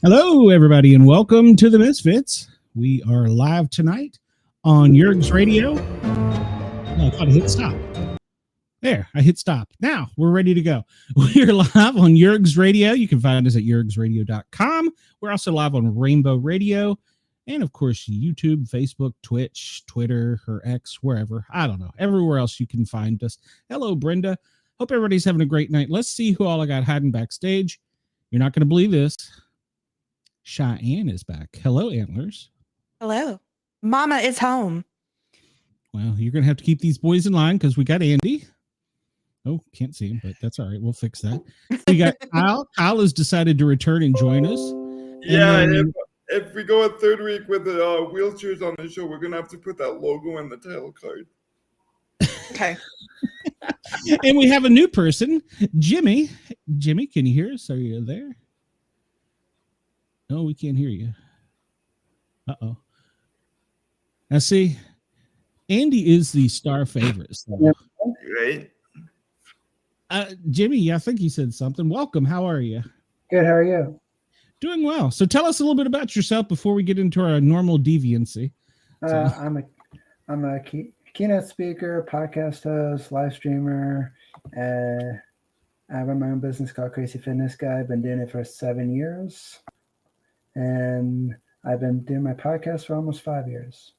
Hello, everybody, and welcome to the Misfits. We are live tonight on Yerg's Radio. Oh, I thought I hit stop. There, I hit stop. Now we're ready to go. We're live on Yerg's Radio. You can find us at yergsradio.com. We're also live on Rainbow Radio and, of course, YouTube, Facebook, Twitch, Twitter, or X, wherever. I don't know. Everywhere else you can find us. Hello, Brenda. Hope everybody's having a great night. Let's see who all I got hiding backstage. You're not going to believe this. Cheyenne is back. Hello, Antlers. Hello. Mama is home. Well, you're going to have to keep these boys in line because we got Andy. Oh, can't see him, but that's all right. We'll fix that. We got Kyle. Kyle has decided to return and join us. Yeah, if we go a third week with the wheelchairs on the show, we're going to have to put that logo in the title card. Okay. And we have a new person, Jimmy. Jimmy, can you hear us? Are you there? No, we can't hear you. Uh-oh. Now, see, Andy is the star favorite. So. Right. Jimmy, I think you said something. Welcome. How are you? Good. How are you? Doing well. So tell us a little bit about yourself before we get into our normal deviancy. I'm a keynote speaker, podcast host, live streamer. I run my own business called Crazy Fitness Guy. I've been doing it for 7 years. And I've been doing my podcast for almost 5 years.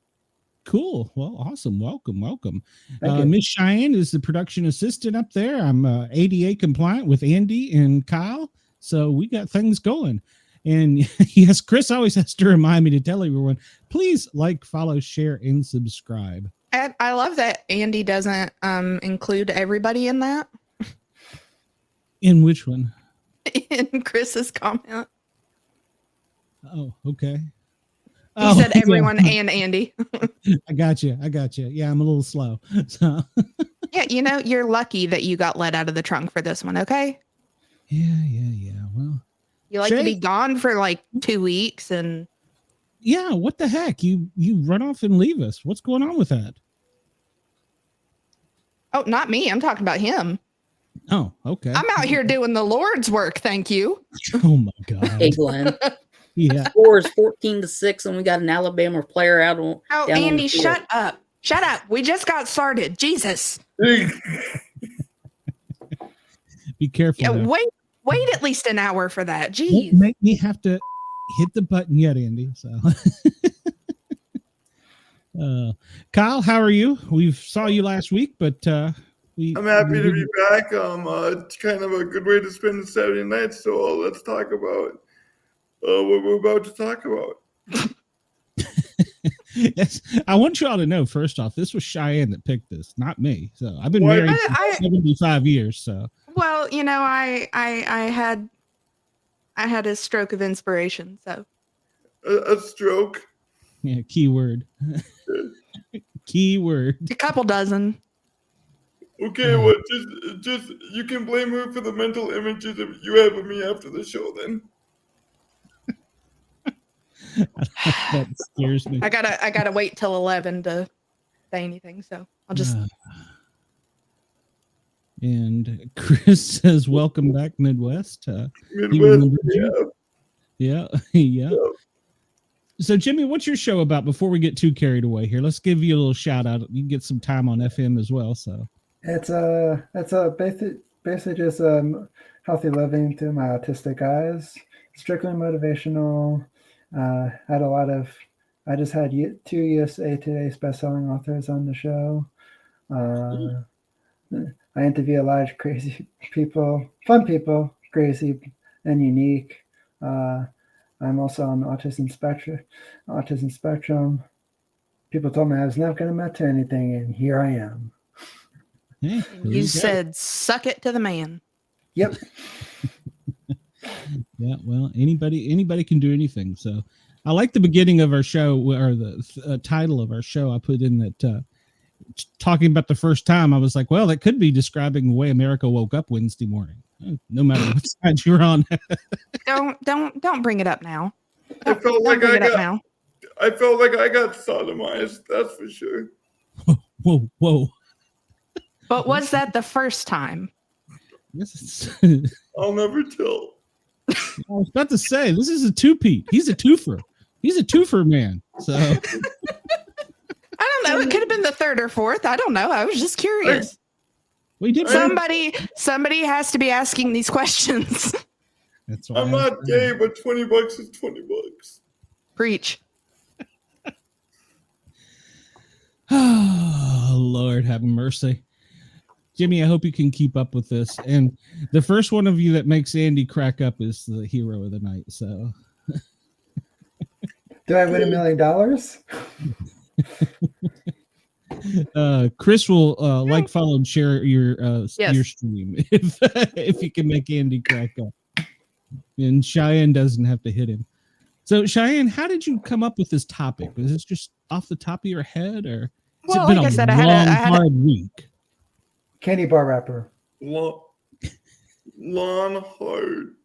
Cool. Well, awesome. Welcome. Thank you. Miss Cheyenne is the production assistant up there. I'm ADA compliant with Andy and Kyle. So we got things going. And yes, Chris always has to remind me to tell everyone, please like, follow, share, and subscribe. And I love that Andy doesn't include everybody in that. In which one? In Chris's comment. Oh, okay. He said everyone and Andy. I got you. Yeah, I'm a little slow. So Yeah, you're lucky that you got let out of the trunk for this one, okay? Yeah. Well, you like to be gone for like 2 weeks and yeah, what the heck? You run off and leave us. What's going on with that? Oh, not me. I'm talking about him. Oh, okay. I'm out here doing the Lord's work, thank you. Oh my God. Hey, Glenn. Yeah. The score is 14-6, and we got an Alabama player out on. Oh, Andy, shut up. Shut up. We just got started. Jesus. Be careful. Yeah, wait at least an hour for that. Jeez. Don't make me have to hit the button yet, Andy. So Kyle, how are you? We saw you last week, but I'm happy to be back. It's kind of a good way to spend the Saturday night. So let's talk about what we're about to talk about. Yes, I want you all to know, first off, this was Cheyenne that picked this, not me. So I've been married for 75 years. So well, I had a stroke of inspiration. So a stroke. Yeah, keyword. Keyword. A couple dozen. Okay, well, just you can blame her for the mental images of you have of me after the show, then. That scares me. I gotta wait till 11 to say anything, so I'll just. And Chris says, "Welcome back, Midwest." Midwest, yeah. So, Jimmy, what's your show about before we get too carried away here? Let's give you a little shout out. You can get some time on FM as well. So It's basically just healthy living through my autistic eyes. Strictly motivational. I just had 2 USA Today's best-selling authors on the show. I interview a lot of crazy people, fun people, crazy and unique. I'm also on the autism spectrum. People told me I was never going to amount to anything, and here I am. hey, You said, "Suck it to the man." Yep. Yeah, well, anybody can do anything. So I like the beginning of our show, or the title of our show. I put in that talking about the first time. I was like, well, that could be describing the way America woke up Wednesday morning, no matter what side you're on. Don't bring it up now. I felt like Bring it up now. I felt like I got sodomized. That's for sure. Whoa. But was that the first time? Yes, I'll never tell. I was about to say, this is a two-peat. He's a twofer. He's a twofer man. So I don't know. It could have been the third or fourth. I don't know. I was just curious. we did. Somebody has to be asking these questions. That's why I'm not gay, but $20 is $20. Preach. Oh, Lord, have mercy. Jimmy, I hope you can keep up with this. And the first one of you that makes Andy crack up is the hero of the night. So, Do I win $1 million? million? Chris will like, follow, and share your stream if you can make Andy crack up. And Cheyenne doesn't have to hit him. So, Cheyenne, how did you come up with this topic? Was this just off the top of your head, or has it been like I said, a hard week? Candy bar wrapper. Long, hard,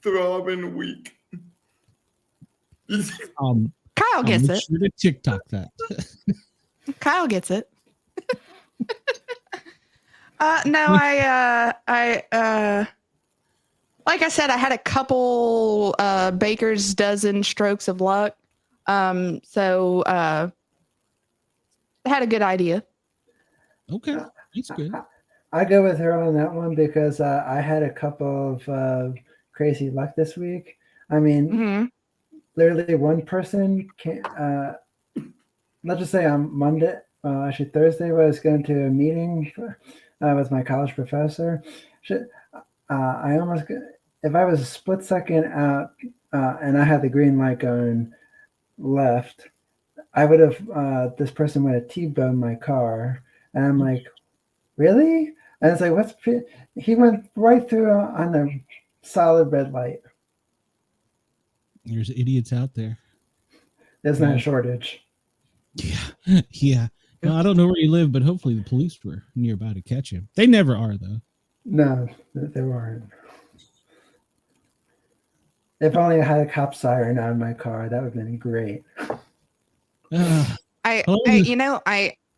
throbbing week. Kyle gets it. Sure to TikTok that. Kyle gets it. No, I like I said, I had a couple baker's dozen strokes of luck. So I had a good idea. Okay, that's good. I go with her on that one because I had a couple of crazy luck this week. I mean, literally one person can. Let's just say on Monday, actually Thursday, I was going to a meeting with my college professor. I almost, if I was a split second out and I had the green light going left, I would have, this person would have T-boned my car. And I'm like, really? And it's like, he went right through on a solid red light. There's idiots out there. There's not a shortage. Yeah. Well, I don't know where you live, but hopefully the police were nearby to catch him. They never are, though. No, they weren't. If only I had a cop siren on my car, that would have been great. I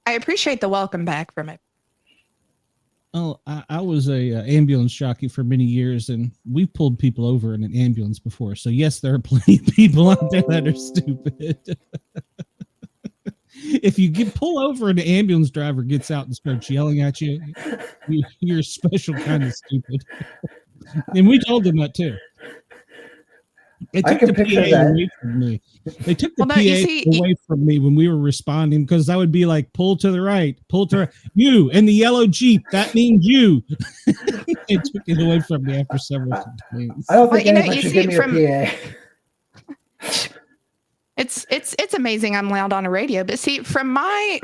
appreciate the welcome back from it. Oh, I was a ambulance jockey for many years, and we pulled people over in an ambulance before. So yes, there are plenty of people out there that are stupid. If you pull over and the ambulance driver gets out and starts yelling at you, you're a special kind of stupid. And we told them that too. They took the PA away from me. They took the PA away from me when we were responding, because I would be like, pull to the right, pull to you in the yellow Jeep. That means you. They took it away from me after several complaints. I don't think anybody should give me a PA. It's amazing I'm loud on a radio, but see, from my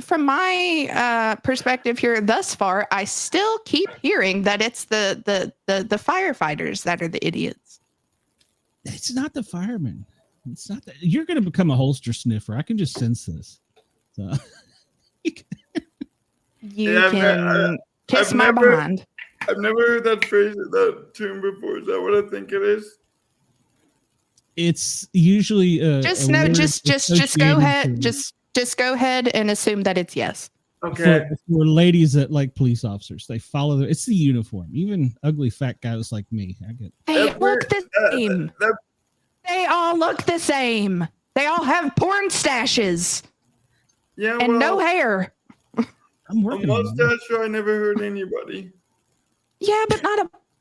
perspective here thus far, I still keep hearing that it's the firefighters that are the idiots. It's not the firemen. It's not that. You're going to become a holster sniffer. I can just sense this. So. You can kiss my behind. I've never heard that phrase, that term before. Is that what I think it is? It's usually just go ahead. Just go ahead and assume that it's yes. Okay. For ladies that like police officers, they follow it's the uniform. Even ugly fat guys like me, I get. They look the same. They all look the same. They all have porn stashes Yeah, and no hair. I'm a working on that. mustache. I never heard anybody. Yeah, but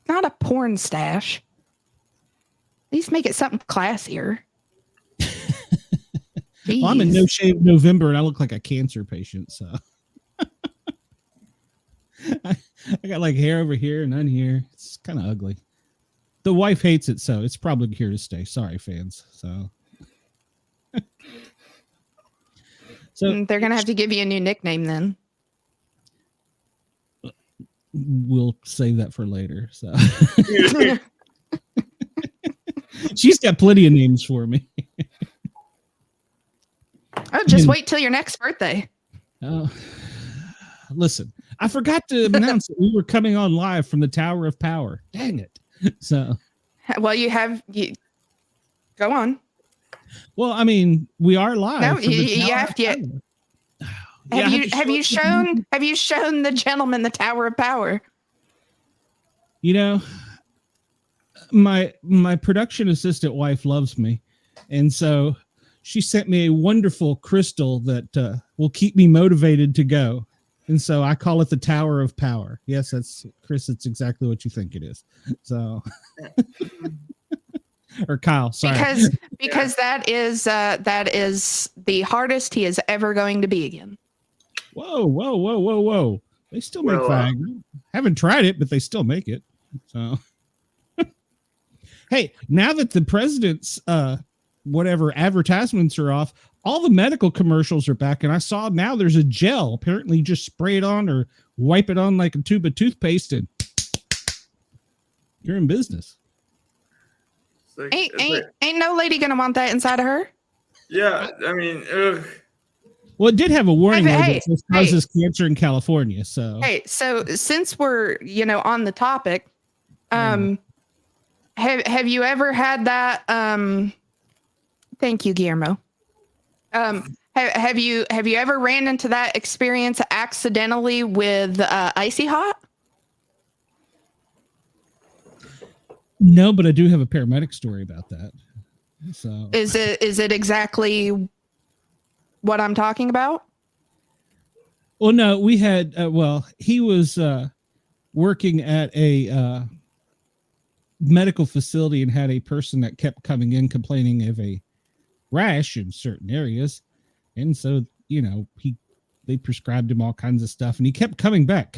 not a porn stash. At least make it something classier. Well, I'm in Jeez. No Shave November, and I look like a cancer patient. So I got like hair over here, none here. It's kind of ugly. The wife hates it, so it's probably here to stay. Sorry, fans. So They're gonna have to give you a new nickname then. we'll save that for later. So she's got plenty of names for me. Oh, just wait till your next birthday. Oh, listen, I forgot to announce that we were coming on live from the Tower of Power. Dang it. So, Well, you go on. well, I mean, we are live. No, from the you Tower have of to. Power. Yeah, I Have you shown the gentleman the Tower of Power? You know, my production assistant wife loves me, and so she sent me a wonderful crystal that will keep me motivated to go. And so I call it the Tower of Power. Yes, that's Chris. It's exactly what you think it is. So, or Kyle, sorry, because that is the hardest he is ever going to be again. Whoa. They still make Viagra. Haven't tried it, but they still make it. So, hey, now that the president's whatever advertisements are off, all the medical commercials are back, and I saw now there's a gel. Apparently, you just spray it on or wipe it on like a tube of toothpaste, and you're in business. Ain't no lady gonna want that inside of her. Yeah, I mean, Well, it did have a warning Hey, that causes cancer in California. So, hey, so since we're on the topic, have you ever had that? Thank you, Guillermo. Have you ever ran into that experience accidentally with Icy Hot? no, but I do have a paramedic story about that. So, Is it exactly what I'm talking about? well, no, we had. He was working at a medical facility and had a person that kept coming in complaining of a rash in certain areas, and so they prescribed him all kinds of stuff, and he kept coming back,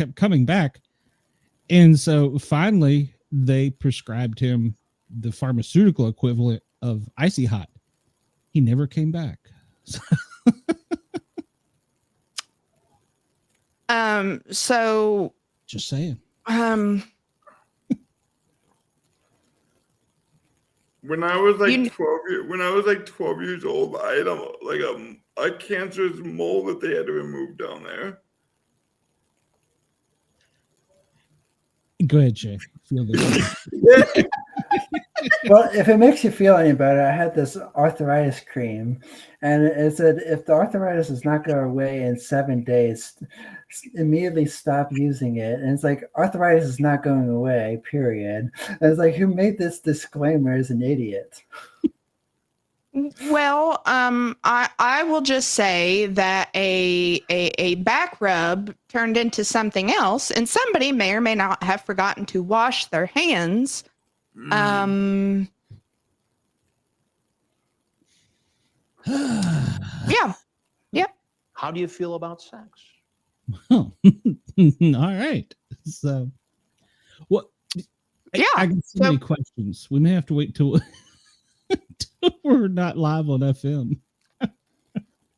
and so finally they prescribed him the pharmaceutical equivalent of Icy Hot. He never came back. So Just saying. when I was like 12 years old, I had a cancerous mole that they had to remove down there. Go ahead, Jay. Feel this. Well, if it makes you feel any better, I had this arthritis cream, and it said if the arthritis does not go away in 7 days, immediately stop using it. And it's like, arthritis is not going away, period. And it's like, who made this disclaimer is an idiot. Well, I will just say that a back rub turned into something else, and somebody may or may not have forgotten to wash their hands. Yeah. Yep. How do you feel about sex? Oh, all right. So, what? Yeah. I got so many questions. We may have to wait till we're not live on FM.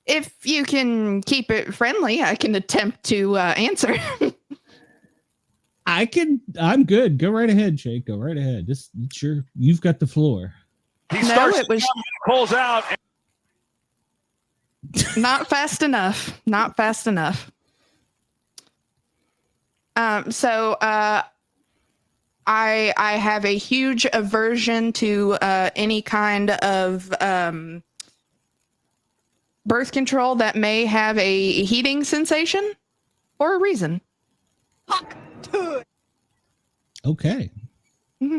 If you can keep it friendly, I can attempt to answer. I'm good. Go right ahead, Jake. Go right ahead. You've got the floor. It was Pulls out. not fast enough. Not fast enough. So I have a huge aversion to any kind of birth control that may have a heating sensation for a reason. Okay. Mm-hmm.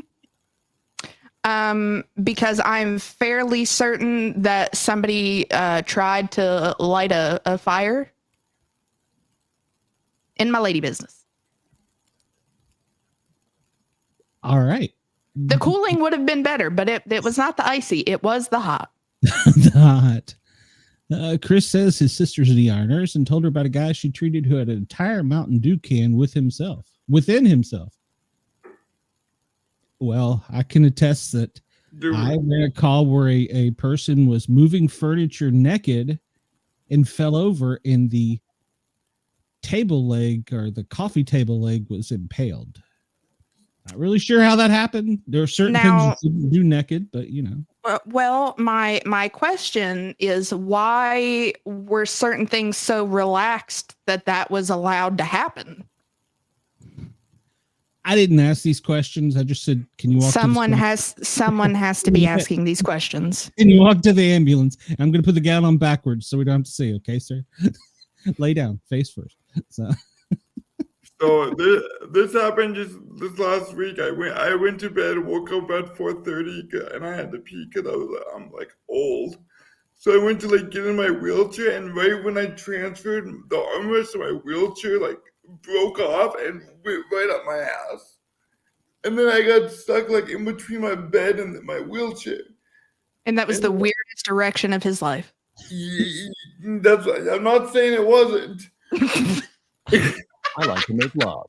Because I'm fairly certain that somebody tried to light a fire in my lady business. All right. The cooling would have been better, but it was not the icy. It was the hot. The hot. Chris says his sister's an ER nurse and told her about a guy she treated who had an entire Mountain Dew can within himself. Well, I can attest that I ran a call where a person was moving furniture naked and fell over, and the table leg or the coffee table leg was impaled. Not really sure how that happened. There are certain things you couldn't do naked, but you know. Well, my question is, why were certain things so relaxed that was allowed to happen? I didn't ask these questions. I just said, "Can you walk?" Someone has to be asking these questions. Can you walk to the ambulance? I'm going to put the gown on backwards so we don't have to see. Okay, sir. Lay down, face first. So this happened just this last week. I went to bed, woke up at 4:30, and I had to pee because I'm like old. So I went to like get in my wheelchair, and right when I transferred, the armrest of my wheelchair like broke off and went right up my ass. And then I got stuck like in between my bed and my wheelchair. And that was the weirdest erection of his life. That's I'm not saying it wasn't. I like to make love.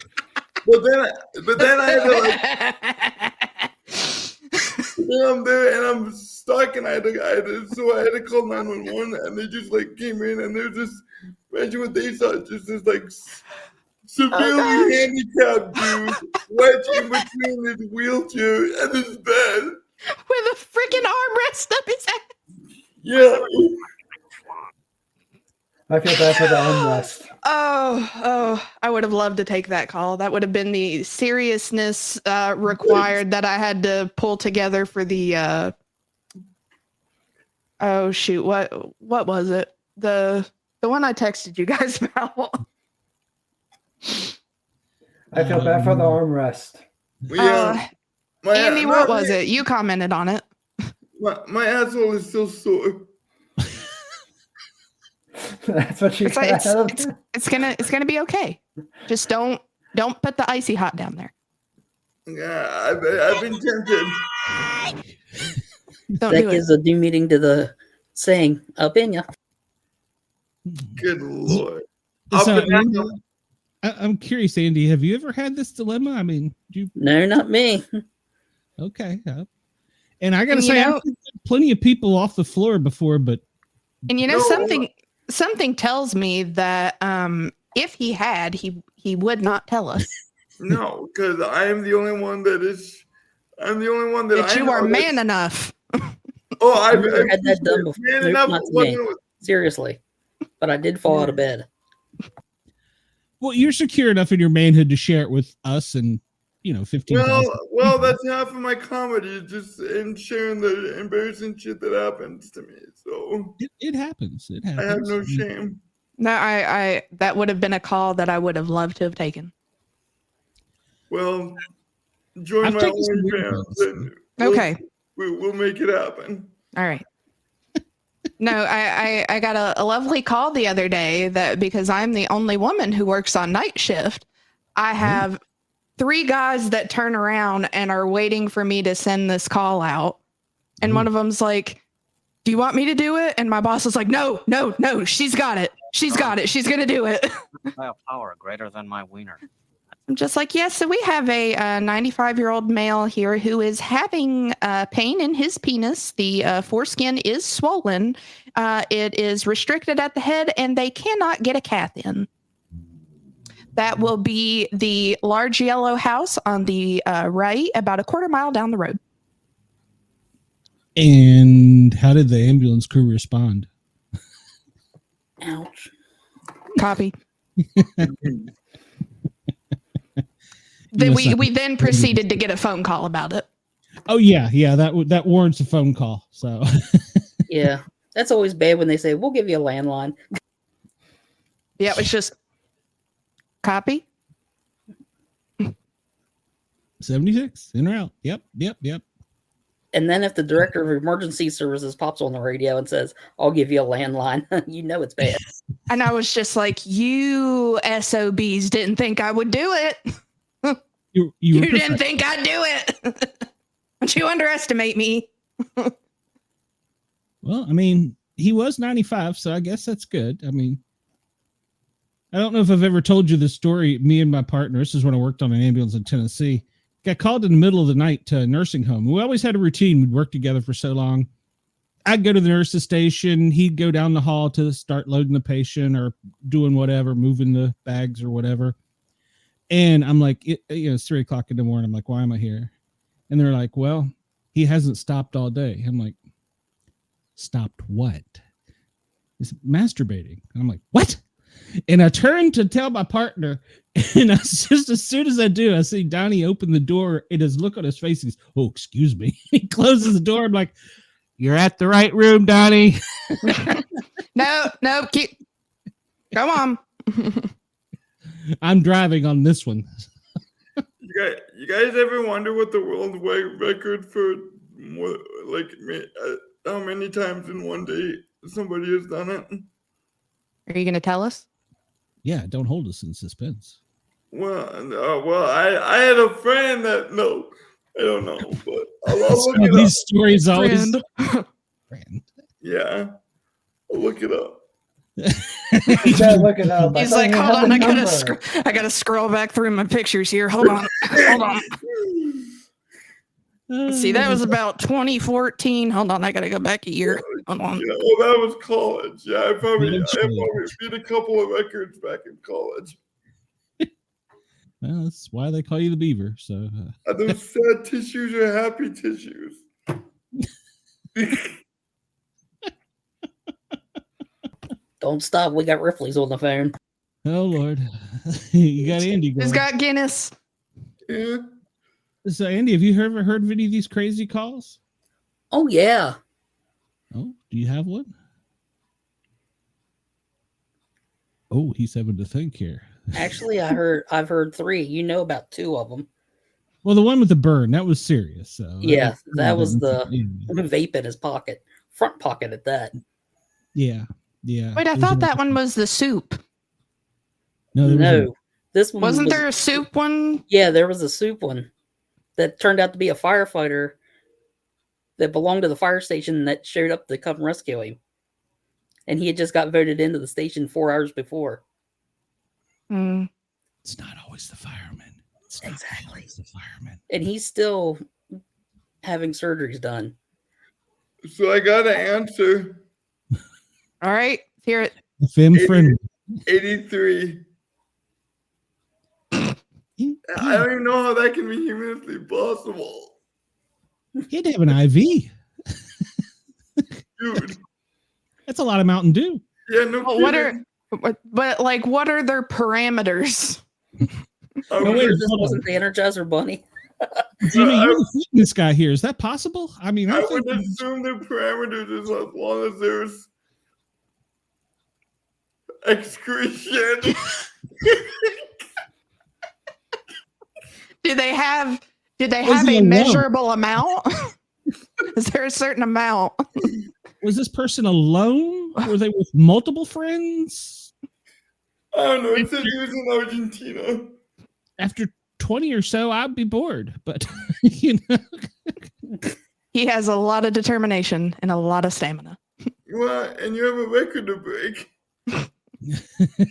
But then I had to like, I'm there and I'm stuck, and I had to call 911, and they just like came in, and they're just, imagine what they saw, just this like severely handicapped dude wedged in between his wheelchair and his bed with a freaking armrest up his ass. Yeah. I feel bad for the armrest. Oh, I would have loved to take that call. That would have been the seriousness required that I had to pull together for the oh shoot, what was it? The one I texted you guys about. I feel bad for the armrest. Yeah. Andy, what was it? You commented on it. My asshole is still sore. That's what she said. It's gonna be okay. Just don't put the icy hot down there. Yeah, I've been tempted. That gives a new meaning to the saying, up in ya. Good Lord. I'm curious, Andy, have you ever had this dilemma? I mean, No, not me. Okay. And I got to say, I've had plenty of people off the floor before, but. And something tells me that if he had, he would not tell us. No, because I am the only one that is. I'm the only one that you are man enough. Oh, I've had that done before. Man enough. Not to me. Seriously, but I did fall out of bed. Well, you're secure enough in your manhood to share it with us and 15. Well, that's half of my comedy, just in sharing the embarrassing shit that happens to me. So it happens. It happens. I have no shame. No, I that would have been a call that I would have loved to have taken. Well, join my OnlyFans and we'll make it happen. All right. No, I got a lovely call the other day that because I'm the only woman who works on night shift, I have 3 guys that turn around and are waiting for me to send this call out. And one of them's like, do you want me to do it? And my boss is like, no, she's got it. She's got it. She's going to do it. I have power greater than my wiener. I'm just like, yes. So we have a 95-year-old male here who is having pain in his penis. The foreskin is swollen. It is restricted at the head, and they cannot get a cath in. That will be the large yellow house on the right, about a quarter mile down the road. And how did the ambulance crew respond? Ouch. Copy. We then proceeded to get a phone call about it. Oh yeah, that warrants a phone call. So yeah, that's always bad when they say we'll give you a landline. Yeah, it was just copy. 76 in or out. Yep. And then if the director of emergency services pops on the radio and says, "I'll give you a landline," you know it's bad. And I was just like, you SOBs didn't think I would do it. You didn't think I'd do it. Don't you underestimate me? Well, I mean, he was 95, so I guess that's good. I mean, I don't know if I've ever told you this story. Me and my partner, this is when I worked on an ambulance in Tennessee, got called in the middle of the night to a nursing home. We always had a routine. We'd worked together for so long. I'd go to the nurse's station. He'd go down the hall to start loading the patient or doing whatever, moving the bags or whatever. And I'm like, it's 3 o'clock in the morning. I'm like, why am I here? And they're like, well, he hasn't stopped all day. I'm like, stopped what? He's masturbating. And I'm like, what? And I turned to tell my partner, and just as soon as I do, I see Donnie open the door, and his look on his face is, oh, excuse me. He closes the door. I'm like, you're at the right room, Donnie. No, come on. I'm driving on this one. You guys ever wonder what the world record for how many times in one day somebody has done it? Are you going to tell us? Yeah, don't hold us in suspense. Well, I had a friend that I don't know, but I'll look it up. These stories always. Friend. Yeah, I'll look it up. You gotta look it up. He's like, hold on, I gotta scroll back through my pictures here. Hold on. See, that was about 2014. Hold on, I gotta go back a year. Hold on. Yeah, well, that was college. Yeah, I probably beat a couple of records back in college. Well, that's why they call you the Beaver. So those sad tissues are happy tissues. Don't stop. We got Ripley's on the phone. oh Lord, you got Andy going. Who's got Guinness? Yeah. So Andy, have you ever heard of any of these crazy calls? Oh yeah. Oh, do you have one? Oh, he's having to think here. Actually, I've heard 3. You know about 2 of them. Well, the one with the burn, that was serious. So Yeah, that was the vape in his pocket, front pocket at that. Yeah. Wait, I thought that one was the soup. No, this one wasn't there a soup one? Yeah, there was a soup one that turned out to be a firefighter that belonged to the fire station that showed up to come rescue him. And he had just got voted into the station 4 hours before. It's not always the fireman. It's not always the fireman. And he's still having surgeries done. So I got an answer. All right, hear it. Fem friend. 83. I don't even know how that can be humanly possible. He had to have an IV. Dude. That's a lot of Mountain Dew. Yeah, no kidding. What are their parameters? This wasn't the Energizer Bunny. Jimmy, you're the fitness guy here. Is that possible? I mean, I would assume the parameters is as long as there's excretion. Did they have a measurable amount? Is there a certain amount? Was this person alone? Were they with multiple friends? I don't know. It said he was in Argentina. After 20 or so, I'd be bored. But, He has a lot of determination and a lot of stamina. Well, and you have a record to break.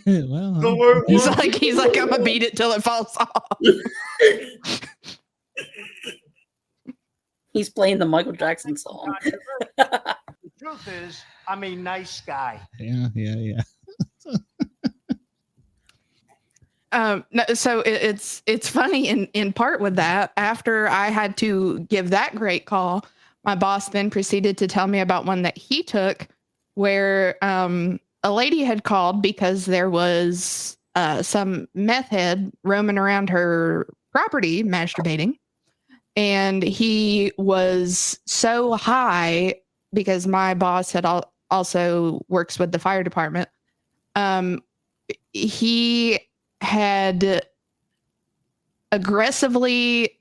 Well, he's like, I'm gonna beat it till it falls off. He's playing the Michael Jackson song. The truth is, I'm a nice guy. Yeah. So it's funny in part with that. After I had to give that great call, my boss then proceeded to tell me about one that he took where a lady had called because there was some meth head roaming around her property masturbating. And he was so high because my boss had also works with the fire department. He had aggressively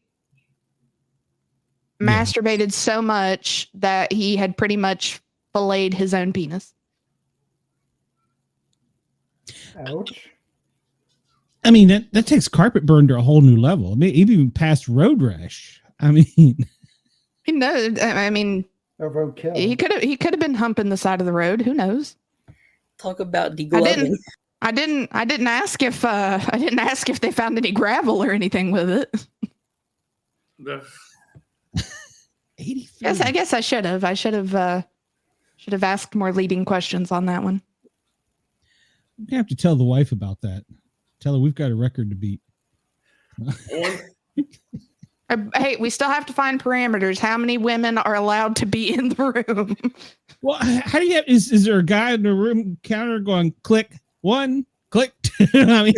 masturbated so much that he had pretty much filleted his own penis. Ouch. I mean, that takes carpet burn to a whole new level. I mean, even past road rash. I mean, No, I mean, A roadkill. he could have been humping the side of the road. Who knows? Talk about degloving. I didn't ask if they found any gravel or anything with it. The- 83. Yes, I guess I should have. I should have asked more leading questions on that one. I'm gonna have to tell the wife about that. Tell her we've got a record to beat. Hey, we still have to find parameters. How many women are allowed to be in the room? Well, how do you have, is there a guy in the room counter going click 1, click 2? I mean,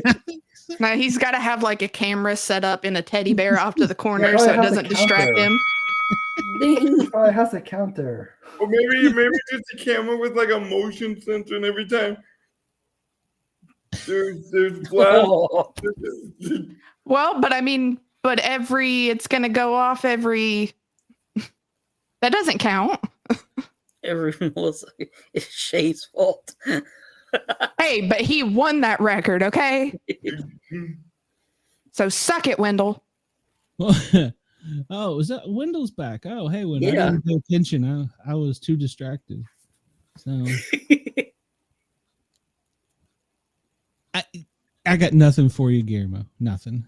No, he's got to have like a camera set up in a teddy bear off to the corner Yeah, so it has a doesn't distract counter. him. Ding. Oh, it has a counter. Or maybe just a camera with like a motion sensor, and every time there's blast. Oh, Well, but I mean, it's going to go off every. That doesn't count. everyone was it's Shay's fault. Hey, but he won that record, okay? So suck it, Wendell. oh, was that Wendell's back? Oh, hey, Wendell. Yeah. I didn't pay attention. I was too distracted. So I got nothing for you, Guillermo. Nothing.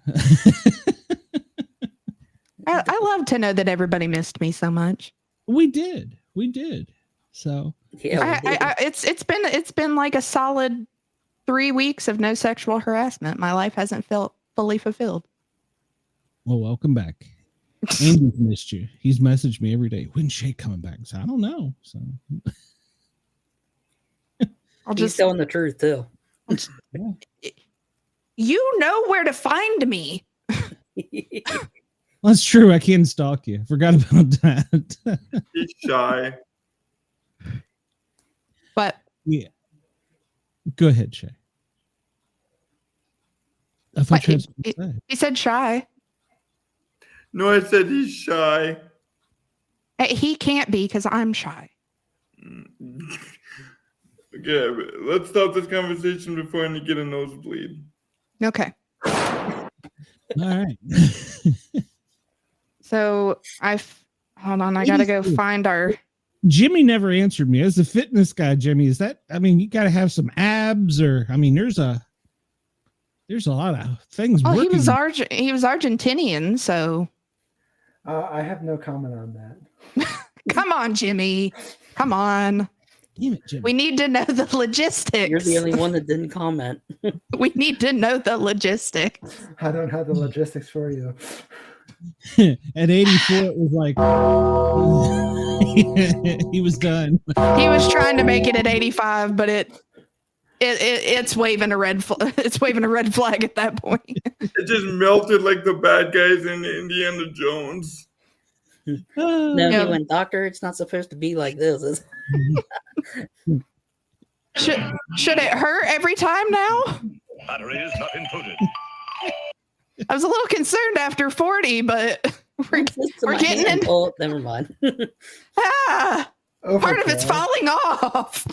I love to know that everybody missed me so much. We did. So Yeah, we did. It's been like a solid 3 weeks of no sexual harassment. My life hasn't felt fully fulfilled. well, welcome back. Andy's missed you. He's messaged me every day. When's Shay coming back? So I don't know. So I'll He's just telling the truth too. you know where to find me. that's true. I can stalk you. Forgot about that. He's shy. But Yeah. Go ahead, Shay. I thought What, you had something to say. he said shy. No, I said he's shy. Hey, he can't be because I'm shy. Okay, let's stop this conversation before I get a nosebleed. Okay. All right. So hold on. I got to go find our. Jimmy never answered me. As a fitness guy, Jimmy, is that, I mean, you got to have some abs or, I mean, there's a lot of things Oh, working. he was Argentinian. So I have no comment on that. come on, Jimmy. Come on. Damn it, Jimmy. We need to know the logistics. You're the only one that didn't comment. We need to know the logistics. I don't have the logistics for you. At 84, it was like, he was done. He was trying to make it at 85, but it's waving a red it's waving a red flag at that point. It just melted like the bad guys in Indiana Jones. No, Yeah. he went, Doctor, it's not supposed to be like this. Should it hurt every time now? Battery is not included. I was a little concerned after 40, but we're getting in. Oh, never mind. Part of it's Overkill. falling off.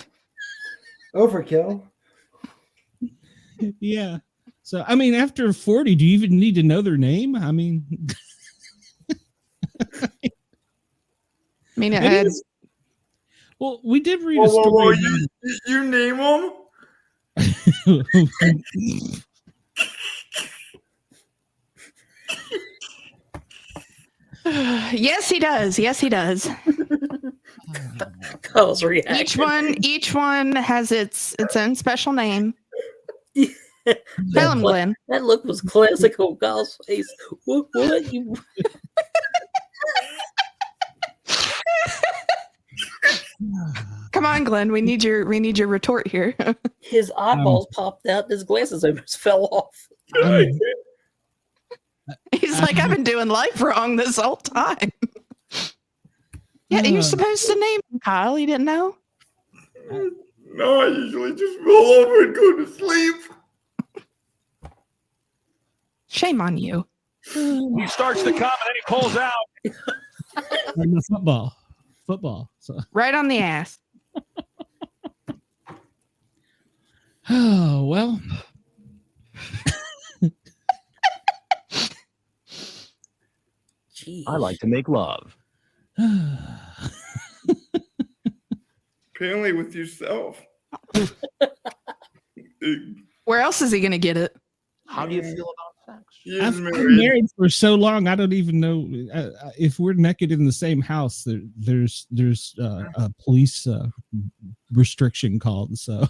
Overkill. Yeah. So, I mean, after 40, do you even need to know their name? I mean, I mean, it is- well, we did read a Whoa, story. you name them? yes, he does. Yes, he does. Kyle's reaction. Each one has its own special name. Tell him, Glenn. That look was classic on Kyle's face. What? You... Come on, Glenn. We need your retort here. His eyeballs popped out. His glasses almost fell off. He's like, I've been doing life wrong this whole time. Yeah, you're supposed to name him, Kyle. You didn't know? No, I usually just roll over and go to sleep. Shame on you. He starts to come and then he pulls out. Or no, football. So, Right on the ass. oh well. Jeez. I like to make love. Apparently with yourself. Where else is he going to get it? How do you feel about sex? He is I've been married. married for so long. I don't even know if we're naked in the same house. There's a police restriction called. So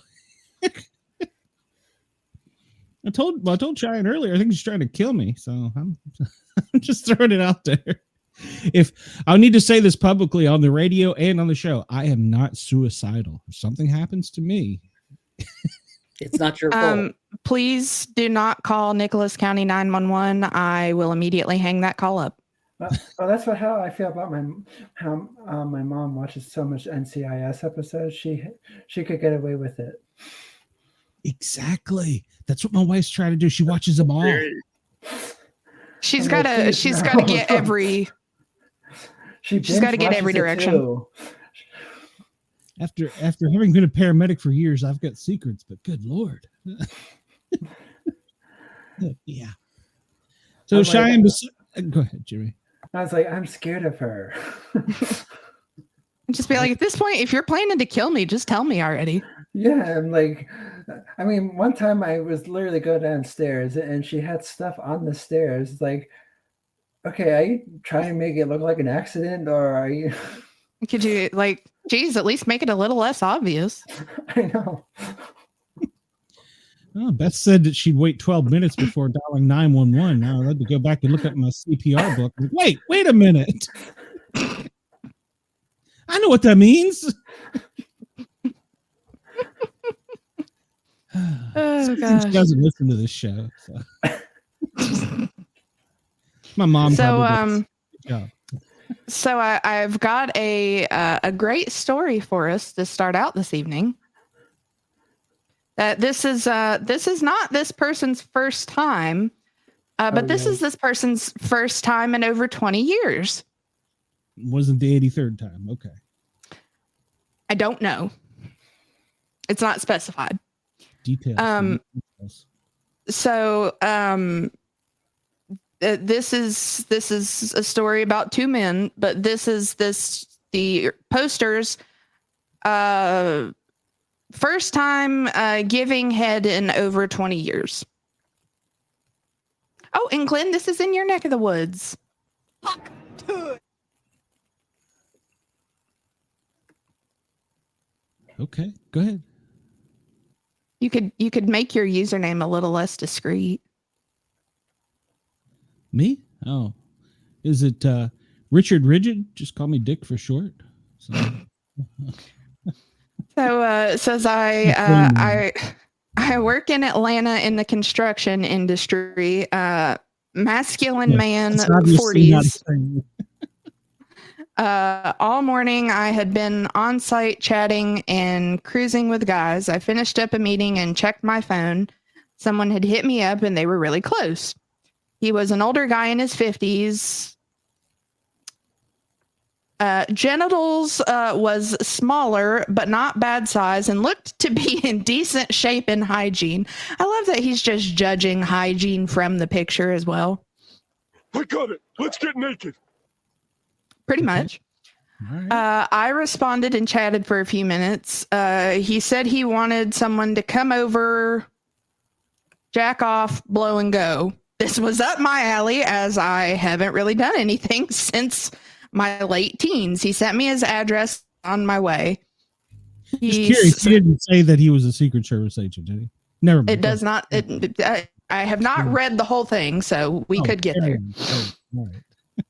I told Cheyenne earlier. I think he's trying to kill me. So I'm just throwing it out there. If I'll need to say this publicly on the radio and on the show, I am not suicidal. If something happens to me, It's not your fault. Please do not call Nicholas County 911. I will immediately hang that call up. Well, that's how I feel about how my mom watches so much NCIS episodes. She could get away with it. exactly. That's what my wife's trying to do. She watches them all. She's I'm got like, to. please, She's no. got to get every. She's got to get every direction. After having been a paramedic for years, I've got secrets, but good Lord. Yeah. So I'm Cheyenne, like, go ahead, Jimmy. I was like, I'm scared of her. Just be like, at this point, if you're planning to kill me, just tell me already. Yeah, I'm like, I mean, one time I was literally go downstairs and she had stuff on the stairs. It's like, okay, are you trying to make it look like an accident, or are you? Could you like, geez, at least make it a little less obvious? I know. Oh, Beth said that she'd wait 12 minutes before dialing 911. Now I had to go back and look at my CPR book. Like, wait a minute. I know what that means. Oh gosh. She doesn't listen to this show. So. My mom. So probably does. Good job. So I've got a great story for us to start out this evening. This is not this person's first time, but this is this person's first time in over 20 years. Wasn't the 83rd time? Okay. I don't know. It's not specified. Details. So this is a story about two men, but the posters first time giving head in over 20 years. Oh, and Glenn, this is in your neck of the woods. Fuck. Okay, go ahead. You could make your username a little less discreet. Me? Oh, is it Richard Rigid? Just call me Dick for short. So Says I work in Atlanta in the construction industry. Masculine yes, man, it's obviously not 40s. a thing. All morning I had been on site chatting and cruising with guys. I finished up a meeting and checked my phone. Someone had hit me up and they were really close. He was an older guy in his 50s. Genitals was smaller, but not bad size, and looked to be in decent shape and hygiene. I love that he's just judging hygiene from the picture as well. I got it. Let's get naked. Pretty much. All right. I responded and chatted for a few minutes. He said he wanted someone to come over, jack off, blow and go. This was up my alley, as I haven't really done anything since my late teens. He sent me his address on my way. Just curious, he didn't say that he was a Secret Service agent, did he? Never mind. It does not. I have not read the whole thing, so we could get there. All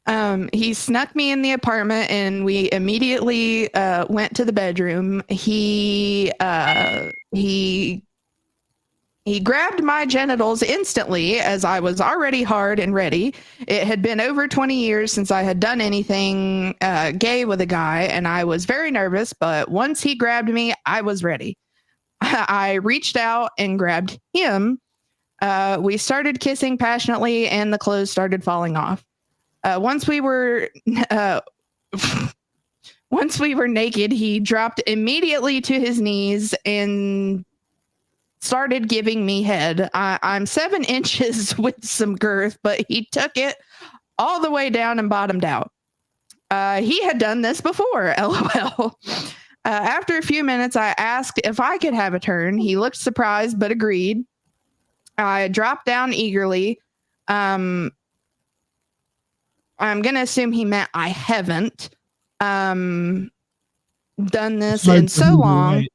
right. He snuck me in the apartment, and we immediately went to the bedroom. He grabbed my genitals instantly, as I was already hard and ready. It had been over 20 years since I had done anything gay with a guy, and I was very nervous, but once he grabbed me, I was ready. I reached out and grabbed him. We started kissing passionately, and the clothes started falling off. Once we were once we were naked, he dropped immediately to his knees and started giving me head. I'm 7 inches with some girth, but he took it all the way down and bottomed out. He had done this before, LOL. After a few minutes, I asked if I could have a turn. He looked surprised, but agreed. I dropped down eagerly. I'm going to assume he meant I haven't done this in so long.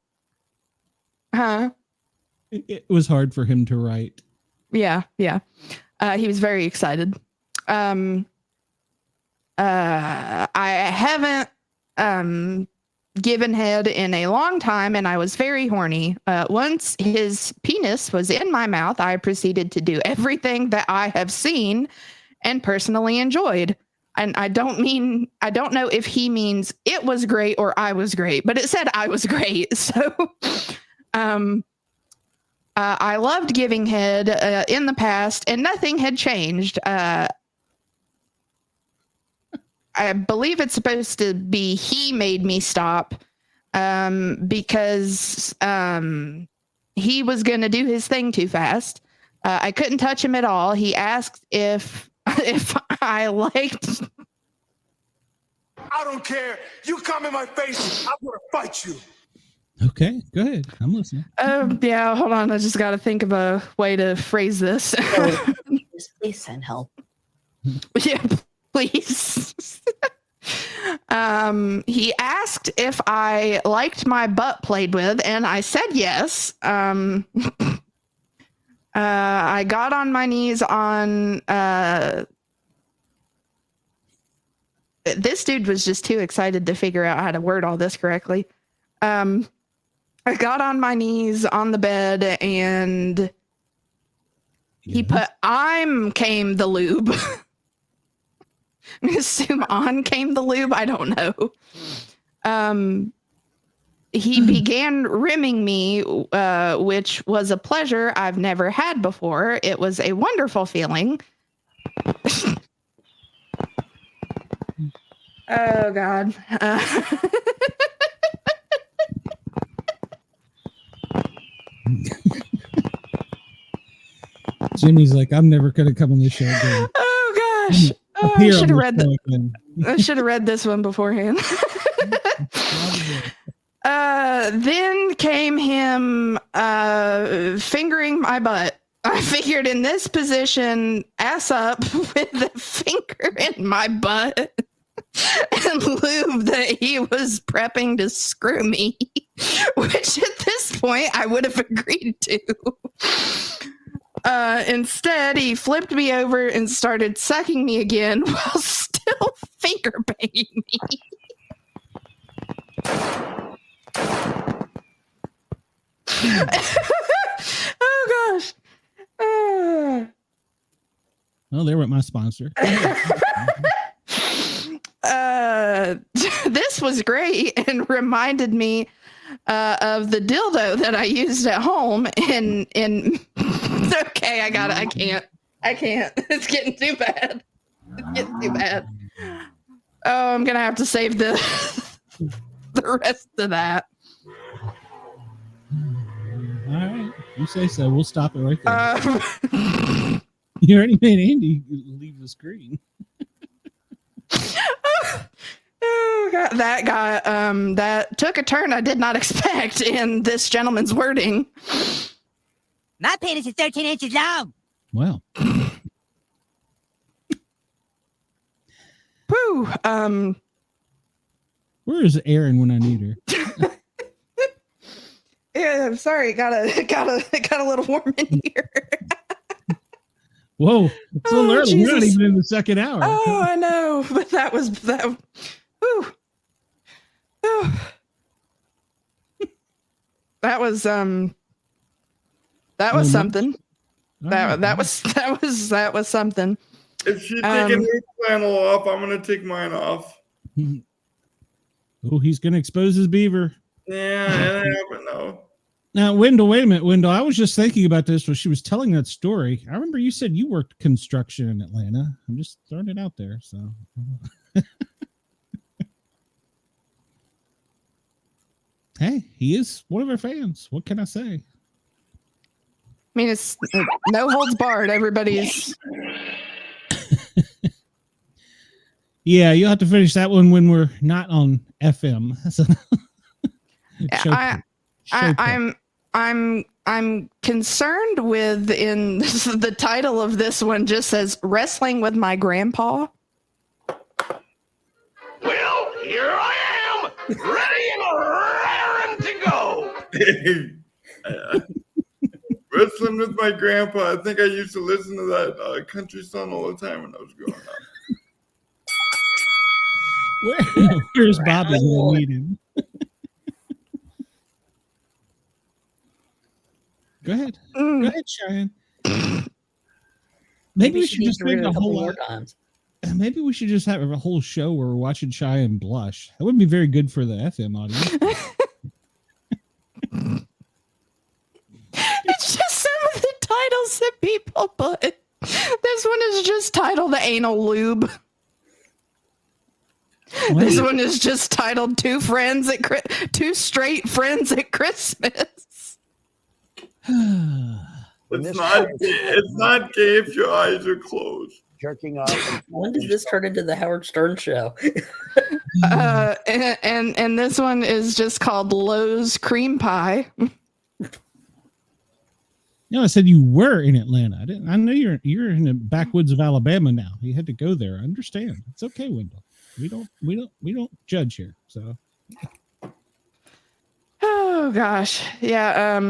Huh? It was hard for him to write. Yeah. He was very excited. I haven't given head in a long time, and I was very horny. Once his penis was in my mouth, I proceeded to do everything that I have seen and personally enjoyed. And I don't know if he means it was great or I was great, but it said I was great. So I loved giving head in the past, and nothing had changed. I believe it's supposed to be he made me stop because he was going to do his thing too fast. I couldn't touch him at all. He asked if I liked. I don't care. You come in my face, I'm going to fight you. Okay, go ahead. I'm listening. Yeah, hold on. I just got to think of a way to phrase this. Please send help. Yeah, please. He asked if I liked my butt played with, and I said yes. I got on my knees on this dude was just too excited to figure out how to word all this correctly. I got on my knees on the bed, and he put came the lube. I assume on came the lube. I don't know. He began rimming me, which was a pleasure I've never had before. It was a wonderful feeling. Oh, God. Jimmy's like, I'm never going to come on this show again. Oh, gosh. Oh, I should have read this one beforehand. Then came him fingering my butt. I figured in this position, ass up with the finger in my butt and lube that he was prepping to screw me, which at this point I would have agreed to. Instead, he flipped me over and started sucking me again while still finger banging me. Oh gosh. Well, they were my sponsor. This was great and reminded me of the dildo that I used at home in okay, I got it. I can't. It's getting too bad. Oh, I'm gonna have to save the rest of that. All right, you say so. We'll stop it right there. You already made Andy leave the screen. Oh, God, that took a turn I did not expect in this gentleman's wording. My penis is 13 inches long. Wow. Whew. Where is Erin when I need her? Yeah, I'm sorry. Got a little warm in here. Whoa, it's a little early. Jesus. We're not even in the second hour. Oh, I know, but that was that. Whew. Oh. That was something. That was something. If she's taking her flannel off, I'm gonna take mine off. Oh, he's gonna expose his beaver. Yeah, I never know. Now, Wendell, wait a minute, Wendell. I was just thinking about this when she was telling that story. I remember you said you worked construction in Atlanta. I'm just throwing it out there. So, Hey, he is one of our fans. What can I say? I mean, it's no holds barred. Everybody's. Yeah, you'll have to finish that one when we're not on FM. So, I'm concerned with in the title of this one just says wrestling with my grandpa. Well, here I am, ready and raring to go. Wrestling with my grandpa. I think I used to listen to that country song all the time when I was growing up. Where's Bobby when we need him? Go ahead. Go ahead, Cheyenne. Maybe we should just make a whole lot. Maybe we should just have a whole show where we're watching Cheyenne blush. That wouldn't be very good for the FM audience. It's just some of the titles that people put. This one is just titled Anal Lube. What? This one is just titled Two Straight Friends at Christmas. It's not gay if your eyes are closed. Jerking off. When did this turn into the Howard Stern show? And this one is just called Lowe's Cream Pie. No, I said you were in Atlanta. I know you're in the backwoods of Alabama now. You had to go there. I understand. It's okay, Wendell. We don't judge here. So. Oh gosh, yeah,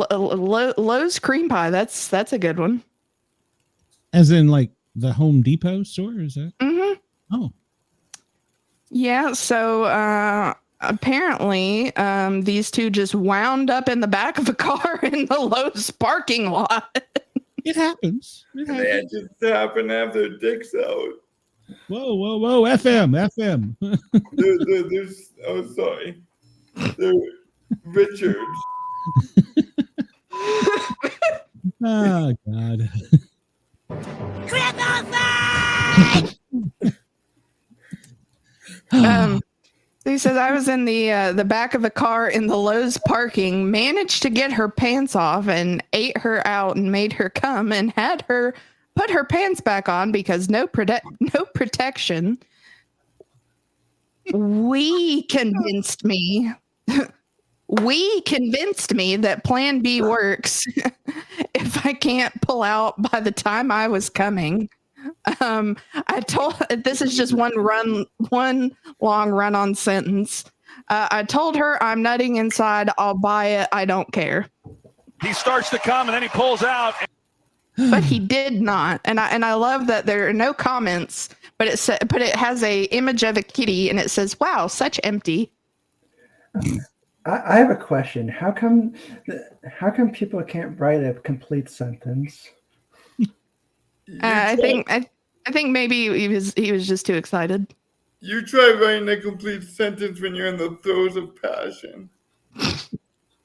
Lowe's Cream Pie. That's a good one. As in, like the Home Depot store, is that? Mm-hmm. Oh. Yeah. So apparently, these two just wound up in the back of a car in the Lowe's parking lot. It happens. They just happen to have their dicks out. Whoa, FM. Oh, sorry. They're Richards. Oh, God. He says, I was in the back of a car in the Lowe's parking, managed to get her pants off and ate her out and made her come and had her put her pants back on because no protection. We convinced me that Plan B works if I can't pull out by the time I was coming. I told this is just one long run-on sentence. I told her I'm nutting inside. I'll buy it. I don't care. He starts to come and then he pulls out. But he did not, and I love that there are no comments. But it has a image of a kitty, and it says, "Wow, such empty." I have a question. How come people can't write a complete sentence? I think maybe he was just too excited. You try writing a complete sentence when you're in the throes of passion.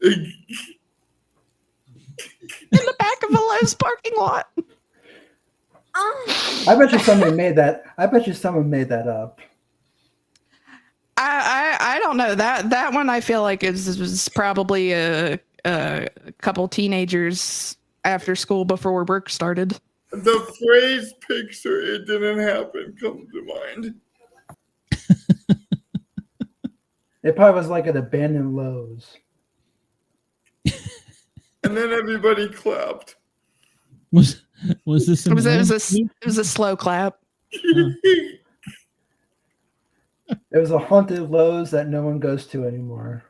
In the back of a Lowe's parking lot. I bet you someone made that. I bet you someone made that up. I don't know that one. I feel like it was probably a couple teenagers after school before work started. The phrase "picture it didn't happen" comes to mind. It probably was like an abandoned Lowe's. And then everybody clapped. Was this? It was a slow clap. It was a haunted Lowe's that no one goes to anymore.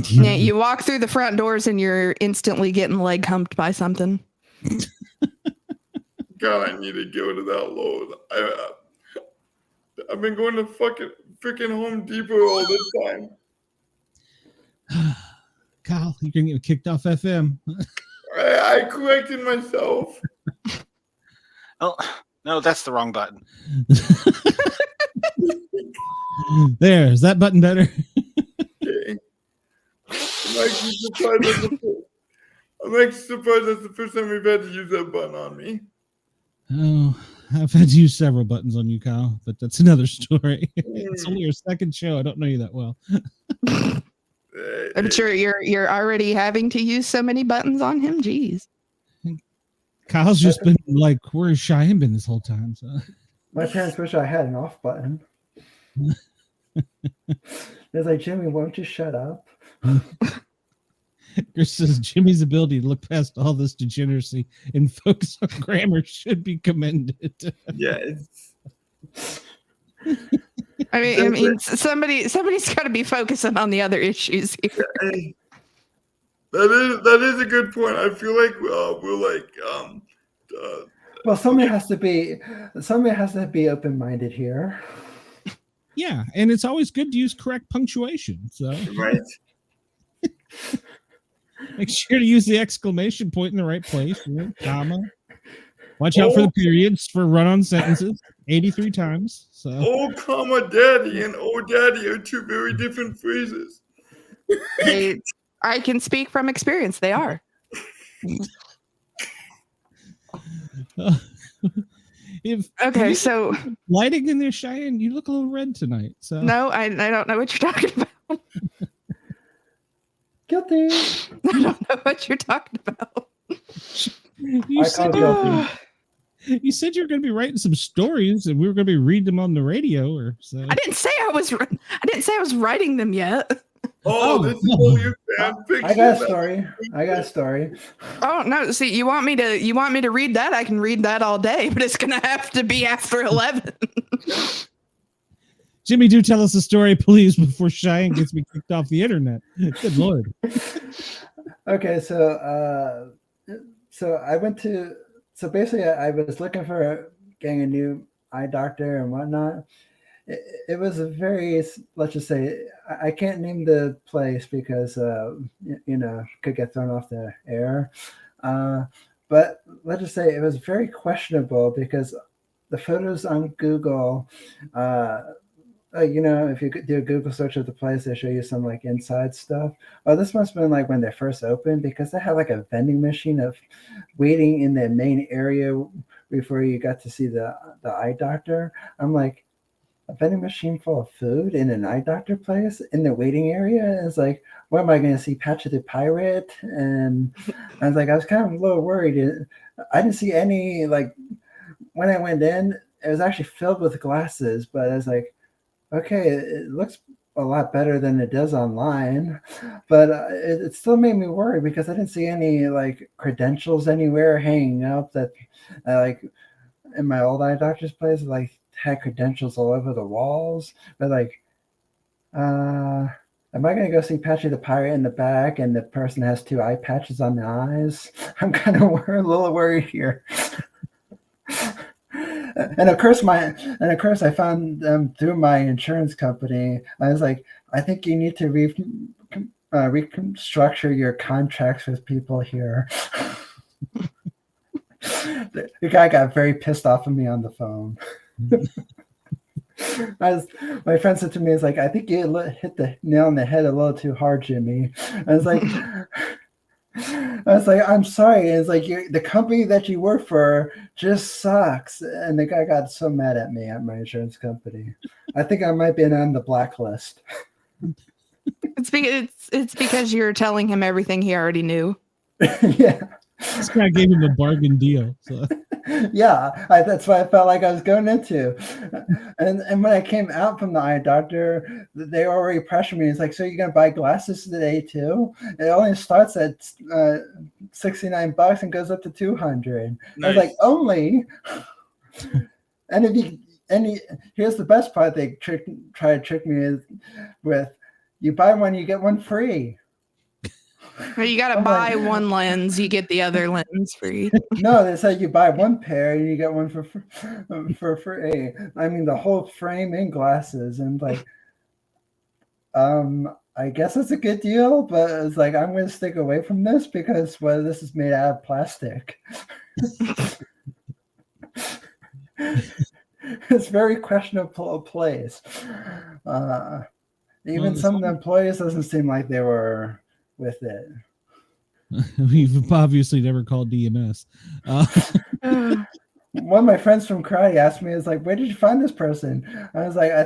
Yeah, you walk through the front doors and you're instantly getting leg humped by something. God, I need to go to that Lowe's. I've been going to freaking Home Depot all this time. Kyle, you're gonna get kicked off FM. I corrected myself. Oh, no, that's the wrong button. There, is that button better? Okay. I'm actually surprised that's the first time we've had to use that button on me. Oh, I've had to use several buttons on you, Kyle, but that's another story. It's only your second show. I don't know you that well. I'm sure you're already having to use so many buttons on him. Jeez. Kyle's just been like, where's Cheyenne been this whole time? So My parents wish I had an off button. They're like, Jimmy, won't you shut up? Chris says Jimmy's ability to look past all this degeneracy and focus on grammar should be commended. Yeah. I mean, somebody's got to be focusing on the other issues here. That is a good point. I feel like we're like well, somebody has to be open-minded here. Yeah, and it's always good to use correct punctuation. So right. Make sure to use the exclamation point in the right place, comma. Watch out for the periods for run-on sentences 83 times. So oh, comma, daddy and oh, daddy are two very different phrases. I can speak from experience. They are. Okay, so lighting in there, Cheyenne, you look a little red tonight. So no, I don't know what you're talking about. Guilty. I don't know what you're talking about. You said you were going to be writing some stories, and we were going to be reading them on the radio, or so. I didn't say I was writing them yet. Oh, this is all your fan fiction. I got a story. Oh no! See, you want me to read that? I can read that all day, but it's gonna have to be after 11. Jimmy, do tell us a story, please, before Cheyenne gets me kicked off the internet. Good Lord. Okay, so I went to. So basically, I was looking for getting a new eye doctor and whatnot. It was a very, let's just say, I can't name the place because, could get thrown off the air. But let's just say it was very questionable because the photos on Google, if you could do a Google search of the place, they show you some like inside stuff. Oh, this must have been like when they first opened because they had like a vending machine of waiting in the main area before you got to see the eye doctor. I'm like, a vending machine full of food in an eye doctor place in the waiting area. It's like, what am I going to see? Patchy the Pirate? And I was kind of a little worried. I didn't see any, like, when I went in, it was actually filled with glasses, but I was like, okay, it looks a lot better than it does online, but it still made me worry because I didn't see any like credentials anywhere hanging up that like in my old eye doctor's place, like had credentials all over the walls, but like, am I going to go see Patchy the Pirate in the back and the person has two eye patches on the eyes? I'm kind of a little worried here. And of course, I found them through my insurance company. I was like, I think you need to restructure your contracts with people here. The guy got very pissed off of me on the phone. My friend said to me, "It's like I think you hit the nail on the head a little too hard, Jimmy." I was like, "I'm sorry." It's like the company that you work for just sucks, and the guy got so mad at me at my insurance company. I think I might be on the blacklist. It's because you're telling him everything he already knew. Yeah. This guy gave him a bargain deal. So. Yeah, that's what I felt like I was going into. And when I came out from the eye doctor, they already pressured me. It's like, so you're going to buy glasses today too? It only starts at $69 and goes up to $200. Nice. I was like, only? Here's the best part they try to trick me with, you buy one, you get one free. Well, you got to buy one lens, you get the other lens free. No, they said you buy one pair and you get one for free. I mean, the whole frame and glasses, and like, I guess it's a good deal, but it's like I'm going to stick away from this because this is made out of plastic. It's very questionable place. Even some of the employees doesn't seem like they were with it. We've obviously never called DMS. One of my friends from karate asked me, "Is like, where did you find this person?" I was like, I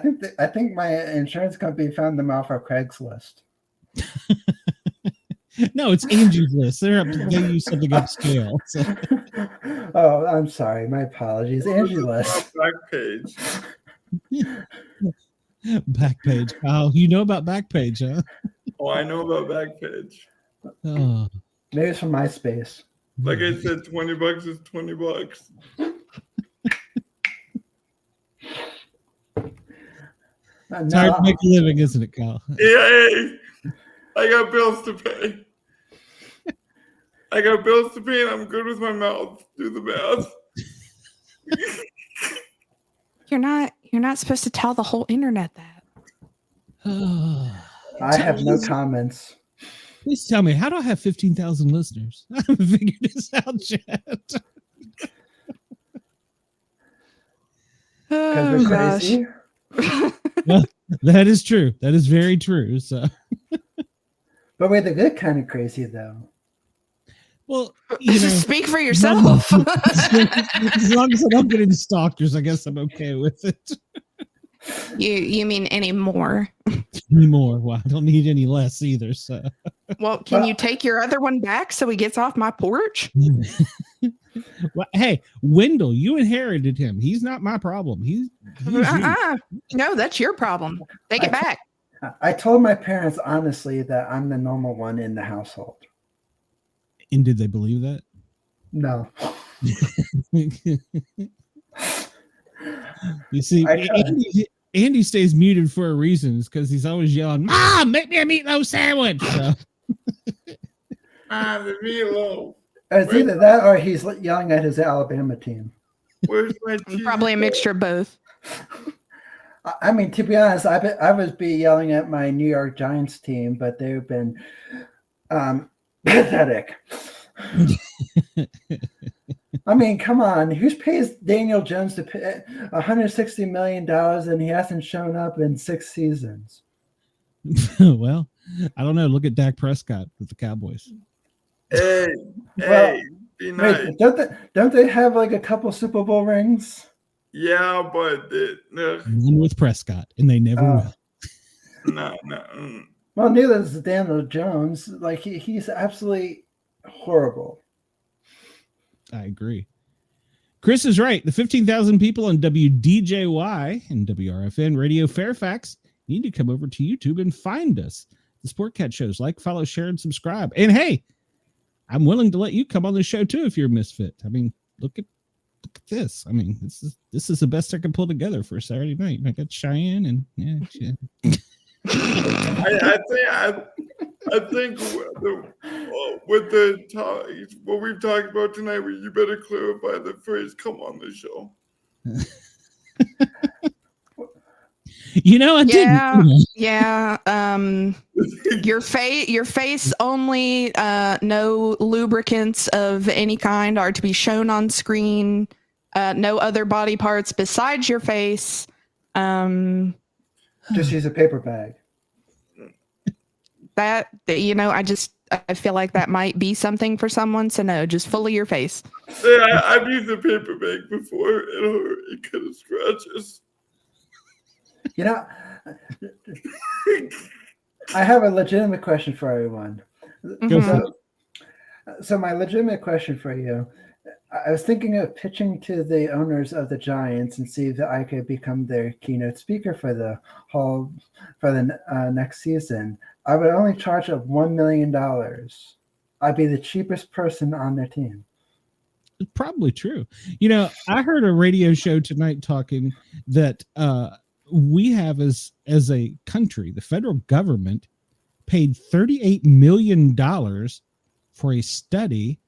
think my insurance company found them off of Craigslist." No, it's Angie's List. They use something upscale. So. Oh, I'm sorry. My apologies. Angie's List. Backpage. Backpage. Oh, you know about Backpage, huh? Oh, I know about Backpage. Oh. Maybe it's from MySpace. Like I said, $20 is $20. It's hard to make a living, isn't it, Kyle? Yeah, hey, I got bills to pay. I got bills to pay, and I'm good with my mouth. Do the math. You're not supposed to tell the whole internet that. I have no comments. Please tell me, how do I have 15,000 listeners? I haven't figured this out yet. Because we're crazy. Well, that is true. That is very true. So, but we're the good kind of crazy, though. Well, speak for yourself. As long as I don't get any stalkers, I guess I'm okay with it. You mean any more? Any more? Well, I don't need any less either. So, well, can you take your other one back so he gets off my porch? Well, hey, Wendell, you inherited him. He's not my problem. He's No, that's your problem. Take it back. I told my parents honestly that I'm the normal one in the household. And did they believe that? No. You see, Andy stays muted for a reason. It's because he's always yelling, "Mom, make me a meatloaf sandwich." So. The meatloaf. It's either that or he's yelling at his Alabama team. Where's my cheese? Probably a mixture of both. I mean, to be honest, I would be yelling at my New York Giants team, but they've been pathetic. I mean, come on. Who pays Daniel Jones to pay $160 million and he hasn't shown up in 6 seasons? Well, I don't know. Look at Dak Prescott with the Cowboys. Hey, be nice. Wait, don't they have like a couple Super Bowl rings? Yeah, but one with Prescott, and they never will. No. Well, neither is Daniel Jones. Like he's absolutely horrible. I agree. Chris is right. The 15,000 people on WDJY and WRFN Radio Fairfax need to come over to YouTube and find us. The Sportcats shows. Like, follow, share, and subscribe. And hey, I'm willing to let you come on the show too if you're a misfit. I mean, look at this. I mean, this is the best I can pull together for a Saturday night. I got Cheyenne and I think with what we've talked about tonight, you better clarify the phrase "come on the show." I didn't. Yeah. Your face only. No lubricants of any kind are to be shown on screen. No other body parts besides your face. Just use a paper bag. I feel like that might be something for someone. So no, just fully your face. Yeah, I've used a paper bag before. It kind of scratches. I have a legitimate question for everyone. Mm-hmm. So my legitimate question for you, I was thinking of pitching to the owners of the Giants and see if I could become their keynote speaker for the next season. I would only charge up $1 million. I'd be the cheapest person on their team. It's probably true. I heard a radio show tonight talking that we have as a country, the federal government paid $38 million for a study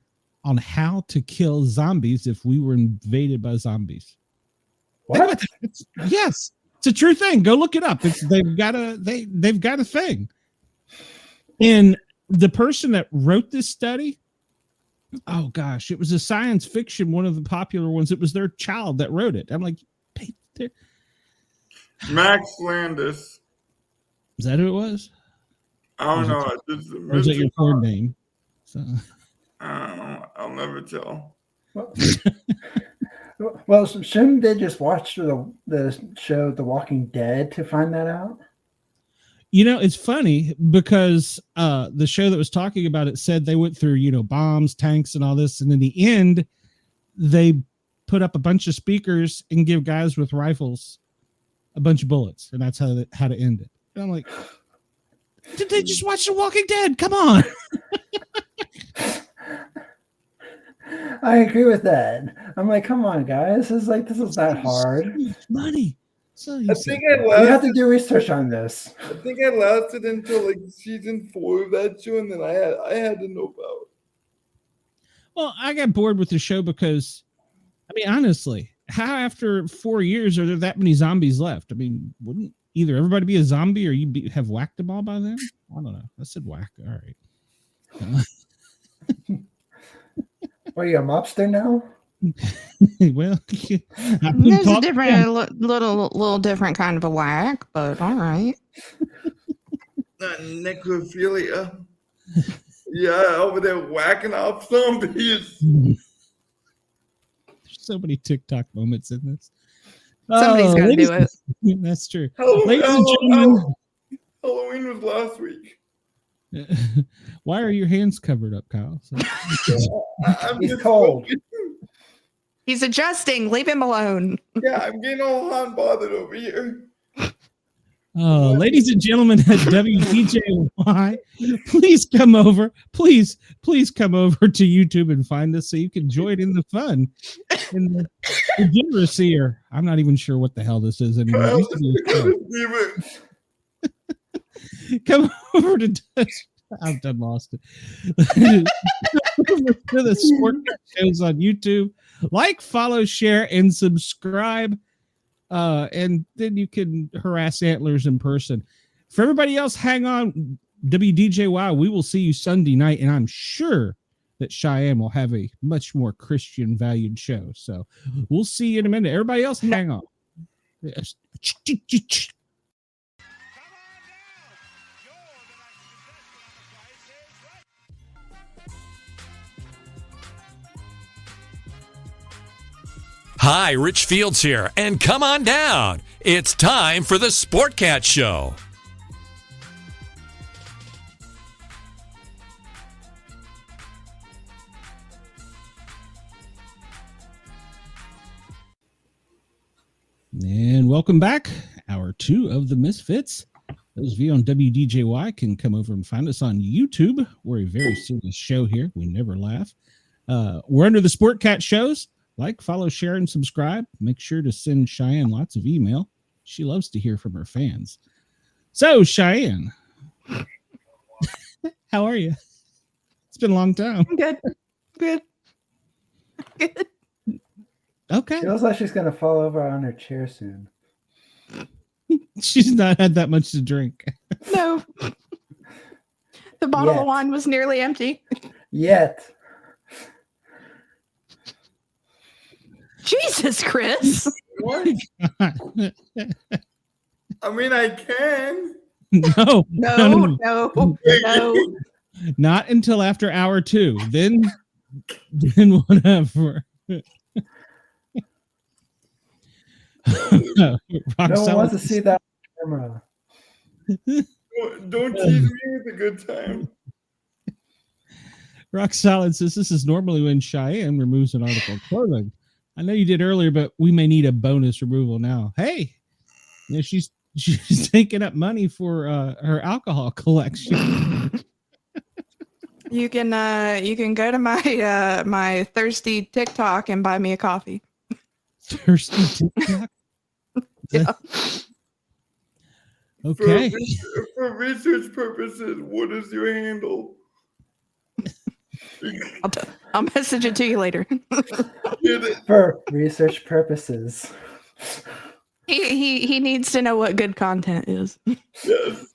on how to kill zombies if we were invaded by zombies. What? Yes, it's a true thing. Go look it up. They've got a thing. And the person that wrote this study, oh gosh, it was a science fiction, one of the popular ones. It was their child that wrote it. I'm like, Max Landis. Is that who it was? I don't know. Or is that your code name? So. I'll never tell. Well, shouldn't they just watch the show The Walking Dead to find that out? You know, it's funny because the show that was talking about it said they went through, bombs, tanks, and all this. And in the end, they put up a bunch of speakers and give guys with rifles a bunch of bullets. And that's how to end it. And I'm like, did they just watch The Walking Dead? Come on. I agree with that. I'm like, come on, guys. This is not hard. Money. So I think You have to do research on this. I think I lasted until like season 4 of that show, and then I had to know about. Well, I got bored with the show because, I mean, honestly, how after 4 years are there that many zombies left? I mean, wouldn't either everybody be a zombie or you have whacked them all by then? I don't know. I said whack. All right. Are you a mobster now? Well, there's a different, little different kind of a whack, but all right. Necrophilia. Yeah, over there whacking off zombies. There's so many TikTok moments in this. Somebody's got to do it. That's true. Ladies and gentlemen, Halloween was last week. Why are your hands covered up, Kyle? He's cold. He's adjusting. Leave him alone. Yeah, I'm getting all hot and bothered over here. Ladies and gentlemen at WDJY, please come over. Please come over to YouTube and find us so you can join in the fun and the degeneracy. Or I'm not even sure what the hell this is anymore. Come over to I've done lost it. Over to the Sportcats shows on YouTube. Like, follow, share, and subscribe. And then you can harass Antlers in person. For everybody else, hang on. WDJY, we will see you Sunday night, and I'm sure that Cheyenne will have a much more Christian valued show. So we'll see you in a minute. Everybody else, hang on. Hi, Rich Fields here, and come on down. It's time for the Sportcats Show. And welcome back. Hour 2 of the Misfits. Those of you on WDJY can come over and find us on YouTube. We're a very serious show here. We never laugh. We're under the Sportcat shows. Like, follow, share, and subscribe. Make sure to send Cheyenne lots of email. She loves to hear from her fans. So, Cheyenne, how are you? It's been a long time. Good. Okay. It looks like she's going to fall over on her chair soon. She's not had that much to drink. No. The bottle of wine was nearly empty. Yet. Jesus, Chris. What? I mean, I can. No. Not until after hour 2. Then whatever. No one wants to see that on camera. Don't tease me with a good time. Rock Solid says this is normally when Cheyenne removes an article of clothing. I know you did earlier, but we may need a bonus removal now. Hey, she's taking up money for her alcohol collection. You can go to my my thirsty TikTok and buy me a coffee. Thirsty TikTok. Yeah. Okay. For research purposes, what is your handle? I'll message it to you later. For research purposes. He needs to know what good content is. Yes.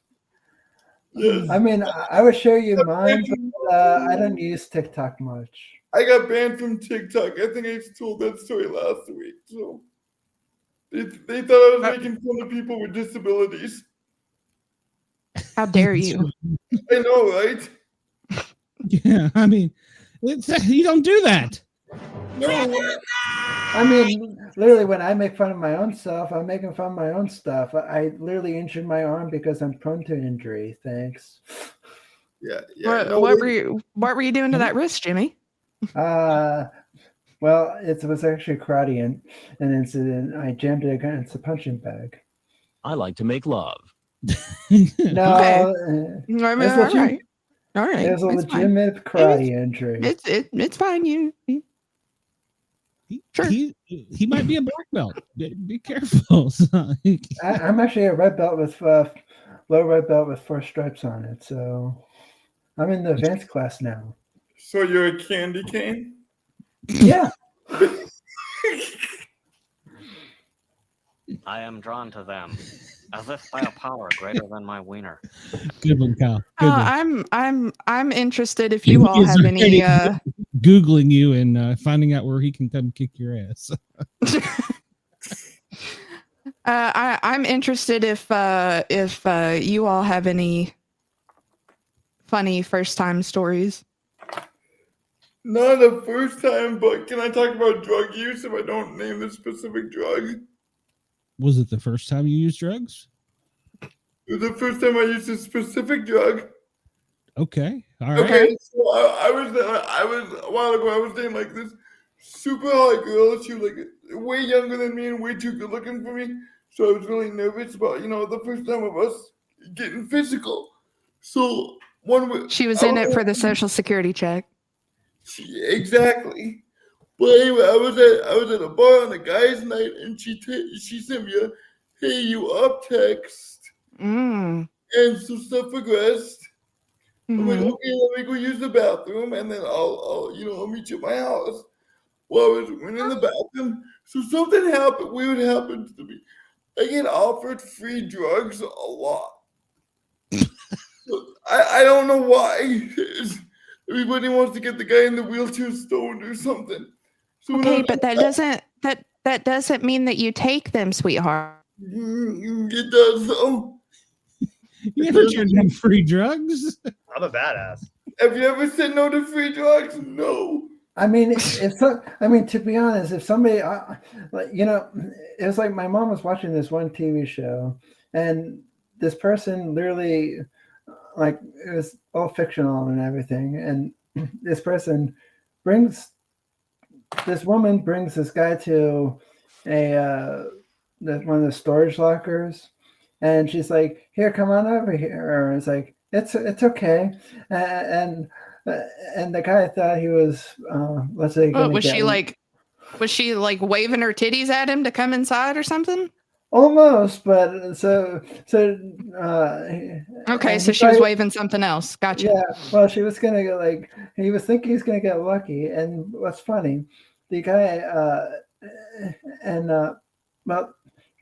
I mean, I would show you mine, but I don't use TikTok much. I got banned from TikTok. I think I told that story last week. So they thought I was making fun of people with disabilities. How dare you? I know, right? Yeah, I mean, you don't do that. No. I mean, literally, when I make fun of my own stuff, I'm making fun of my own stuff. I literally injured my arm because I'm prone to injury. Thanks. Yeah. What were you doing to that wrist, Jimmy? Well, it was actually karate, and an incident. I jammed it against a punching bag. I like to make love. No, Okay. it was All right. All right. It was a It's fine. legitimate karate injury. It's fine. Sure. He might be a black belt. Be careful. I'm actually a red belt with low red belt with 4 stripes on it, so I'm in the advanced class now. So you're a candy cane? Yeah. I am drawn to them, as if by a power greater than my wiener. Good one, Kyle. Good one. I'm interested if you all have any Googling you and finding out where he can come kick your ass. I'm interested if you all have any funny first time stories. Not the first time, but can I talk about drug use if I don't name the specific drug? Was it the first time you used drugs? It was the first time I used a specific drug. Okay. All right. Okay, so I was a while ago. I was dating like this super hot girl. She was like way younger than me and way too good looking for me. So I was really nervous about the first time of us getting physical. So she was in it for the social security check. Exactly. But anyway, I was at a bar on a guy's night, and she sent me a "Hey, you up" text, and some stuff progressed. I'm like, okay, let me go use the bathroom, and then I'll meet you at my house. Well, I was in the bathroom, so something weird happened to me. I get offered free drugs a lot. I don't know why. Everybody wants to get the guy in the wheelchair stoned or something. So okay, but that doesn't mean that you take them, sweetheart. It does though. You ever turned down free drugs? I'm a badass. Have you ever said no to free drugs? No. I mean, to be honest, if somebody, it was like my mom was watching this one TV show, and this person literally, like, it was all fictional and everything, and this woman brings this guy to one of the storage lockers, and she's like, "Here, come on over here." And it's like, it's okay, and the guy thought he was, let's say, was she like waving her titties at him to come inside or something? Almost, but okay, so she was waving something else. Gotcha. Yeah, well, she was gonna get he was thinking he's gonna get lucky, and what's funny, the guy,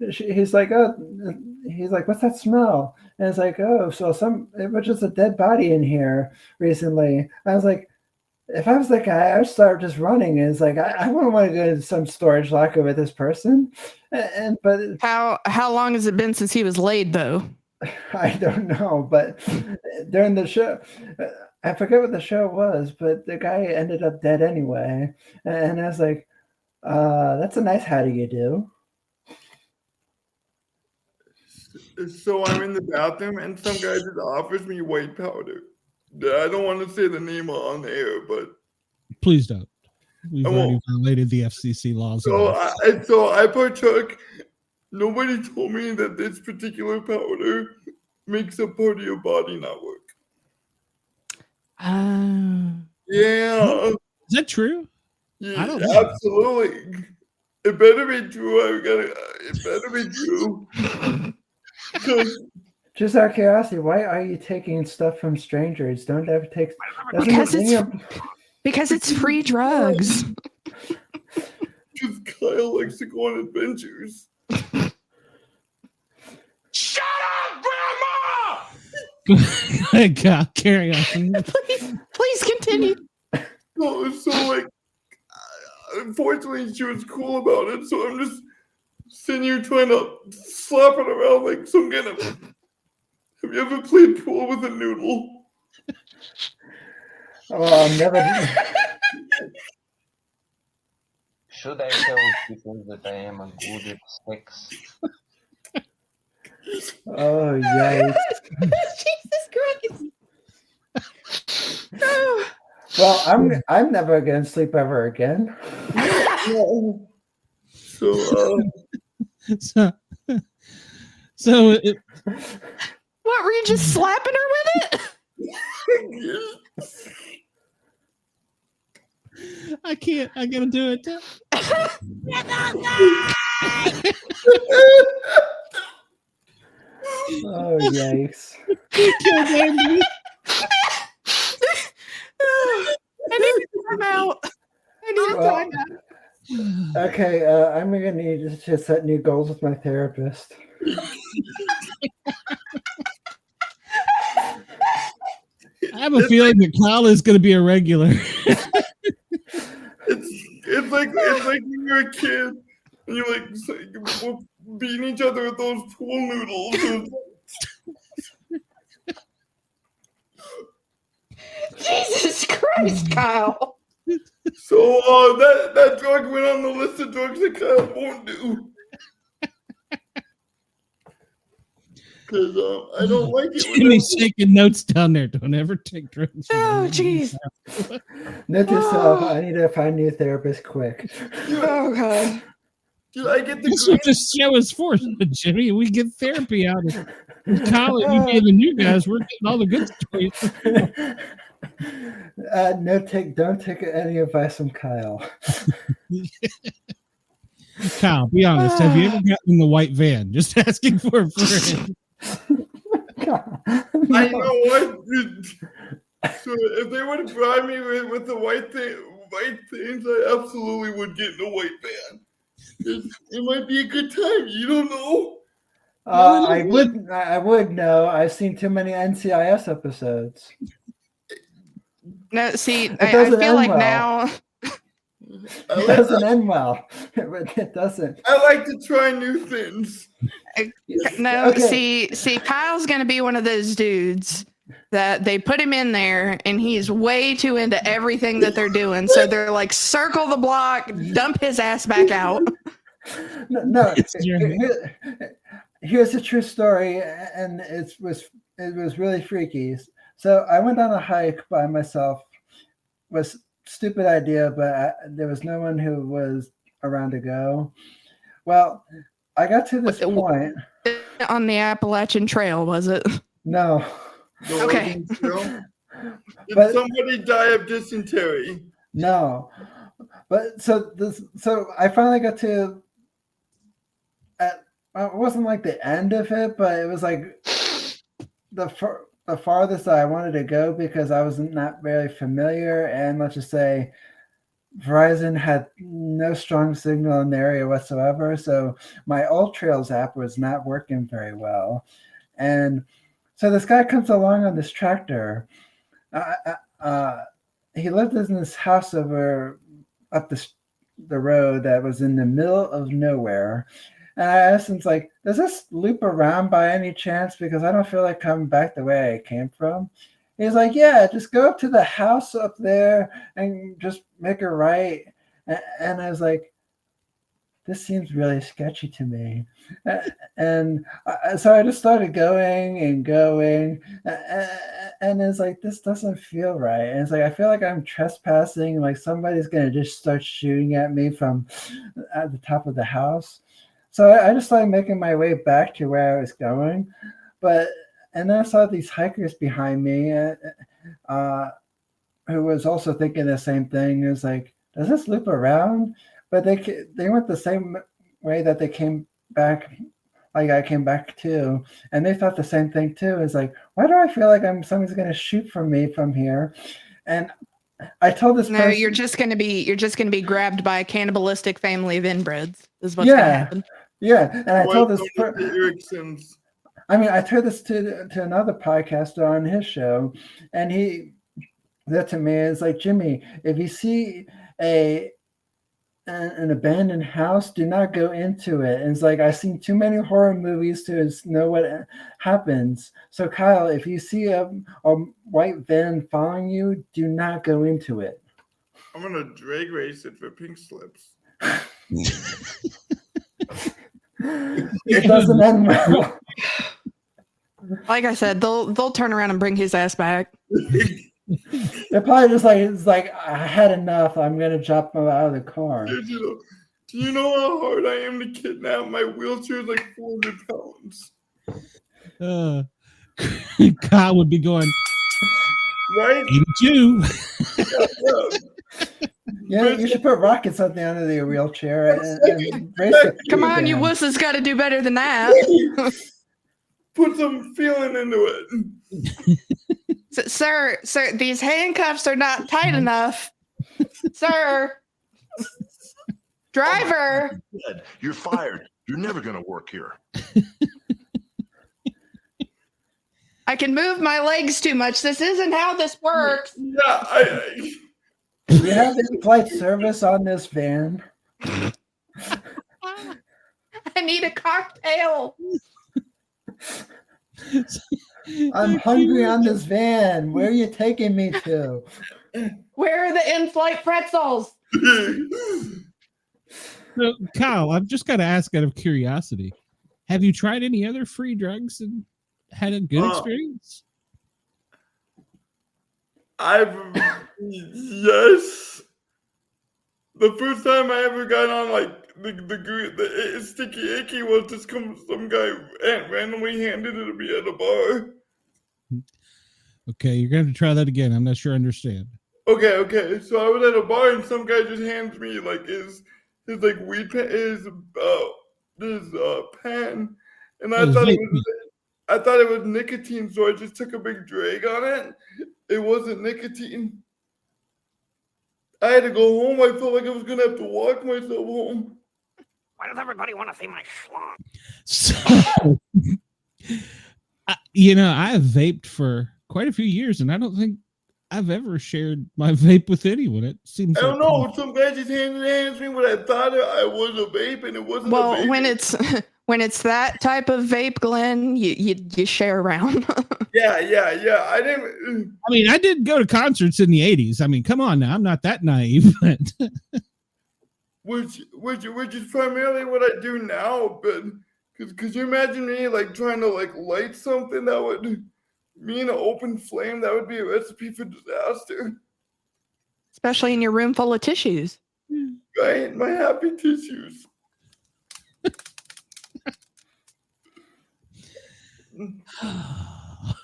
he's like, "What's that smell?" And it's like, "Oh, so it was just a dead body in here recently." I was like, if I was that guy, I would start just running. And it's like, I wouldn't want to go to some storage locker with this person. But how long has it been since he was laid, though? I don't know. But during the show, I forget what the show was, but the guy ended up dead anyway. And I was like, that's a nice how do you do. So I'm in the bathroom, and some guy just offers me white powder. I don't want to say the name on the air, but please don't. We've already violated the FCC laws. So I partook. Nobody told me that this particular powder makes a part of your body not work. Yeah. Is that true? Yeah, I don't know. Absolutely. It better be true. It better be true. Just out of curiosity, why are you taking stuff from strangers? Don't ever take. Because it's free drugs. Because Kyle likes to go on adventures. Shut up, Grandma! God, carry on. Please continue. So unfortunately, she was cool about it. So I'm just sitting here trying to slap it around like some kind of. Have you ever played pool with a noodle? Oh, I've never. Should I tell people that I am a good at sex? Oh, yikes. Jesus Christ. Oh. Well, I'm never gonna sleep ever again. No. So, so What, were you just slapping her with it? I can't. I gotta do it. Oh, yikes. I need to time out. I need to time out. Okay, I'm gonna need to set new goals with my therapist. I have a feeling that Kyle is going to be a regular. It's like when you're a kid and you're like beating each other with those pool noodles. Jesus Christ, Kyle. So that drug went on the list of drugs that Kyle won't do. Because I don't like it. Jimmy's taking notes down there. Don't ever take drugs. Oh, jeez. Note to self, I need to find a new therapist quick. Oh, God. Did I get the That's what this show is for, Jimmy. We get therapy out of Kyle and you the new guys. We're getting all the good stories. Don't take any advice from Kyle. Kyle, be honest. Have you ever gotten in the white van? Just asking for a friend. I know what. So if they would have brought me with the white things, I absolutely would get in a white van. It might be a good time. You don't know. I would know. I've seen too many NCIS episodes. No, see, I feel like well. now. It doesn't end well. It doesn't. I like to try new things. No, Okay. see, Kyle's gonna be one of those dudes that they put him in there and he's way too into everything that they're doing. So they're like, circle the block, dump his ass back out. No. Here's a true story, and it was really freaky. So I went on a hike by myself. Was stupid idea, but there was no one who was around to go. Well, I got to this point on the Appalachian Trail, was it? No. Okay. Did somebody die of dysentery? No. But so I finally got to. It wasn't like the end of it, but it was like the farthest that I wanted to go because I was not very familiar, and let's just say Verizon had no strong signal in the area whatsoever. So my Old Trails app was not working very well, and so this guy comes along on this tractor. He lived in this house up the road that was in the middle of nowhere. And I asked him, like, does this loop around by any chance? Because I don't feel like coming back the way I came from. He's like, yeah, just go up to the house up there and just make a right. And I was like, this seems really sketchy to me. And so I just started going. And it's like, this doesn't feel right. And it's like, I feel like I'm trespassing. Like somebody's going to just start shooting at me from at the top of the house. So I just started making my way back to where I was going. And then I saw these hikers behind me who was also thinking the same thing. It was like, does this loop around? But they went the same way that they came back, like I came back too. And they thought the same thing too. It's like, why do I feel like somebody's going to shoot from me from here? And I told this person, you're just going to be grabbed by a cannibalistic family of inbreds is what's going to happen. Yeah. And I told this I told this to another podcaster on his show, and he said to me, it's like, Jimmy, if you see an abandoned house, do not go into it. And it's like, I've seen too many horror movies to know what happens. So Kyle, if you see a white van following you, do not go into it. I'm gonna drag race it for pink slips. It doesn't end well. Like I said, they'll turn around and bring his ass back. They're probably just like, it's like, I had enough. I'm gonna jump him out of the car. Do you know how hard I am to kidnap? My wheelchair is like 400 pounds. Kyle would be going, right? 82. Yeah, you should put rockets on the end of the wheelchair and race it. Come on, you wusses got to do better than that. Put some feeling into it. Sir, these handcuffs are not tight enough. Sir. Driver. You're fired. You're never going to work here. I can move my legs too much. This isn't how this works. Yeah, Do you have in-flight service on this van? I need a cocktail. I'm hungry on this van. Where are you taking me to? Where are the in-flight pretzels? So, Kyle, I've just got to ask out of curiosity. Have you tried any other free drugs and had a good experience? Yes. The first time I ever got on like the sticky icky was just some guy randomly handed it to me at a bar. Okay, you're gonna have to try that again. I'm not sure I understand. Okay. So I was at a bar and some guy just hands me like his like weed pen, his pen, and I thought it was nicotine, so I just took a big drag on it. It wasn't nicotine. I had to go home. I felt like I was gonna have to walk myself home. Why does everybody want to see my schlong? So, I've vaped for quite a few years, and I don't think I've ever shared my vape with anyone. It seems. I don't know. Some guy just hands me what I thought I was a vape, and it wasn't. Well, a vape. when it's that type of vape, Glenn, you share around. Yeah. I didn't. I mean, I did go to concerts in the 80s. I mean, come on now. I'm not that naive. But which is primarily what I do now. But because you imagine me like trying to like light something that would mean an open flame, that would be a recipe for disaster. Especially in your room full of tissues. Right? My happy tissues.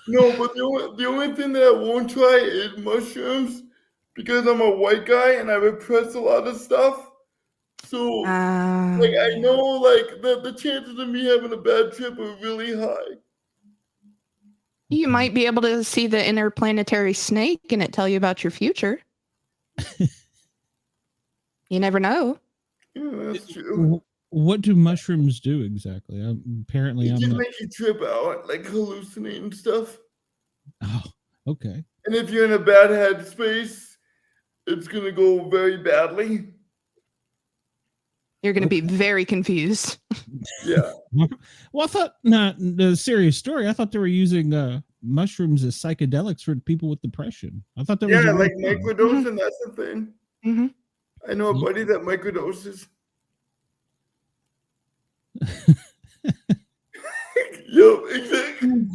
No, but the only thing that I won't try is mushrooms because I'm a white guy and I repress a lot of stuff. So like I know like the chances of me having a bad trip are really high. You might be able to see the interplanetary snake and it tell you about your future. You never know. Yeah, that's true. What do mushrooms do exactly? Apparently, it just make you trip out, like hallucinating stuff. Oh, okay. And if you're in a bad headspace, it's gonna go very badly. You're gonna be very confused. Yeah. Well, I thought not the serious story. I thought they were using mushrooms as psychedelics for people with depression. I thought that was like microdosing. That's the thing. Mm-hmm. I know a buddy that microdoses. Yep, exactly.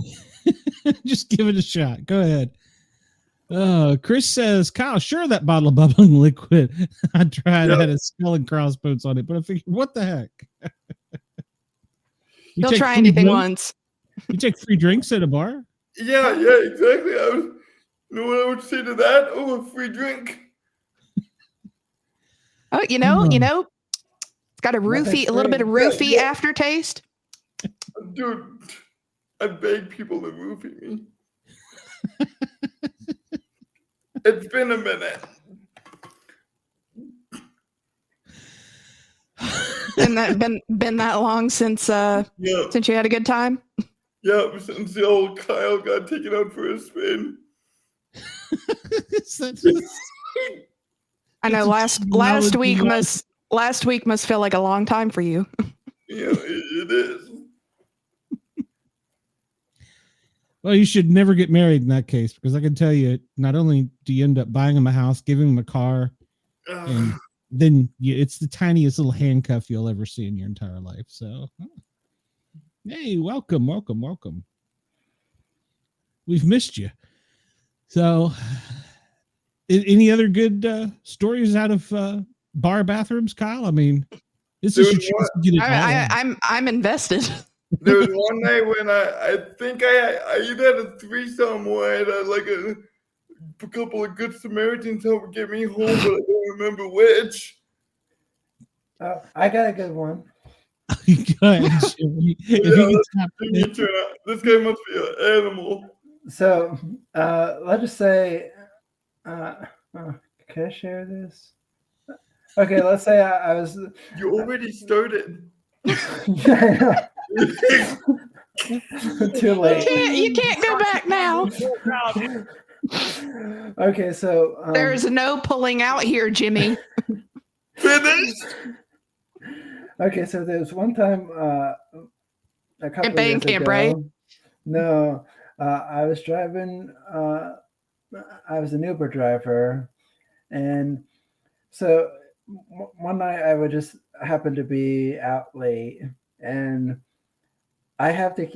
Just give it a shot. Go ahead. Chris says, Kyle, sure, that bottle of bubbling liquid. I tried. I had a skull and crossbones on it, but I figured, what the heck? You'll try anything once. You take free drinks at a bar? Yeah, exactly. You know what I would say to that? Oh, a free drink. Oh, you know, it's got a little bit of roofie aftertaste. Dude, I beg people to roofie me. It's been a minute. Been that long since you had a good time? Yeah, since the old Kyle got taken out for a spin. I know last week must feel like a long time for you. Yeah, it is. Well, you should never get married in that case, because I can tell you, not only do you end up buying him a house, giving him a car, and then it's the tiniest little handcuff you'll ever see in your entire life. So, hey, welcome. We've missed you. So, any other good stories out of bar bathrooms, Kyle? I mean, this is your chance to get it all. I'm invested. There was one night when I think I either had a threesome or I had like a couple of good Samaritans help get me home, but I don't remember which. I got a good one. This guy must be an animal. So let's just say, can I share this? Okay, let's say I was. You already started. Too late. You can't go back now. Okay, so there's no pulling out here, Jimmy. Finished. Okay, so there's one time a couple of years ago. Right? No, I was driving. I was an Uber driver, and so one night I would just happen to be out late, and I have to.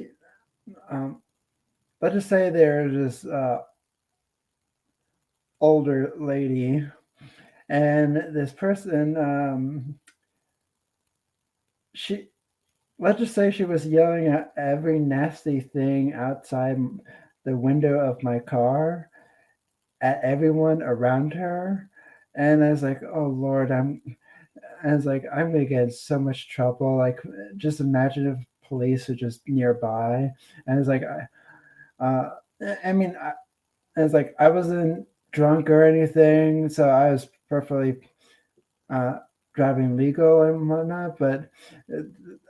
Let's just say there's this older lady, and this person. Let's just say she was yelling at every nasty thing outside the window of my car at everyone around her. And I was like, oh Lord, I'm gonna get in so much trouble. Like, just imagine if police were just nearby. And it's like, I wasn't drunk or anything, so I was perfectly driving legal and whatnot, but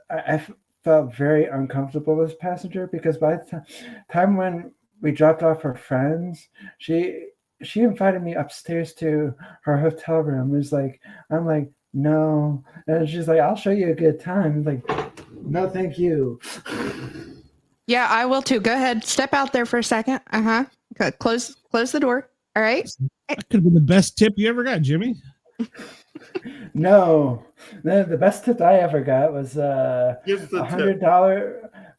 I felt very uncomfortable as a passenger, because by the time when we dropped off her friends, she invited me upstairs to her hotel room. It's like, I'm like, no. And she's like, I'll show you a good time. It's like, no, thank you. Yeah, I will too. Go ahead. Step out there for a second. Okay, close the door. All right. That could have been the best tip you ever got, Jimmy. No, the best tip I ever got was $100,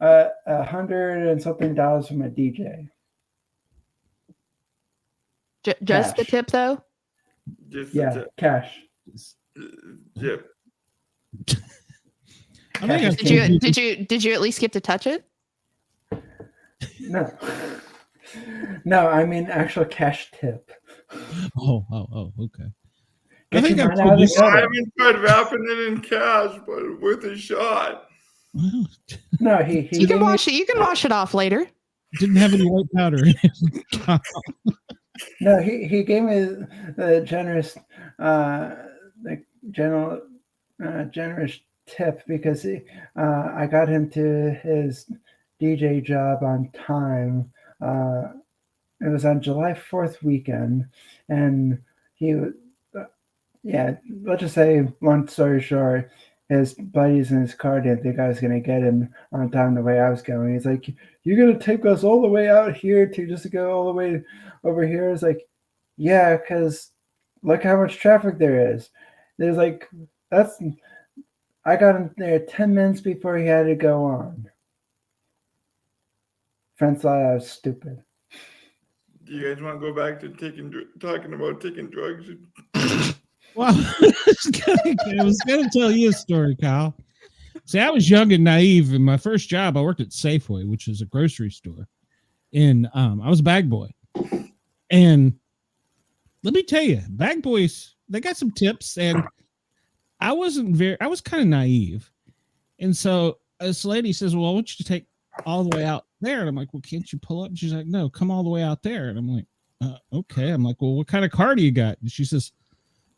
$100 and something from a DJ. Just the tip, though. Cash. Yeah. Did you at least get to touch it? No, I mean actual cash tip. Oh, okay. I haven't tried wrapping it in cash, but worth a shot. No, he you can wash it. You can wash it off later. Didn't have any white powder. No, he gave me the generous, generous tip, because I got him to his DJ job on time. It was on July 4th weekend, and he was. Let's just say, long story short, his buddies in his car didn't think I was going to get him on time the way I was going. He's like, you're going to take us all the way out here to go all the way over here? It's like, yeah, because look how much traffic there is. There's like, I got him there 10 minutes before he had to go on. Friends thought I was stupid. Do you guys want to go back to talking about taking drugs? Well, I was going to tell you a story, Kyle. See, I was young and naive. In my first job, I worked at Safeway, which is a grocery store. And I was a bag boy. And let me tell you, bag boys, they got some tips. And I was kind of naive. And so this lady says, well, I want you to take all the way out there. And I'm like, well, can't you pull up? And she's like, no, come all the way out there. And I'm like, okay. I'm like, well, what kind of car do you got? And she says,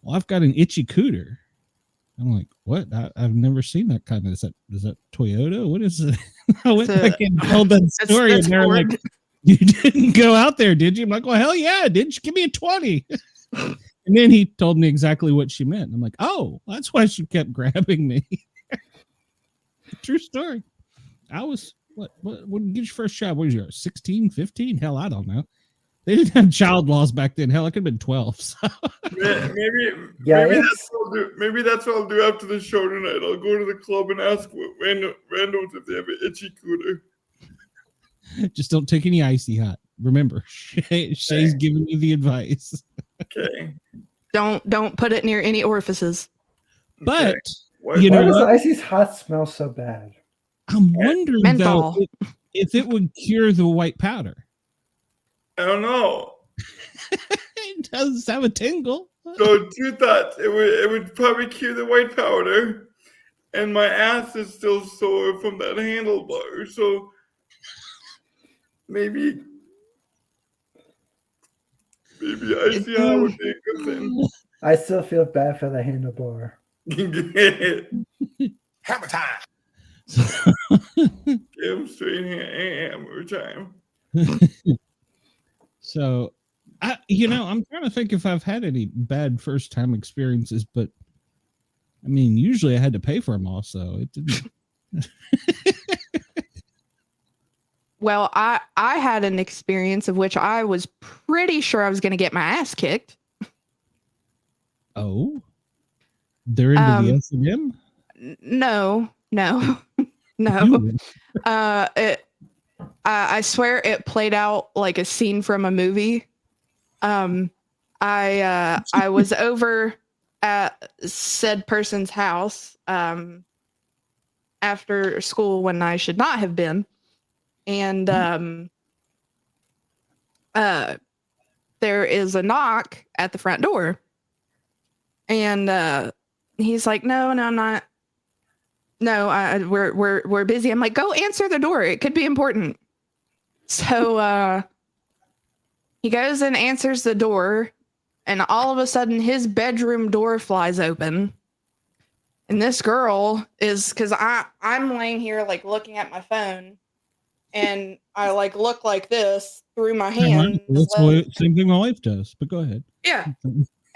well, I've got an itchy cooter. I'm like, what? I've never seen that kind of. Is that Toyota? What is it? I went back and told that story, and they're like, you didn't go out there, did you? I'm like, well, hell yeah, I did. Give me a 20. And then he told me exactly what she meant. I'm like, oh, that's why she kept grabbing me. True story. I was, what did you get your first job? What was you, 16, 15? Hell, I don't know. They didn't have child laws back then. Hell, I could have been 12. So. Maybe that's what I'll do after the show tonight. I'll go to the club and ask randoms if they have an itchy cooter. Just don't take any icy hot. Remember, Shay's giving you the advice. Okay. Don't put it near any orifices. But why does icy's hot smell so bad? I'm wondering though if it would cure the white powder. I don't know. It does have a tingle. So 2 thoughts. It would probably cure the white powder, and my ass is still sore from that handlebar. So maybe icy hot would be a good thing. I still feel bad for the handlebar. Hammer time. Give him straight hammer time. So, I'm trying to think if I've had any bad first time experiences, but I mean, usually I had to pay for them all, so it didn't. Well, I had an experience of which I was pretty sure I was going to get my ass kicked. Oh, they're into the S&M? No. I swear it played out like a scene from a movie. I was over at said person's house after school when I should not have been. And there is a knock at the front door. And he's like, no, I'm not. No, we're busy. I'm like, go answer the door. It could be important. So he goes and answers the door, and all of a sudden his bedroom door flies open. And this girl is, because I'm laying here like looking at my phone, and I like look like this through my hand. That's the same thing my wife does, but go ahead. Yeah.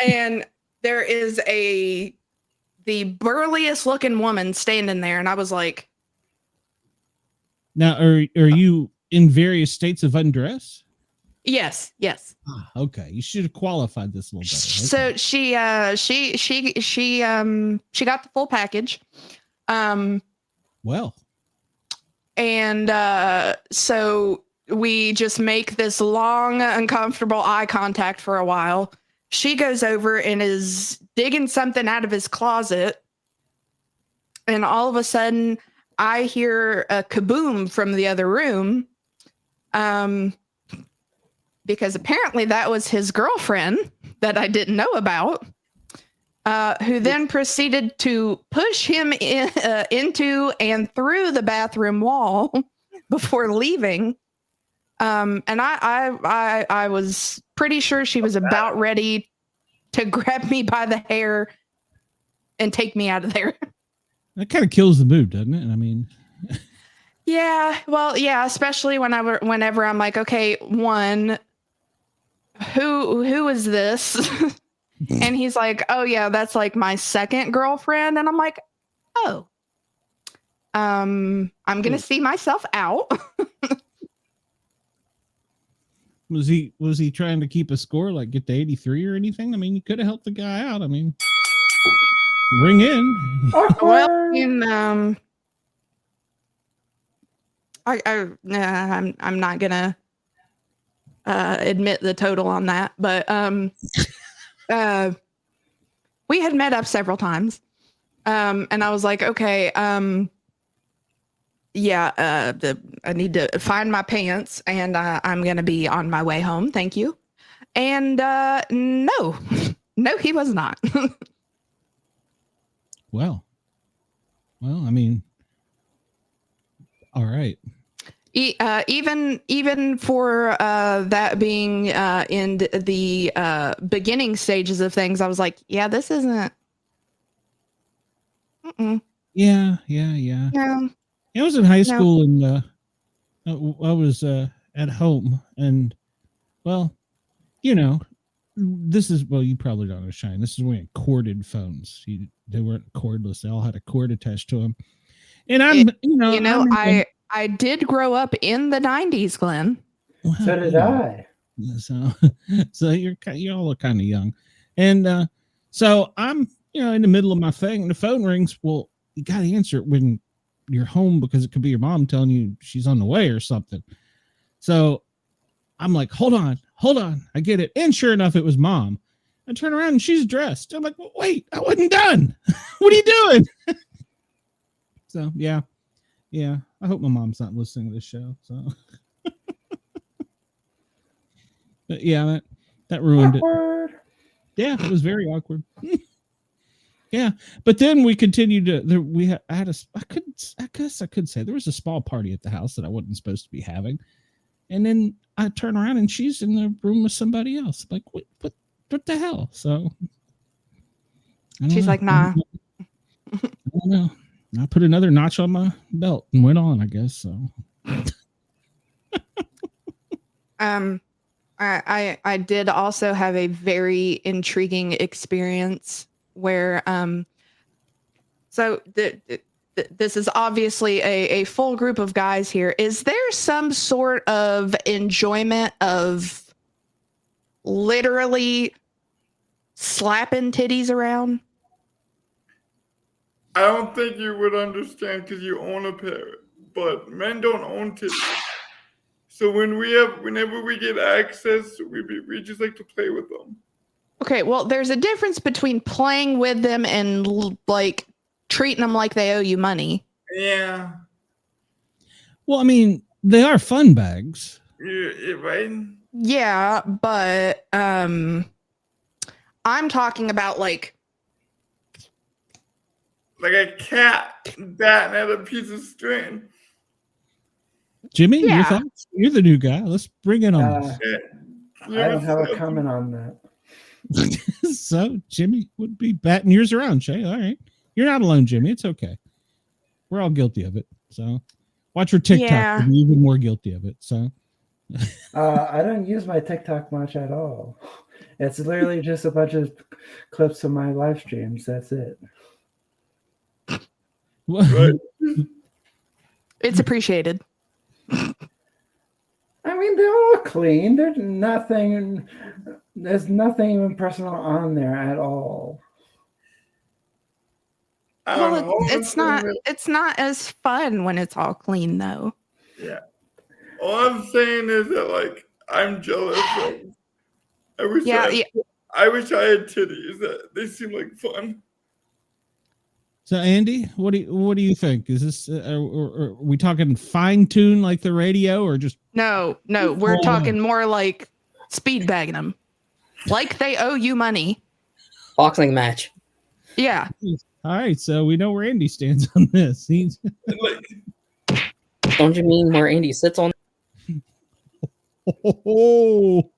And there is the burliest looking woman standing there, and I was like, now are you in various states of undress? Yes. Okay, you should have qualified this a little better. So she got the full package. Well, and so we just make this long, uncomfortable eye contact for a while. She goes over and is digging something out of his closet. And all of a sudden, I hear a kaboom from the other room. Because apparently that was his girlfriend that I didn't know about, who then proceeded to push him into and through the bathroom wall before leaving. And I was pretty sure she was about ready to grab me by the hair and take me out of there. That kind of kills the mood, doesn't it? I mean, yeah, well, yeah, especially whenever I'm like, okay, one, who is this? And he's like, oh yeah, that's like my second girlfriend. And I'm like, oh, I'm gonna see myself out. Was he trying to keep a score, like get to 83 or anything? I mean, you could have helped the guy out. I mean, ring in. Well, I'm not gonna admit the total on that, but we had met up several times, and I was like, okay, yeah, I need to find my pants, and I'm gonna be on my way home. Thank you. And no, he was not. Well, I mean, all right. Even for that being in the beginning stages of things, I was like, yeah, this isn't. Yeah. No. I was in high school, and I was at home, and well, this is, well, you probably don't understand. This is when we had corded phones. They weren't cordless. They all had a cord attached to them. And I did grow up in the 90s, Glenn. So did I. So you all look kind of young, and so I'm in the middle of my thing, and the phone rings. Well, you got to answer it when you're home because it could be your mom telling you she's on the way or something. So I'm like, hold on. I get it, and sure enough, it was Mom. I turn around and she's dressed. I'm like, well, wait, I wasn't done. What are you doing? So yeah. I hope my mom's not listening to this show. So. But yeah, that ruined it. Yeah, it was very awkward. Yeah, but then we continued to. I guess I could say there was a small party at the house that I wasn't supposed to be having, and then I turn around and she's in the room with somebody else. Like, what the hell? So she's like, nah. I don't know. I put another notch on my belt and went on, I guess. So. I did also have a very intriguing experience where so this is obviously a full group of guys here. Is there some sort of enjoyment of literally slapping titties around? I don't think you would understand because you own a pair, but men don't own titties. So whenever we get access, we just like to play with them. Okay, well, there's a difference between playing with them and like treating them like they owe you money. Yeah. Well, I mean, they are fun bags. Yeah, right? Yeah, but I'm talking about like a cat batting at a piece of string. Jimmy, your thoughts? You're the new guy. Let's bring it on. I don't have a comment on that. So Jimmy would be batting yours around, Shay. All right. You're not alone, Jimmy. It's okay. We're all guilty of it. So watch your TikTok. Yeah. You'll be even more guilty of it. So I don't use my TikTok much at all. It's literally just a bunch of clips of my live streams. That's it. It's appreciated. I mean, they're all clean. There's nothing even personal on there at all. Well, it's not as fun when it's all clean though. Yeah. All I'm saying is that like I'm jealous. I wish I had titties. They seem like fun. So Andy, what do you think? Is this are we talking fine tune like the radio, or just no? We're talking more like speed bagging them, like they owe you money. Boxing match. Yeah. All right, so we know where Andy stands on this. Don't you mean where Andy sits on? Oh.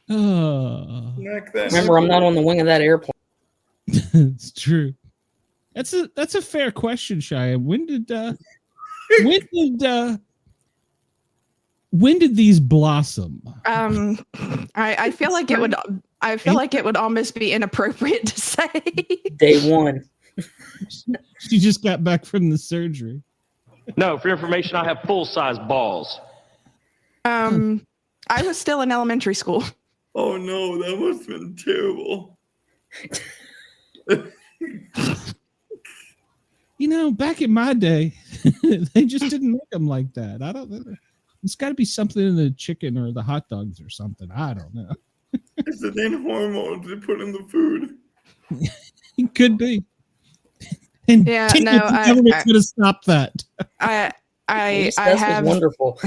Remember, I'm not on the wing of that airplane. It's true. That's a fair question, Shia. When did these blossom? I feel like it would. I feel like it would almost be inappropriate to say. Day one. She just got back from the surgery. No, for your information, I have full-size balls. I was still in elementary school. Oh no, that must have been terrible. Back in my day, they just didn't make them like that. I don't know. It's got to be something in the chicken or the hot dogs or something. I don't know. It's the damn hormones they put in the food. It could be. And yeah, the government's going to stop that. I have wonderful.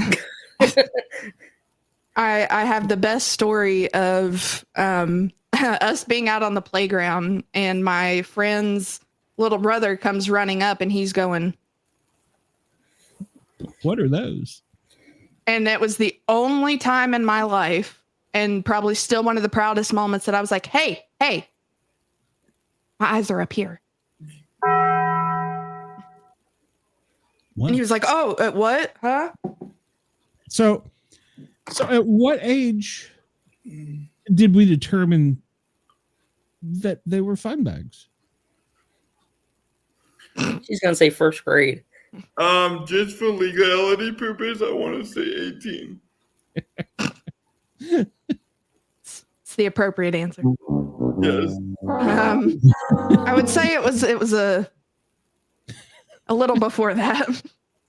I have the best story of us being out on the playground and my friend's little brother comes running up and he's going, "What are those?" And it was the only time in my life, and probably still one of the proudest moments, that I was like, hey, my eyes are up here. What? And he was like, oh, what? Huh? So at what age did we determine that they were fun bags? She's going to say first grade. Just for legality purpose, I want to say 18. It's the appropriate answer. Yes. I would say it was a little before that.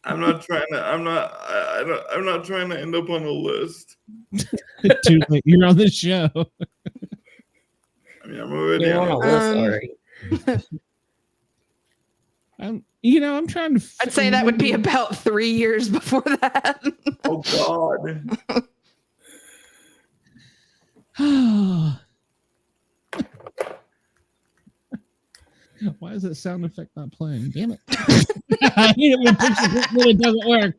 I'm not trying to end up on a list. Too late. You're on the show. I mean, I'm already You're on a list already. I'm trying to. I'd say that would be about 3 years before that. Oh God. Why is that sound effect not playing? Damn it. I need it when it doesn't work.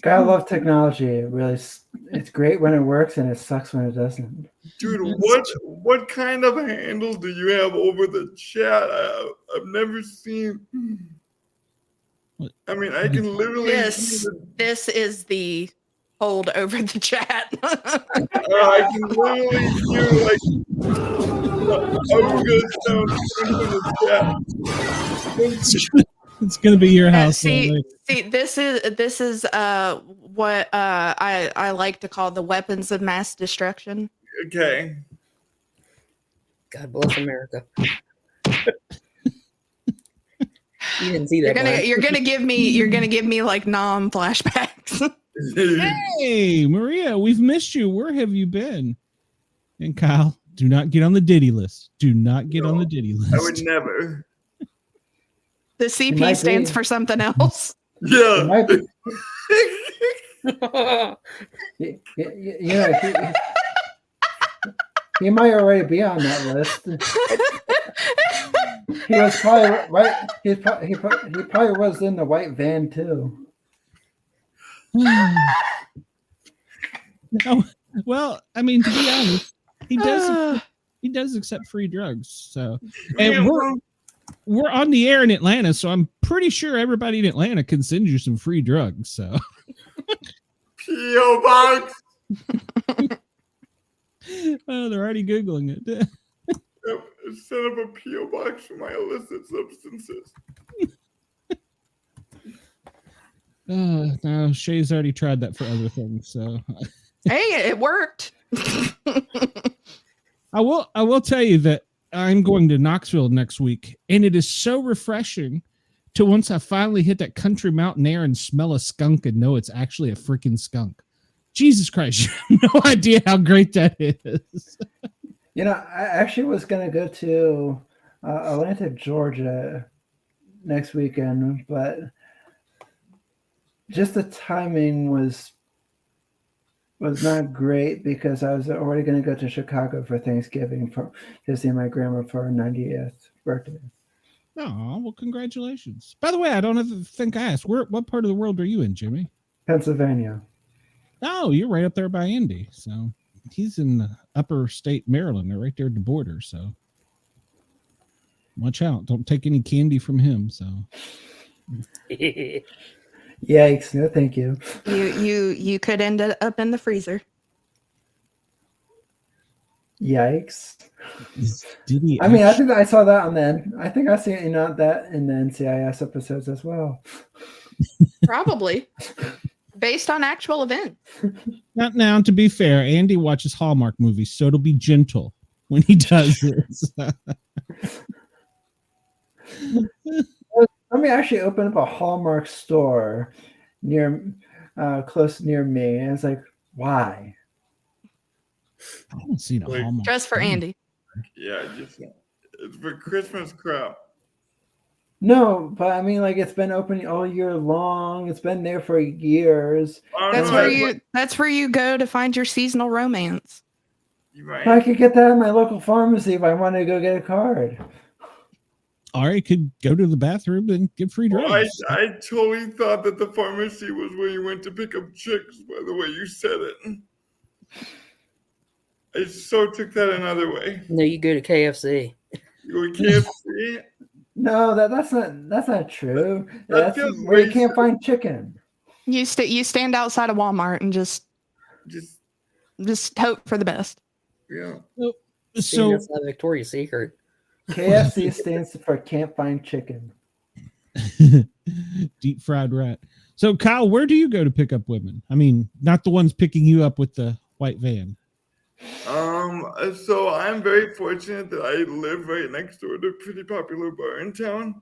Gotta love technology. It's great when it works and it sucks when it doesn't. Dude, what kind of handle do you have over the chat? I've never seen. I mean, I can literally. This is the hold over the chat. I can literally hear like sound from the chat. It's gonna be your house. See, this is what I like to call the weapons of mass destruction. Okay. God bless America. You didn't see that. You're gonna give me like flashbacks. Hey, Maria, we've missed you. Where have you been? And Kyle, do not get on the Diddy list. Do not get on the Diddy list. I would never. The CP stands for something else. Yeah. He might already be on that list. He was probably right. He probably was in the white van too. No, well, I mean, to be honest, he does accept free drugs. So, and we're on the air in Atlanta, so I'm pretty sure everybody in Atlanta can send you some free drugs. So, P.O. Box. Oh, they're already Googling it. Set up a P.O. Box for my illicit substances. No, Shay's already tried that for other things. So, hey, it worked. I will tell you that I'm going to Knoxville next week, and it is so refreshing to once I finally hit that country mountain air and smell a skunk and know it's actually a freaking skunk. Jesus Christ, you have no idea how great that is. You know, I actually was going to go to Atlanta, Georgia next weekend, but just the timing was not great because I was already going to go to Chicago for Thanksgiving to see my grandma for her 90th birthday. Oh, well, congratulations. By the way, I don't think I asked, what part of the world are you in, Jimmy? Pennsylvania. Oh, you're right up there by Indy. So he's in upper state Maryland. They're right there at the border. So watch out. Don't take any candy from him. So yikes. No, thank you. You could end up in the freezer. Yikes. I mean, I think I saw that on I think I see that in the NCIS episodes as well. Probably. Based on actual events. Now, to be fair, Andy watches Hallmark movies, so it'll be gentle when he does this. Let me actually open up a Hallmark store close near me, and it's like, why? I don't see no Hallmark. Just for Andy. Yeah, it's for Christmas crap. No, but I mean, like, it's been open all year long. It's been there for years. That's where you go to find your seasonal romance. Right. I could get that at my local pharmacy if I wanted to go get a card. Or you could go to the bathroom and get free drugs. I totally thought that the pharmacy was where you went to pick up chicks, by the way you said it. I so took that another way. No, you go to KFC. You go to KFC? No, that's not true. That's where you can't find chicken. You stand outside of Walmart and just hope for the best. Yeah. So that's not Victoria's Secret. KFC stands for can't find chicken. Deep fried rat. So, Kyle, where do you go to pick up women? I mean, not the ones picking you up with the white van. So I'm very fortunate that I live right next door to a pretty popular bar in town.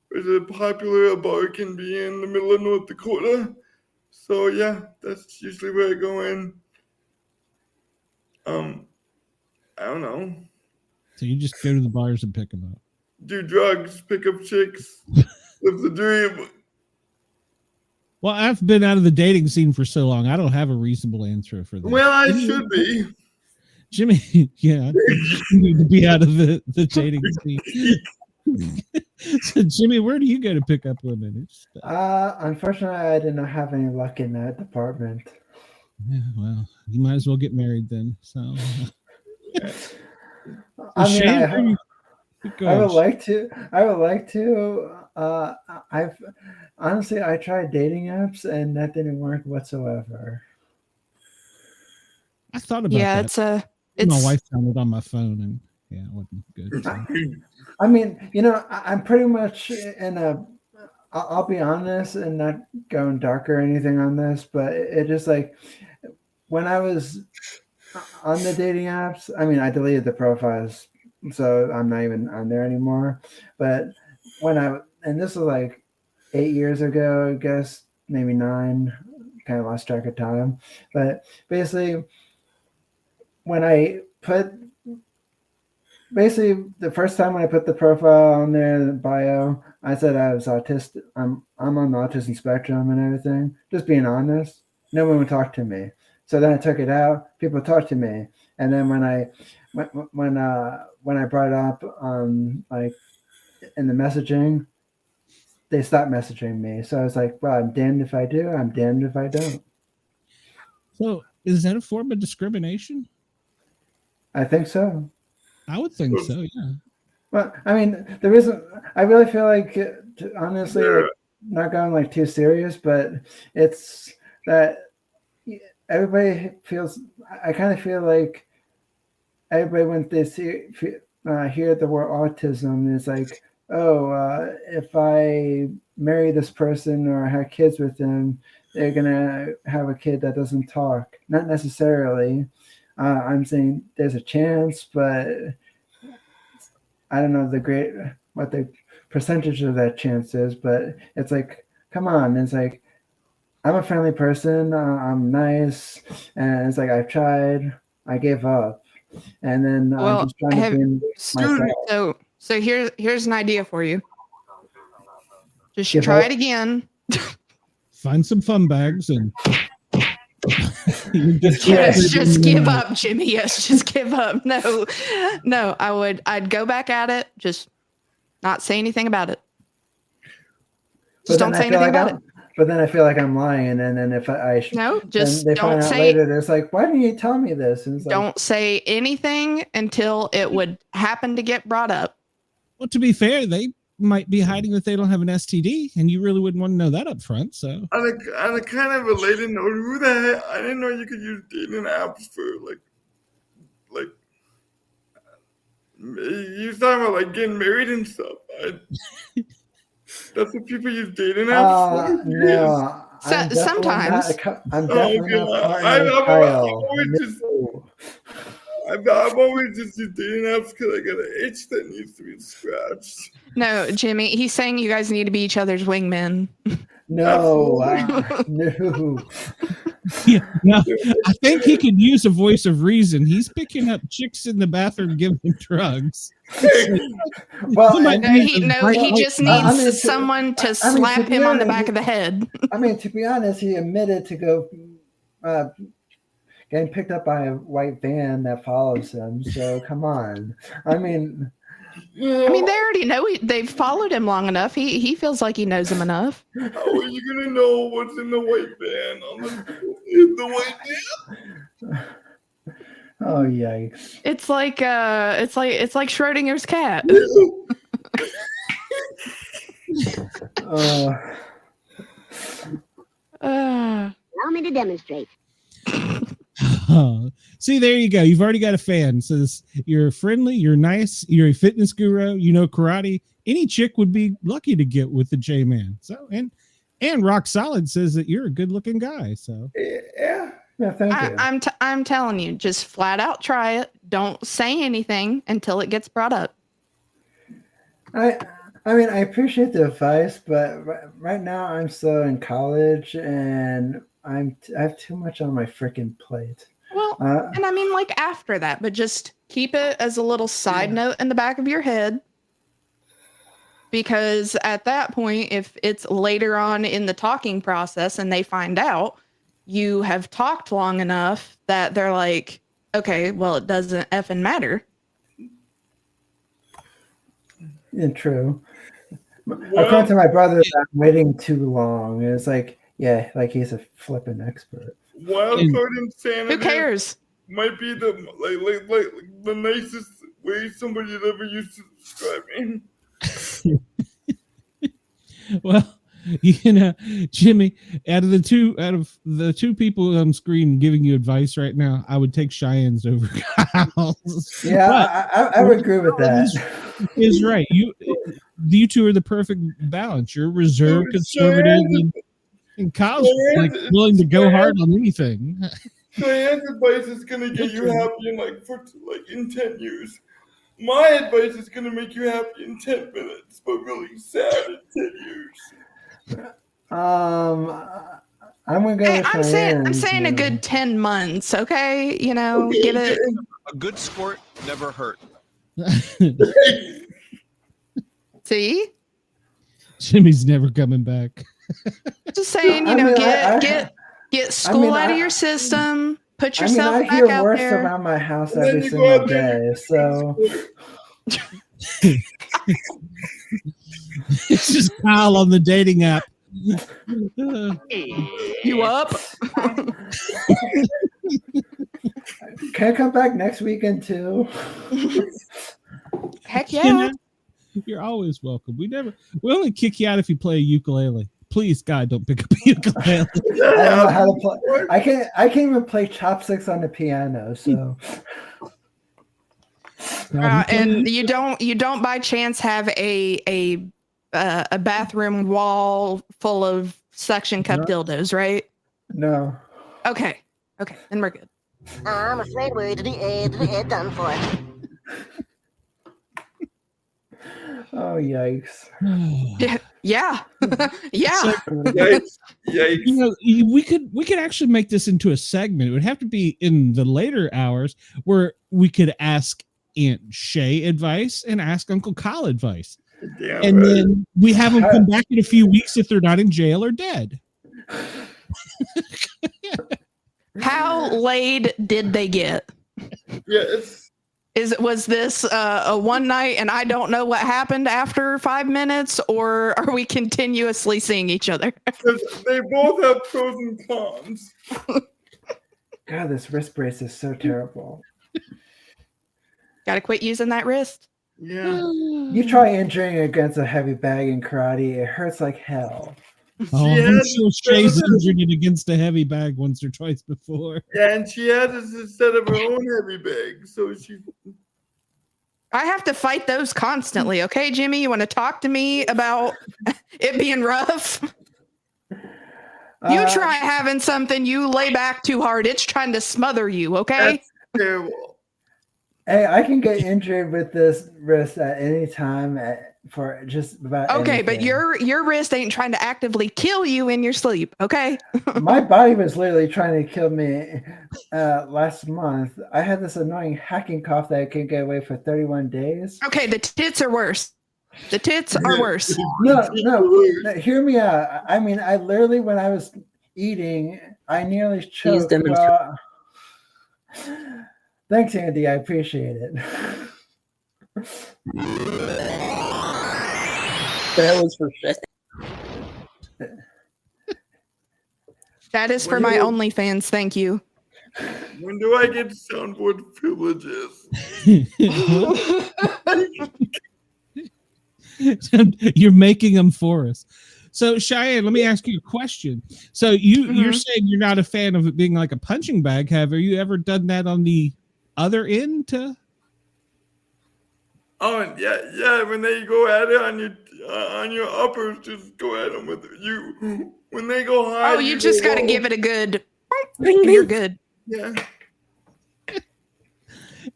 There's a popular bar can be in the middle of North Dakota. So yeah, that's usually where I go in. I don't know. So you just go to the bars and pick them up. Do drugs, pick up chicks, live the dream. Well, I've been out of the dating scene for so long. I don't have a reasonable answer for that. Well, I should be. Jimmy, yeah, you need to be out of the dating scene. So, Jimmy, where do you go to pick up women? Unfortunately, I did not have any luck in that department. Yeah, well, you might as well get married then. So, I would like to. I've honestly, I tried dating apps and that didn't work whatsoever. I thought about that. It's my wife found it on my phone, and yeah, it wasn't good. So. I mean, I'm pretty much in a. I'll be honest and not going dark or anything on this, but it just like when I was on the dating apps. I mean, I deleted the profiles, so I'm not even on there anymore. But and this was like 8 years ago, I guess, maybe 9. Kind of lost track of time, but basically. When I the first time when I put the profile on there, the bio, I said I was autistic. I'm on the autism spectrum and everything. Just being honest. No one would talk to me. So then I took it out. People talked to me, and then when I brought it up like in the messaging, they stopped messaging me. So I was like, well, I'm damned if I do. I'm damned if I don't. So is that a form of discrimination? I think so. I would think so, yeah. Well, I mean, the reason I really feel like, honestly, like, not going like too serious, but it's that everybody feels. I kind of feel like everybody when they hear the word autism is like, oh, if I marry this person or have kids with them, they're gonna have a kid that doesn't talk. Not necessarily. I'm saying there's a chance, but I don't know what the percentage of that chance is. But it's like, come on! It's like I'm a friendly person. I'm nice, and it's like I've tried. I gave up, and then I'm just trying to be myself. So here's an idea for you. Just try it again. Find some fun bags and. Just give up, Jimmy. Yes, just give up. No, I'd go back at it. Just not say anything about it. Just don't say anything about it. But then I feel like I'm lying, and then if just they don't find out say. Later, it's like, why didn't you tell me this? And don't say anything until it would happen to get brought up. Well, to be fair, they might be hiding that they don't have an STD, and you really wouldn't want to know that up front. So, on a kind of related note, who the heck? I didn't know you could use dating apps for like you talking about like getting married and stuff. That's what people use dating apps for. No, sometimes I'm definitely not Kyle. I've always just used dating apps because I got an itch that needs to be scratched. No, Jimmy, he's saying you guys need to be each other's wingmen. No, no. Yeah, no, I think he could use a voice of reason. He's picking up chicks in the bathroom, giving them drugs. Well, he just needs someone to slap him on the back of the head. I mean, to be honest, he admitted to go getting picked up by a white van that follows him. So come on. I mean, they already know they've followed him long enough. He feels like he knows him enough. How are you gonna know what's in the white van? In the white van? Oh yikes! It's like Schrodinger's cat. Allow me to demonstrate. See, there you go. You've already got a fan. Says you're friendly, you're nice, you're a fitness guru, you know karate. Any chick would be lucky to get with the J-Man. So and Rock Solid says that you're a good-looking guy. So yeah, thank you. I'm telling you, just flat out try it. Don't say anything until it gets brought up. I mean, I appreciate the advice, but right now I'm still in college and I have too much on my freaking plate. Well, and I mean, like after that, but just keep it as a little side note in the back of your head. Because at that point, if it's later on in the talking process and they find out you have talked long enough that they're like, okay, well, it doesn't effing matter. Yeah, true. According to my brother, I'm waiting too long. It's like, yeah, like he's a flipping expert. Wildcard insanity. Who cares? Might be the like the nicest way somebody had ever used to describe me. Well, you know, Jimmy, out of the two people on screen giving you advice right now, I would take Cheyenne's over Kyle's. Yeah, I would agree with that. Is right. You two are the perfect balance. You're reserved, conservative, and Kyle's like willing to go hard on anything. Cheyenne's advice is gonna get you happy in 10 years. My advice is gonna make you happy in 10 minutes, but really sad in 10 years. I'm gonna go. Hey, with I'm saying a good 10 months. Okay, you know, give it. A good sport never hurt. See, Jimmy's never coming back. Just saying, you know, get school out of your system. Put yourself I back hear out worse there. around my house every single day. So It's just Kyle on the dating app. You up? Can I come back next weekend too? Heck yeah. You know, you're always welcome. We only kick you out if you play a ukulele. Please, God, don't pick up a ukulele. I don't know how to play. I can't even play chopsticks on the piano. So, and you don't by chance have a bathroom wall full of suction cup dildos, right? No. Okay, then we're good. I'm afraid we're to the end done for. Oh yikes! Yeah. Yikes! You know, we could actually make this into a segment. It would have to be in the later hours where we could ask Aunt Shay advice and ask Uncle Kyle advice, then we have them come back in a few weeks if they're not in jail or dead. How laid did they get? Yes. Was this a one night and I don't know what happened after 5 minutes, or are we continuously seeing each other? They both have pros and cons. God, this wrist brace is so terrible. Gotta quit using that wrist. Yeah. You try injuring against a heavy bag in karate, it hurts like hell. Oh, I'm sure Shay's injured it against a heavy bag once or twice before. Yeah, and she has a set of her own heavy bag, so she. I have to fight those constantly. Okay, Jimmy, you want to talk to me about it being rough? You try having something, you lay back too hard. It's trying to smother you. Okay. That's terrible. Hey, I can get injured with this wrist at any time for just about okay, anything. but your wrist ain't trying to actively kill you in your sleep. Okay. My body was literally trying to kill me last month. I had this annoying hacking cough that I couldn't get away for 31 days. Okay, the tits are worse. The tits are worse. No, hear me out. I mean, I literally, when I was eating, I nearly choked. Thanks, Andy. I appreciate it. That was for shit. That is for my OnlyFans. Thank you. When do I get soundboard privileges? You're making them for us. So Cheyenne, let me ask you a question. So you're saying you're not a fan of it being like a punching bag. Have you ever done that on the other end? Oh yeah. When they go at it on your uppers, just go at them with you. When they go high, Oh, you just got to give it a good. You're good. Yeah.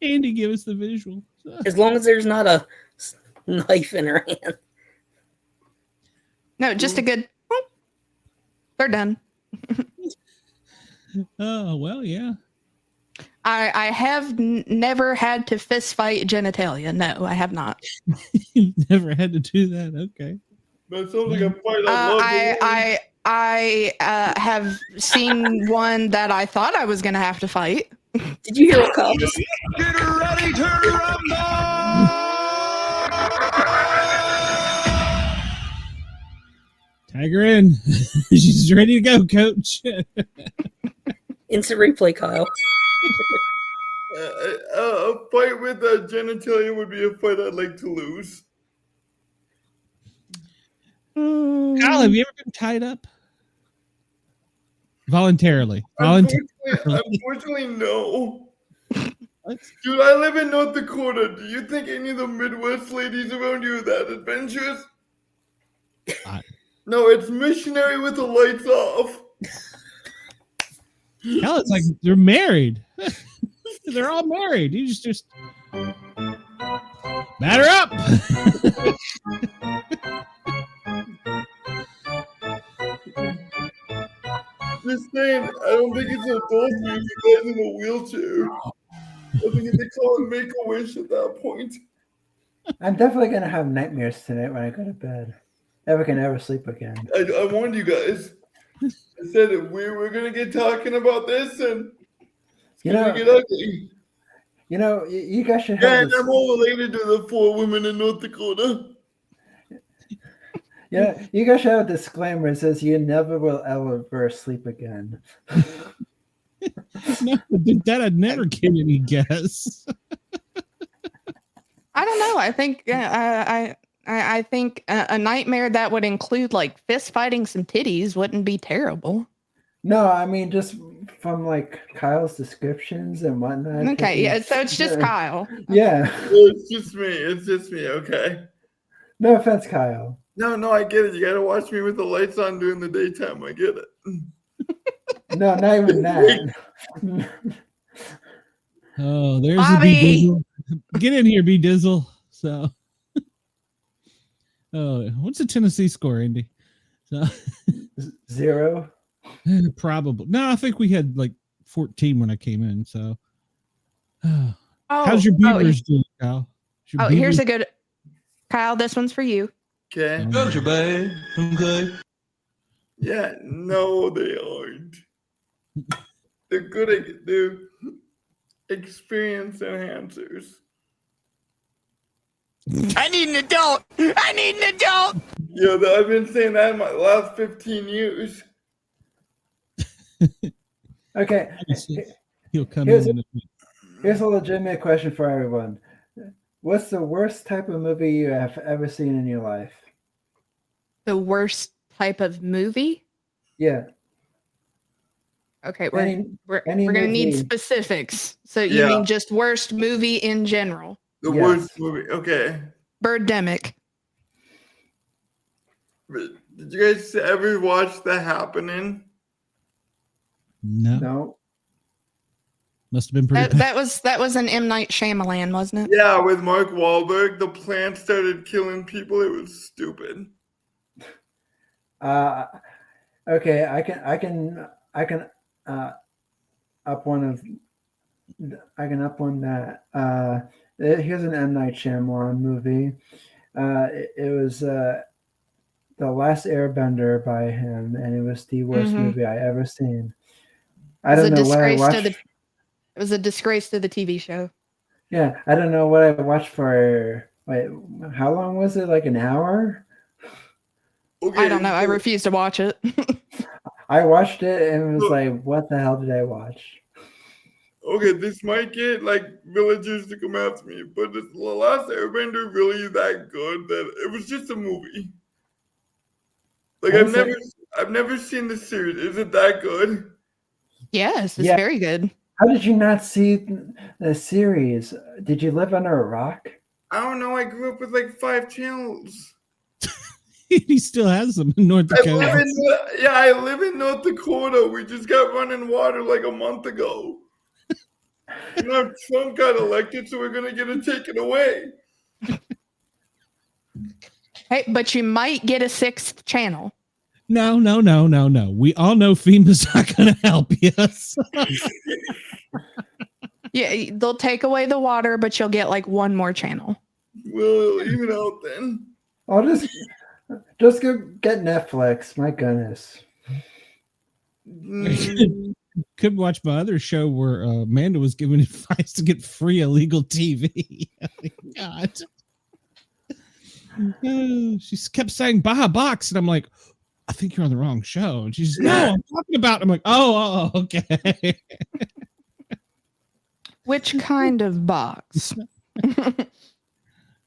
Andy, give us the visual. As long as there's not a knife in her hand. No, just a good. They're done. Oh well, yeah. I have never had to fist fight genitalia. No, I have not. You've never had to do that. Okay. That sounds like a fight. I have seen one that I thought I was going to have to fight. Did you hear what Kyle just said? Get ready to rumble! Tag her in. She's ready to go, coach. Instant replay, Kyle. A fight with genitalia would be a fight I'd like to lose. Kyle, have you ever been tied up? Voluntarily. Unfortunately, no. Dude, I live in North Dakota. Do you think any of the Midwest ladies around you are that adventurous? No, it's missionary with the lights off. Hell, it's like they're married. They're all married. You just batter up. Just saying, I don't think it's adult if you guys in a wheelchair. I think they call it Make-A-Wish at that point. I'm definitely going to have nightmares tonight when I go to bed. Never can ever sleep again. I warned you guys. I said that we were going to get talking about this and it's going to get ugly. You know, you guys should have and I'm all related to the 4 women in North Dakota. Yeah, you guys should have a disclaimer that says you never will ever sleep again. No, that'd never get any guess. I don't know. I think I think a nightmare that would include like fist fighting some titties wouldn't be terrible. No, I mean just from like Kyle's descriptions and whatnot. Okay, yeah. So it's just Kyle. Yeah. It's just me. It's just me. Okay. No offense, Kyle. No, I get it. You got to watch me with the lights on during the daytime. I get it. No, not even that. Oh, there's a B-Dizzle. Get in here, B-Dizzle. So, what's the Tennessee score, Andy? So, 0. Probably. No, I think we had like 14 when I came in. So, how's your Beavers doing, Kyle? Here's a good Kyle. This one's for you. Okay. Don't you, babe? Okay. Yeah, no, they aren't. They're good. They're experience enhancers. I need an adult. I need an adult. Yeah, I've been saying that in my last 15 years. Okay. He'll come here's in. Here's a legitimate question for everyone. What's the worst type of movie you have ever seen in your life? The worst type of movie? Yeah. Okay, we're gonna need specifics. So you mean just worst movie in general? The worst movie. Okay. Birdemic. Did you guys ever watch The Happening? No. Must have been pretty. That was an M. Night Shyamalan, wasn't it? Yeah, with Mark Wahlberg. The plant started killing people. It was stupid. Okay, I can up one that. Here's an M. Night Shyamalan movie. It was The Last Airbender by him, and it was the worst movie I ever seen. I don't know what I watched. It was a disgrace to the TV show. Yeah, I don't know what I watched for. Wait, how long was it? Like an hour? Okay, I don't know. I refuse to watch it. I watched it and was like, what the hell did I watch? Okay, this might get like villagers to come after me, but is The Last Airbender really that good that it was just a movie? Like I've never seen the series. Is it that good? Yes, it's very good. How did you not see the series? Did you live under a rock? I don't know. I grew up with like 5 channels. He still has them in North Dakota. I live in North Dakota. We just got running water like a month ago. Now Trump got elected, so we're gonna get it taken away. Hey, but you might get a 6th channel. No. We all know FEMA's not going to help you. Yeah, they'll take away the water, but you'll get like 1 more channel. We'll even out then. I'll just go get Netflix. My goodness. Could watch my other show where Amanda was giving advice to get free illegal TV. Oh my God. She kept saying buy a box, and I'm like, I think you're on the wrong show. And she's no, I'm talking about. I'm like, oh, okay. Which kind of box?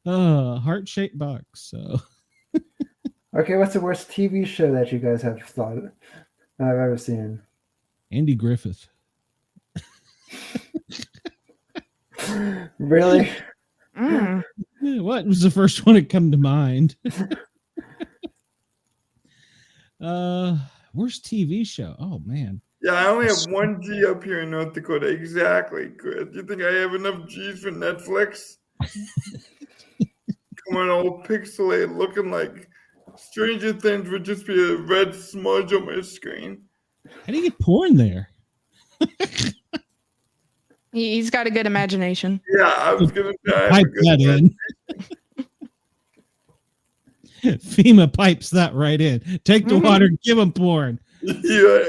Heart-shaped box. So okay, what's the worst TV show that you guys have thought I've ever seen? Andy Griffith. Really? What was the first one that come to mind? Worst TV show? Oh man. Yeah, I only have 1 G up here in North Dakota. Exactly, Chris. You think I have enough G's for Netflix? Come on, all pixelated, looking like Stranger Things would just be a red smudge on my screen. How do you get porn there? He's got a good imagination. Yeah, I was gonna say. Pipe that in. FEMA pipes that right in. Take the water, give them porn. Yeah.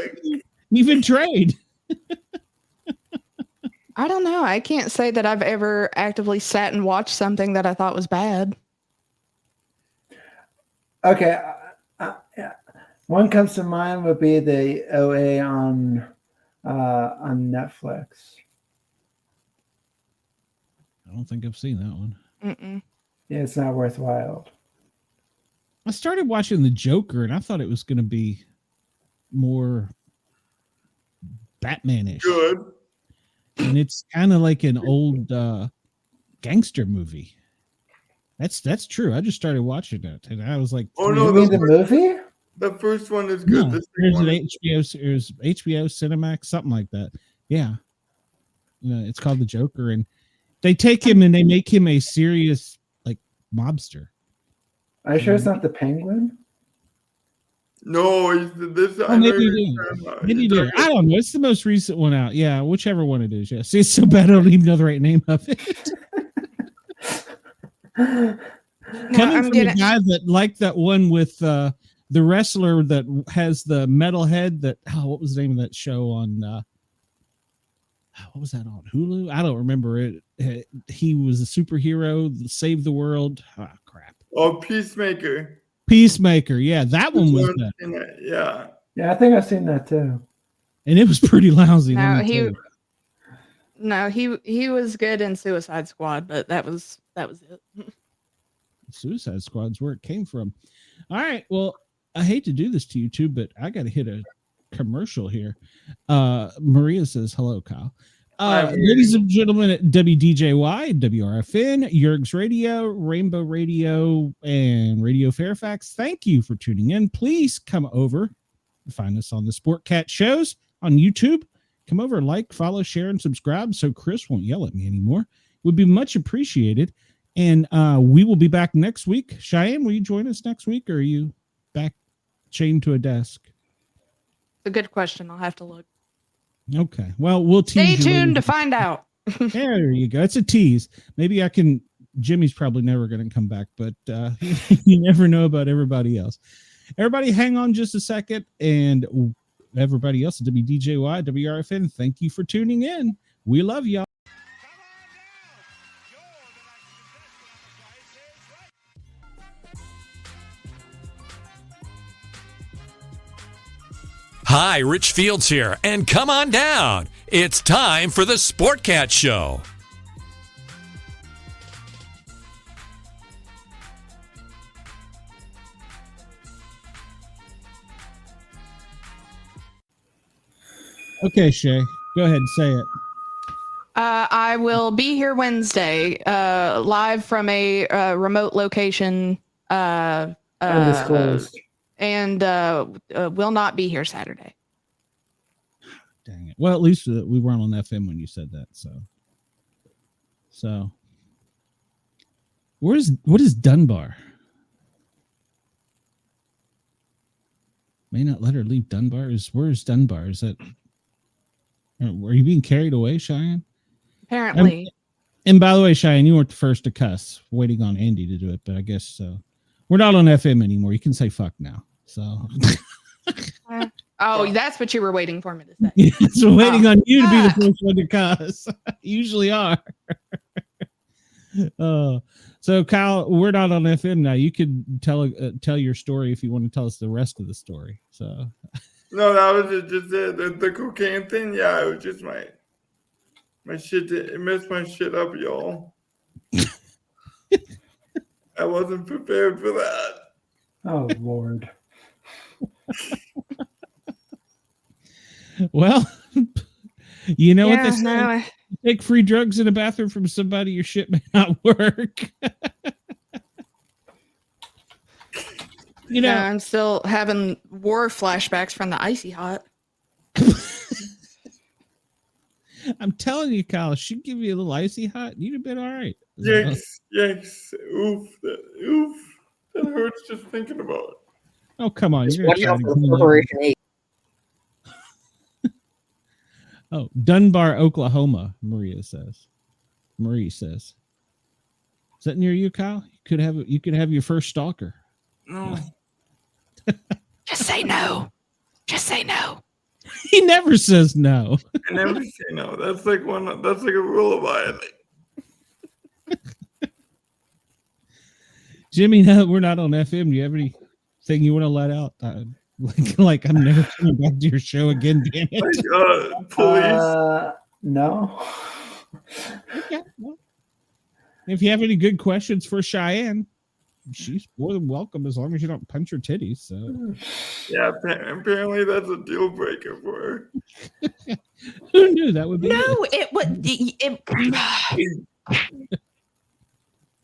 Even trade. I don't know. I can't say that I've ever actively sat and watched something that I thought was bad. Okay. One comes to mind would be the OA on Netflix. I don't think I've seen that one. Yeah, it's not worthwhile. I started watching The Joker, and I thought it was going to be more Batman-ish. Good. And it's kind of like an old gangster movie. That's true. I just started watching it, and I was like, "Oh no, the movie? The first one is good. No, there's an HBO Cinemax, something like that. Yeah, it's called The Joker, and they take him and they make him a serious like mobster. Are you sure it's not the Penguin? No, this. Maybe you do. I don't know. It's the most recent one out. Yeah, whichever one it is. Yeah. See, it's so bad I don't even know the right name of it. Coming from the guy that liked that one with the wrestler that has the metal head. What was the name of that show on? What was that on Hulu? I don't remember it. He was a superhero, saved the world. Oh crap! Oh, Peacemaker. Peacemaker, yeah, that one was good. Yeah, I think I've seen that too, and it was pretty lousy. No, he was good in Suicide Squad, but that was it. Suicide Squad's where it came from. All right, well, I hate to do this to you too, but I got to hit a commercial here. Maria says hello, Kyle. Ladies and gentlemen at WDJY, WRFN, Yerg's Radio, Rainbow Radio, and Radio Fairfax, thank you for tuning in. Please come over and find us on the Sportcats shows on YouTube. Come over, like, follow, share, and subscribe so Chris won't yell at me anymore. Would be much appreciated. And we will be back next week. Cheyenne, will you join us next week, or are you back chained to a desk? It's a good question. I'll have to look. Okay. Well, we'll stay tuned to find out. There you go. It's a tease. Maybe I can. Jimmy's probably never going to come back, but you never know about everybody else. Everybody, hang on just a second, and everybody else at WDJY, WRFN, thank you for tuning in. We love y'all. Hi, Rich Fields here, and come on down. It's time for the Sportcats Show. Okay, Shay, go ahead and say it. I will be here Wednesday, live from a remote location. Undisclosed. And will not be here Saturday. Dang it. Well, at least we weren't on FM when you said that. So what is Dunbar? May not let her leave Dunbar. Where's Dunbar? Is that? Are you being carried away, Cheyenne? Apparently. And by the way, Cheyenne, you weren't the first to cuss. Waiting on Andy to do it, but I guess so. We're not on FM anymore. You can say fuck now. So. Oh, that's what you were waiting for me to say. Yeah, so waiting on you to be the first one to cuss. You usually are. So Kyle, we're not on FM now. You could tell your story if you want to tell us the rest of the story. So. No, that was just the cocaine thing. Yeah, it was just my shit. It messed my shit up, y'all. I wasn't prepared for that. Oh, Lord. Well, you know what they say? No, Take free drugs in a bathroom from somebody, your shit may not work. You know, I'm still having war flashbacks from the icy hot. I'm telling you, Kyle, she'd give you a little icy hot. You'd have been all right. Yes. Oof. That hurts just thinking about it. Oh, come on. Just watch out for the Corporation 8. Oh, Dunbar, Oklahoma, Marie says. Is that near you, Kyle? You could have your first stalker. No. Just say no. He never says no. I never say no. That's like a rule of mine. Jimmy, no, we're not on FM. Do you have anything you want to let out? Like I'm never coming back to your show again, damn it. Please. No. Okay, well, if you have any good questions for Cheyenne, she's more than welcome as long as you don't punch her titties. So. Yeah, apparently that's a deal breaker for her. Who knew that would be? No, it would.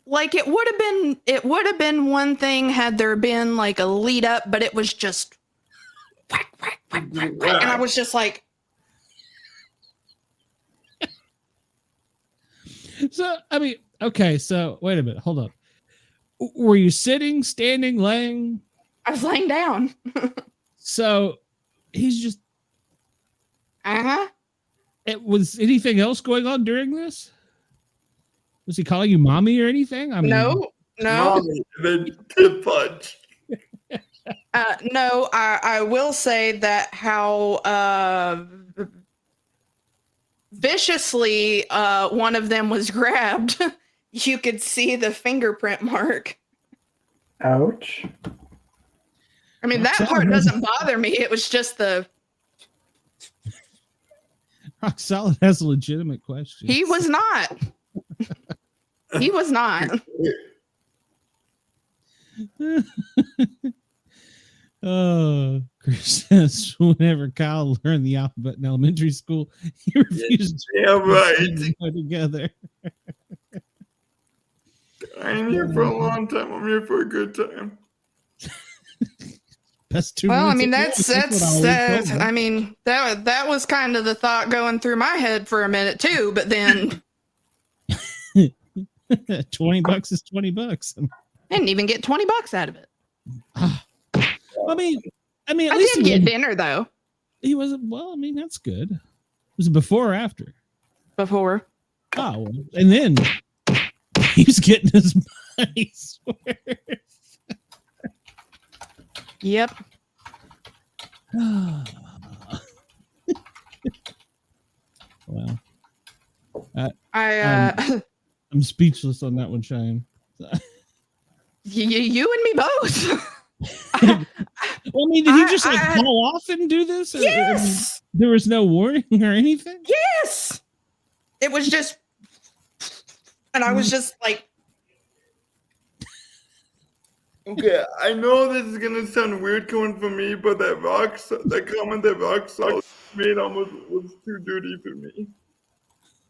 Like it would have been one thing had there been like a lead up, but it was just whack, whack, whack, whack, whack, and I was just like. So I mean, okay. So wait a minute, hold up. Were you sitting, standing, laying? I was laying down. So he's just. Uh-huh. Was anything else going on during this? Was he calling you mommy or anything? I mean, No. Mommy, then tip punch. No, I will say that how viciously one of them was grabbed. You could see the fingerprint mark. Ouch. I mean, that part doesn't bother me. It was just the... Rock Solid has a legitimate question. He was not. He was not. Oh, Chris says whenever Kyle learned the alphabet in elementary school, he refused to put it together. I'm here for a long time. I'm here for a good time. That's 2 Well, I minutes. mean, that's I mean, that was kind of the thought going through my head for a minute too, but then $20 is $20. I didn't even get $20 out of it. I mean, at I least did get dinner though. He wasn't. Well, I mean, that's good. Was it before or after? Before. Oh, well, and then he was getting his money's worth. Yep. Well, I'm speechless on that one, Cheyenne. You and me both. Well, I mean, did he just call off and do this? Yes. There was no warning or anything? Yes. It was just, and I was just like, Okay, I know this is gonna sound weird coming from me, but that comment that rock salt made almost was too dirty for me.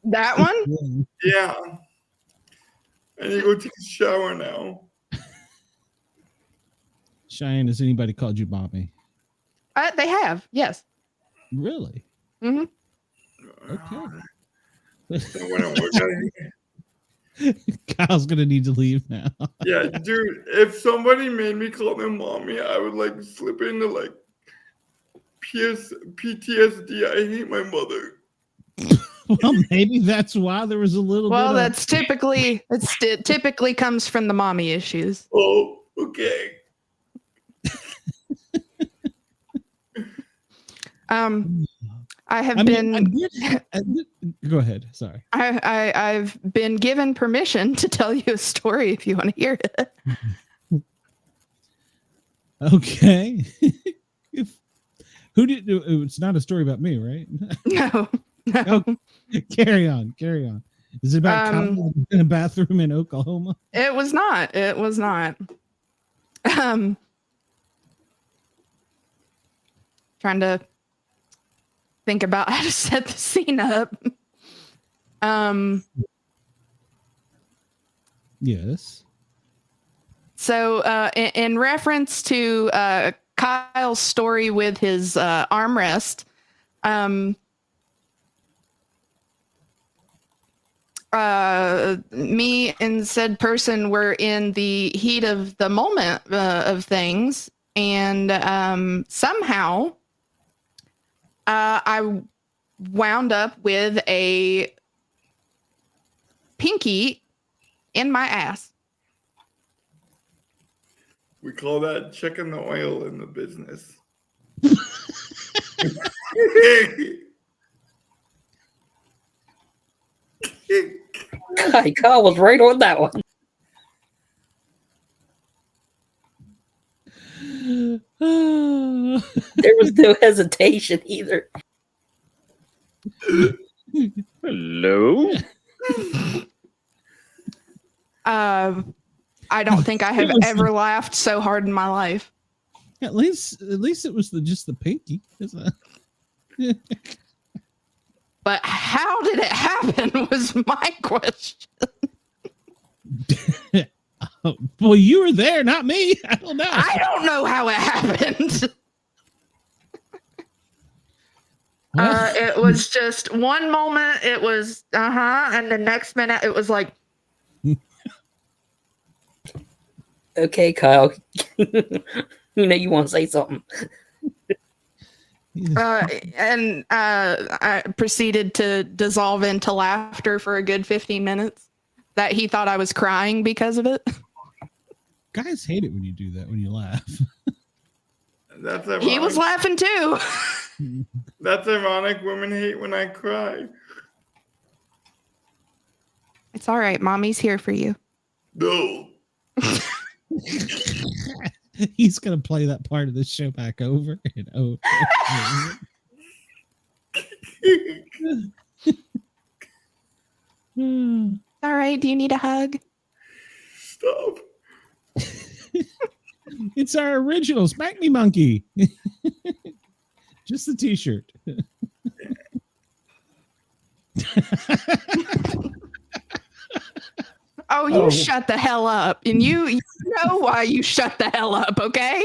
That one? Yeah. I need to go take a shower now. Cheyenne, has anybody called you mommy? They have, yes. Really? Mm-hmm. Okay. That wouldn't work out here. Kyle's gonna need to leave now. Yeah, dude, if somebody made me call them mommy, I would like slip into like PTSD. I hate my mother. Well, maybe that's why there was a little Well, bit that's it typically comes from the mommy issues. Oh, okay. Go ahead. Sorry. I've been given permission to tell you a story if you want to hear it. Okay. Who did? It's not a story about me, right? No. Okay. Carry on. Is it about Kyle in a bathroom in Oklahoma? It was not. Trying to think about how to set the scene up. Yes. So, in reference to Kyle's story with his armrest, me and said person were in the heat of the moment of things, and somehow I wound up with a pinky in my ass. We call that checking the oil in the business. Kyle was right on that one. There was no hesitation either. Hello? I don't think I have ever laughed so hard in my life. At least it was just the pinky. But how did it happen was my question. Well, you were there, not me. I don't know. I don't know how it happened. It was just one moment. It was and the next minute it was like. Okay, Kyle. You know you want to say something. And I proceeded to dissolve into laughter for a good 15 minutes. That he thought I was crying because of it. Guys hate it when you do that, when you laugh. That's ironic. He was laughing too. That's ironic. Women hate when I cry. It's all right. Mommy's here for you. No. He's going to play that part of the show back over and over. All right. Do you need a hug? Stop. It's our original Smack Me Monkey. Just the t-shirt. Oh, you shut the hell up. And you know why you shut the hell up, okay?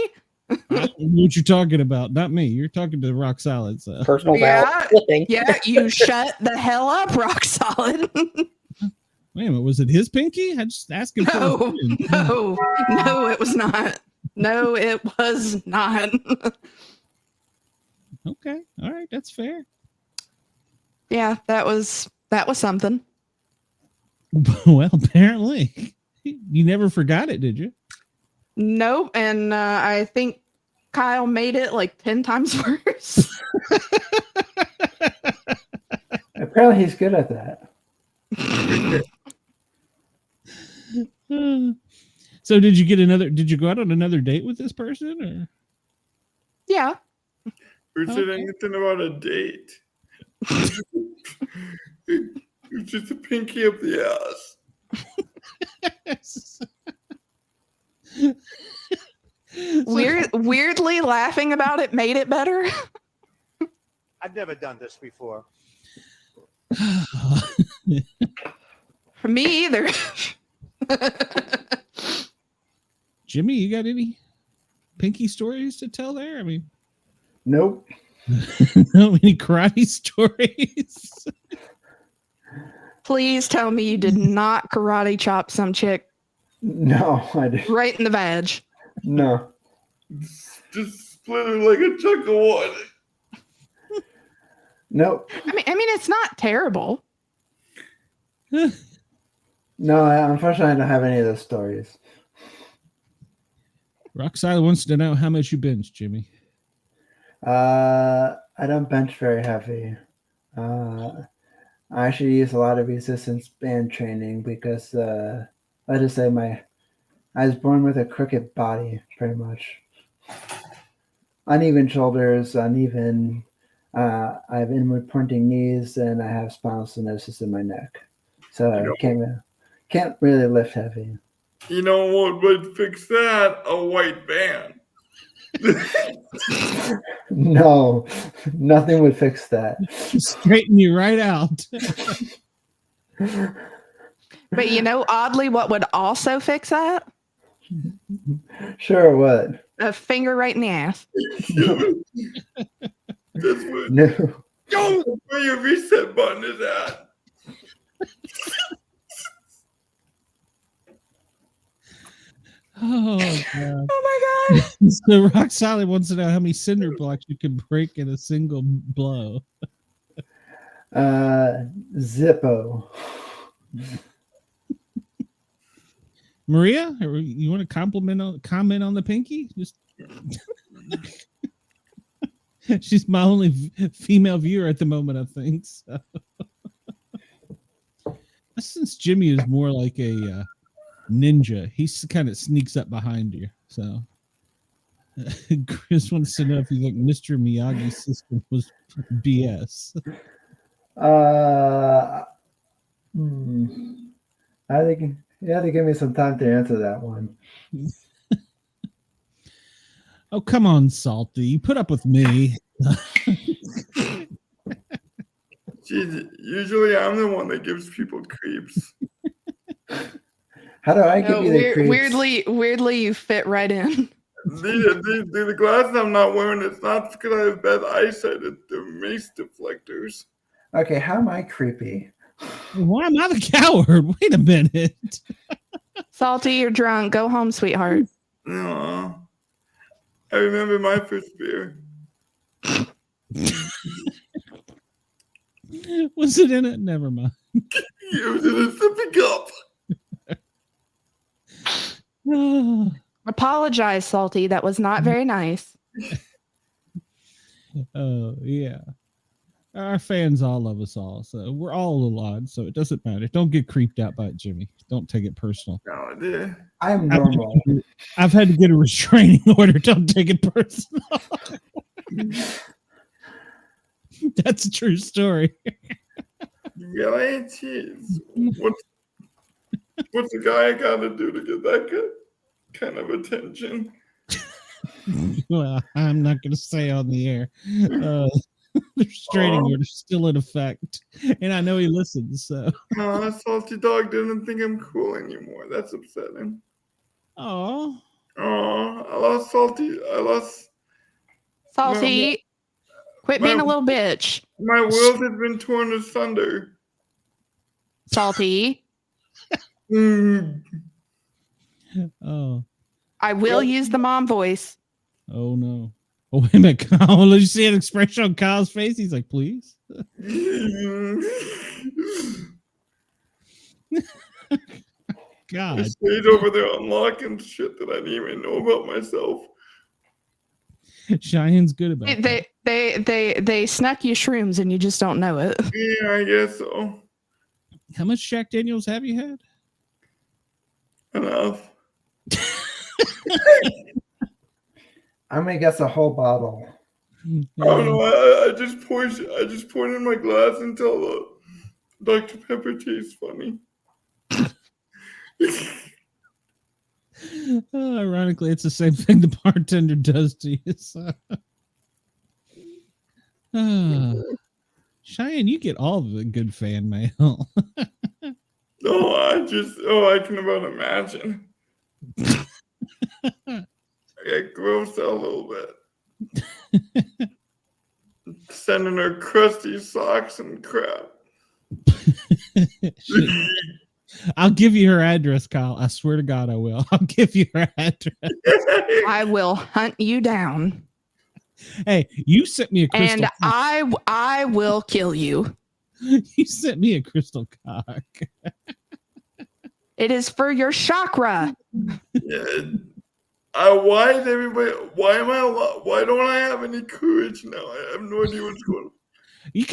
I don't know what you're talking about. Not me. You're talking to Rock Solid. So. Personal yeah, you shut the hell up, Rock Solid. Wait a minute. Was it his pinky? I just asked him. No, it was not. No, it was not. Okay. All right. That's fair. Yeah, that was something. Well, apparently. You never forgot it, did you? Nope. And I think Kyle made it like 10 times worse. Apparently he's good at that. So did you go out on another date with this person or? Yeah. Who said anything about a date? It's just a pinky up the ass. weirdly laughing about it made it better. I've never done this before. For me either. Jimmy, you got any pinky stories to tell there? I mean, Nope. no, any karate stories? Please tell me you did not karate chop some chick No, I didn't. right in the vag. No. Just split her like a chunk of wood. Nope. I mean, it's not terrible. No, unfortunately, I don't have any of those stories. Roxana wants to know how much you bench, Jimmy. I don't bench very heavy. I actually use a lot of resistance band training because, let's just say I was born with a crooked body, pretty much. Uneven shoulders, uneven. I have inward pointing knees, and I have spinal stenosis in my neck, so I can't really lift heavy. You know what would fix that? A white van. No, nothing would fix that. Straighten you right out. But you know, oddly, what would also fix that? Sure, what? A finger right in the ass. That's what, No. that's where your reset button is at. Oh, God. Oh my God. So Rock Solid wants to know how many cinder blocks you can break in a single blow. Zippo. Maria, you want to comment on the pinky? Just she's my only female viewer at the moment, I think. So. Since Jimmy is more like a ninja, he kind of sneaks up behind you. So Chris wants to know if you think Mr. Miyagi's system was BS. I think you have to give me some time to answer that one. Oh, come on, Salty. You put up with me. Jeez, usually I'm the one that gives people creeps. How do I give you the creeps? Weirdly, you fit right in. The glasses I'm not wearing, it's not because I have bad eyesight, they're mace deflectors. Okay, how am I creepy? Why am I the coward? Wait a minute. Salty, you're drunk. Go home, sweetheart. No. I remember my first beer. Was it in it? Never mind. It was in a sippy cup. Apologize, Salty. That was not very nice. Oh, yeah. Our fans all love us all, so we're all a little odd, so it doesn't matter. Don't get creeped out by it, Jimmy. Don't take it personal. No, dude. I'm normal. I've had to get a restraining order. Don't take it personal. That's a true story. Really? Jeez. What's a guy got to do to get that kind of attention? Well, I'm not going to say on the air. The restraining order is still in effect, and I know he listens. So, Salty Dog doesn't think I'm cool anymore. That's upsetting. I lost Salty. Salty, quit being a little bitch. My world has been torn asunder. Salty. Oh. I will use the mom voice. Oh no. Oh, wait a minute, Kyle. Did you see an expression on Kyle's face? He's like, please. God. I stayed over there unlocking shit that I didn't even know about myself. Cheyenne's good about that. They snuck you shrooms and you just don't know it. Yeah, I guess so. How much Jack Daniels have you had? Enough. I'm gonna guess a whole bottle. I don't know. I just poured in my glass until the Dr. Pepper tastes funny. Ironically, it's the same thing the bartender does to you. So. Cheyenne, you get all the good fan mail. I can about imagine. I get grossed out a little bit. Sending her crusty socks and crap. I'll give you her address, Kyle. I swear to God, I will. I'll give you her address. I will hunt you down. Hey, you sent me a crystal. And I will kill you. You sent me a crystal cock. It is for your chakra. Yeah. Why is everybody? Why don't I have any courage now? I have no idea what's going on. You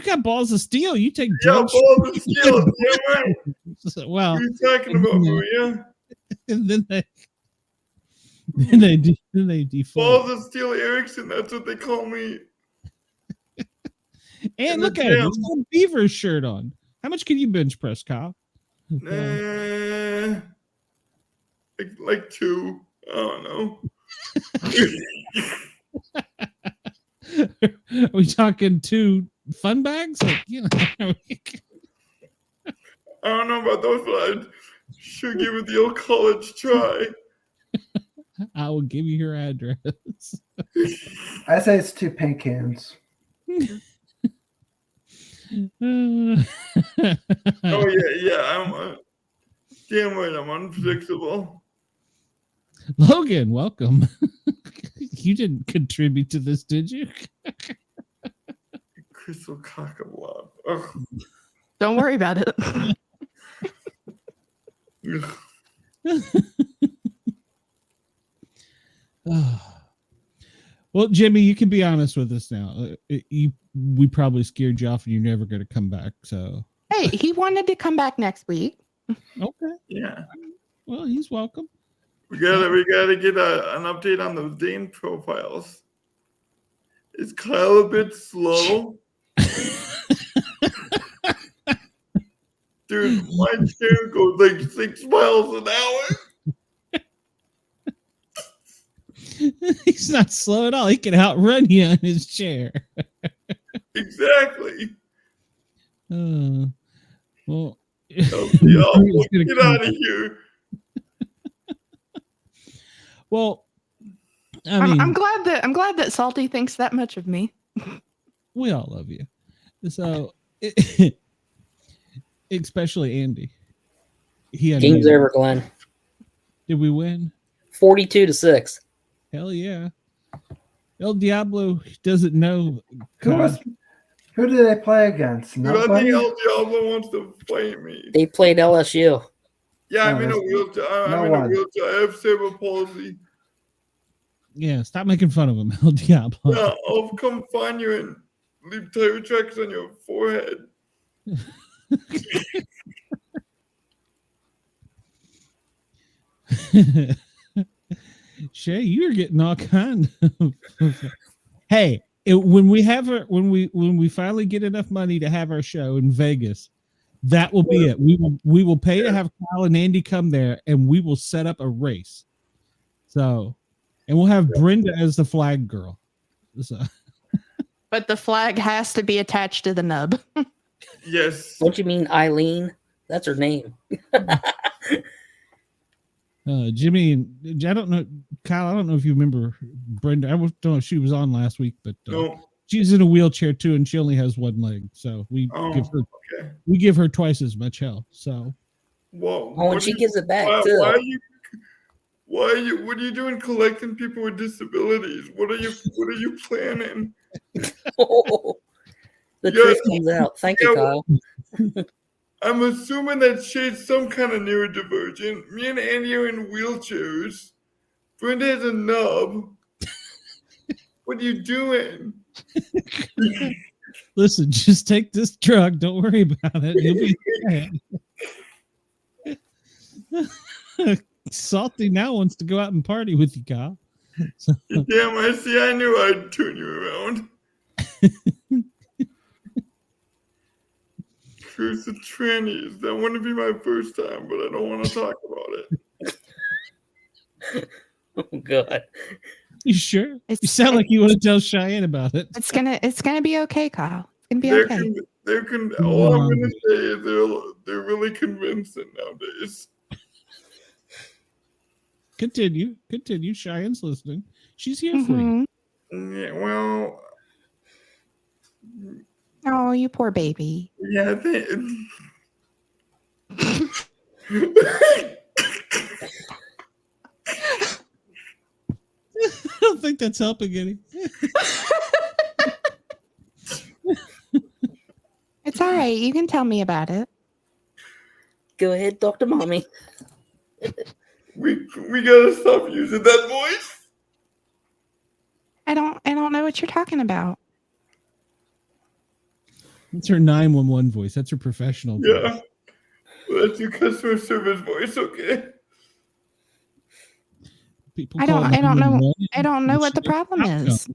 got balls of steel. You take drugs. Yeah, balls of steel. Yeah, right. Well, what are you talking about, Maria? And then they default. Balls of steel, Erickson. That's what they call me. And look at him. He's got a Beaver shirt on. How much can you bench press, Kyle? Like 2. I don't know. Are we talking 2 fun bags? Like, you know. I don't know about those, but I should give it the old college try. I will give you her address. I say it's 2 pink cans. Oh yeah. I'm damn right. I'm unpredictable. Logan, welcome. You didn't contribute to this, did you? Crystal cock of love. Ugh. Don't worry about it. Well, Jimmy, you can be honest with us now. We probably scared you off, and you're never going to come back. So, hey, he wanted to come back next week. Okay. Yeah. Well, he's welcome. We gotta get an update on those Dane profiles. Is Kyle a bit slow? Dude, my chair goes like 6 miles an hour. He's not slow at all. He can outrun you on his chair. Exactly. Well, get out of here. Well, I mean, I'm glad that Salty thinks that much of me. We all love you. So, especially Andy. Game's over, Glenn. Did we win? 42-6. Hell yeah. El Diablo doesn't know. Who did they play against? Dude, I think El Diablo wants to fight me. They played LSU. Yeah, I'm in a wheelchair. I have cerebral palsy. Yeah, stop making fun of him, El Diablo. Yeah, I'll come find you and leave tire tracks on your forehead. Shay, you're getting all kind of. Hey, when we finally get enough money to have our show in Vegas, that will be it. We will pay to have Kyle and Andy come there, and we will set up a race. So, and we'll have Brenda as the flag girl. So. But the flag has to be attached to the nub. Yes. Don't you mean Eileen? That's her name. Jimmy, I don't know, Kyle, I don't know if you remember Brenda. I don't know if she was on last week, but she's in a wheelchair too, and she only has one leg. So we give her twice as much help. So, and she gives it back too. What are you doing collecting people with disabilities? What are you planning? The truth comes out. Thank you, Kyle. I'm assuming that Shade's some kind of neurodivergent. Me and Andy are in wheelchairs. Brenda has a nub. What are you doing? Listen, just take this drug. Don't worry about it. You'll be fine. Salty now wants to go out and party with you, Kyle. So. Damn, I knew I'd turn you around. Curse the trannies. That wouldn't be my first time, but I don't want to talk about Oh God. You sure? You sound like you want to tell Cheyenne about it. It's gonna be okay, Kyle. It's gonna be They're okay. all I'm gonna say is they're really convincing nowadays. Continue. Cheyenne's listening. She's here for you. Yeah, well. Oh, you poor baby. Yeah, I don't think that's helping any. It's all right. You can tell me about it. Go ahead, talk to mommy. we gotta stop using that voice. I don't know what you're talking about. It's her 911 voice. That's her professional voice. Yeah. Well, that's your customer service voice, okay? I don't know what the problem is.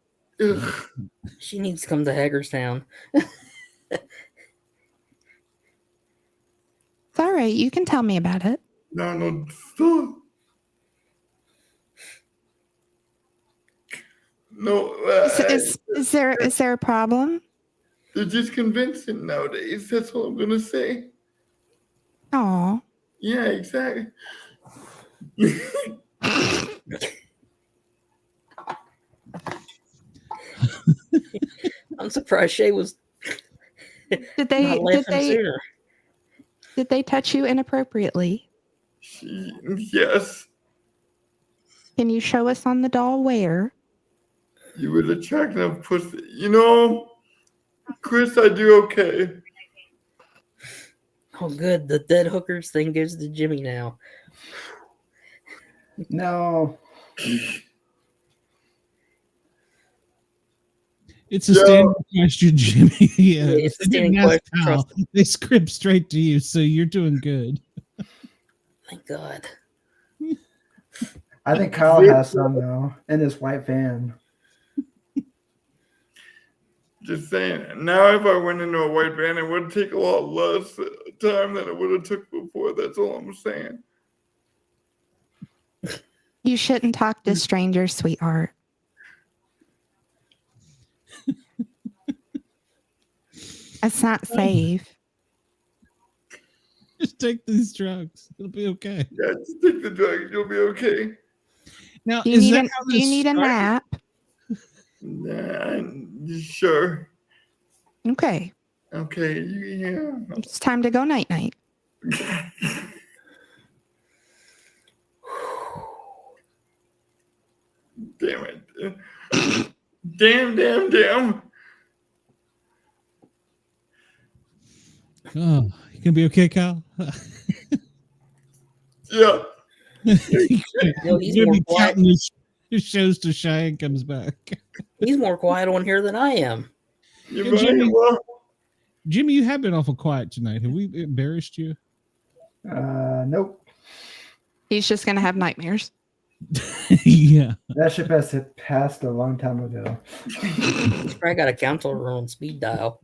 She needs to come to Hagerstown. It's all right. You can tell me about it. No, stop. No. Is there a problem? They're just convincing nowadays. That's all I'm gonna say. Oh. Yeah, exactly. I'm surprised Shay was. Did they touch you inappropriately? Yes. Can you show us on the doll where? You would attract enough pussy. You know, Chris, I do okay. Oh, good. The dead hookers thing goes to Jimmy now. No. It's a standard question, Jimmy. Yeah, it's a standing question. They script straight to you, so you're doing good. Thank God. I think Kyle has some though in his white van. Just saying. Now, if I went into a white van, it would take a lot less time than it would have took before. That's all I'm saying. You shouldn't talk to strangers, sweetheart. It's not safe. Just take these drugs. It'll be okay. Yeah, just take the drugs. You'll be okay. Now, do you need a nap? Nah, sure. Okay. Okay, yeah. It's time to go night-night. Damn it. Damn. Oh, you gonna be okay, Kyle? Yeah. Yo, he's You're more gonna be quiet. counting his shows till Cheyenne comes back. He's more quiet on here than I am. Jimmy, you have been awful quiet tonight. Have we embarrassed you? Nope. He's just gonna have nightmares. Yeah. That ship has passed a long time ago. I got a counselor on speed dial.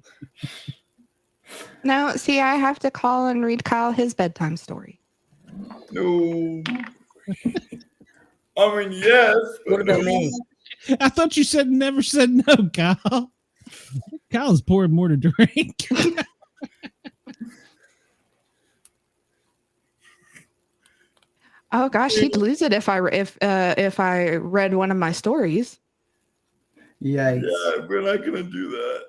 No, see, I have to call and read Kyle his bedtime story. No. I mean, yes. What about me? I thought you said never said no, Kyle. Kyle's pouring more to drink. Oh gosh, he'd lose it if I read one of my stories. Yikes. Yeah, we're not gonna do that.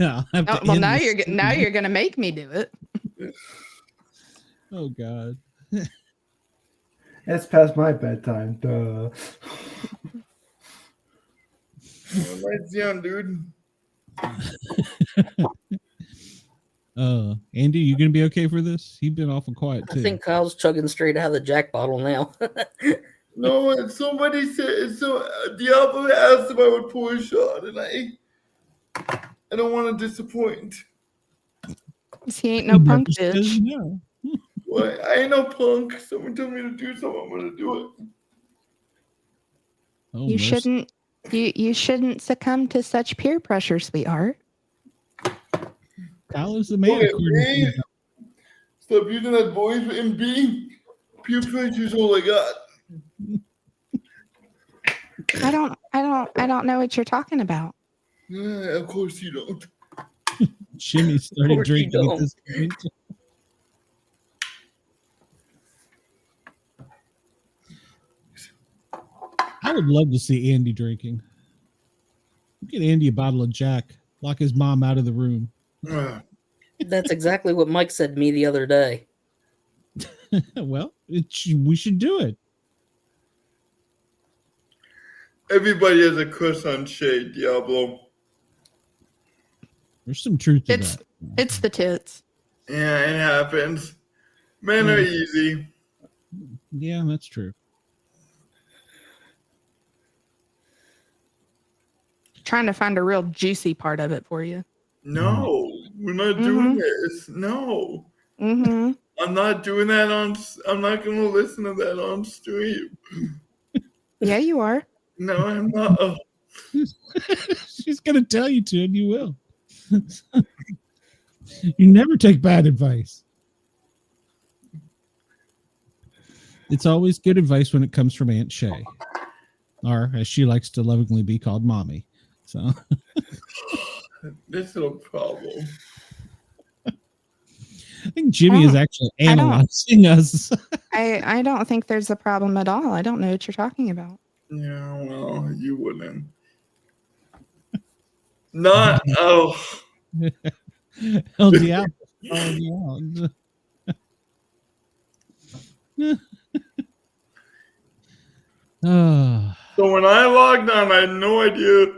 Well, now you're gonna make me do it. Oh God. It's past my bedtime. Duh. Lights down, dude. Andy, you gonna be okay for this? You've been awful quiet too. I think Kyle's chugging straight out of the Jack bottle now. No, somebody said so. Diablo asked if I would pour a shot, and I don't want to disappoint. He ain't no punk bitch. No. Well, I ain't no punk. Someone told me to do something. I'm gonna do it. Oh, You shouldn't succumb to such peer pressure, sweetheart. Kyle is the man. Okay, according to please. Stop using that voice and being peer pressure is all I got. I don't know what you're talking about. Of course you don't. Jimmy started drinking at this point. I would love to see Andy drinking. Get Andy a bottle of Jack. Lock his mom out of the room. That's exactly what Mike said to me the other day. Well, we should do it. Everybody has a crush on Shay, Diablo. There's some truth to that. It's the tits. Yeah, it happens. Men are easy. Yeah, that's true. Trying to find a real juicy part of it for you. No, we're not doing this. No. Mm-hmm. I'm not doing that I'm not going to listen to that on stream. Yeah, you are. No, I'm not. Oh. She's going to tell you to, and you will. You never take bad advice. It's always good advice when it comes from Aunt Shay, or as she likes to lovingly be called, Mommy. So This is a problem. I think Jimmy is actually analyzing us. I don't think there's a problem at all. I don't know what you're talking about. Yeah, well, you wouldn't. Not, oh. El Diablo calling you out. So when I logged on, I had no idea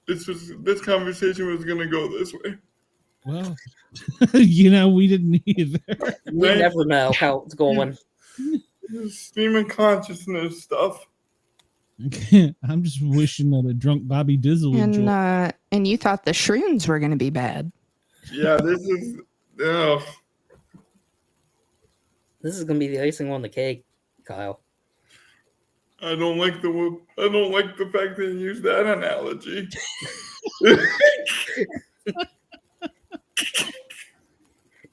this conversation was going to go this way. Well, we didn't either. We never know how it's going. Stream of consciousness stuff. I'm just wishing that a drunk Bobby Dizzle would join. And you thought the shrooms were going to be bad. Yeah, this is. This is going to be the icing on the cake, Kyle. I don't like the fact that you use that analogy.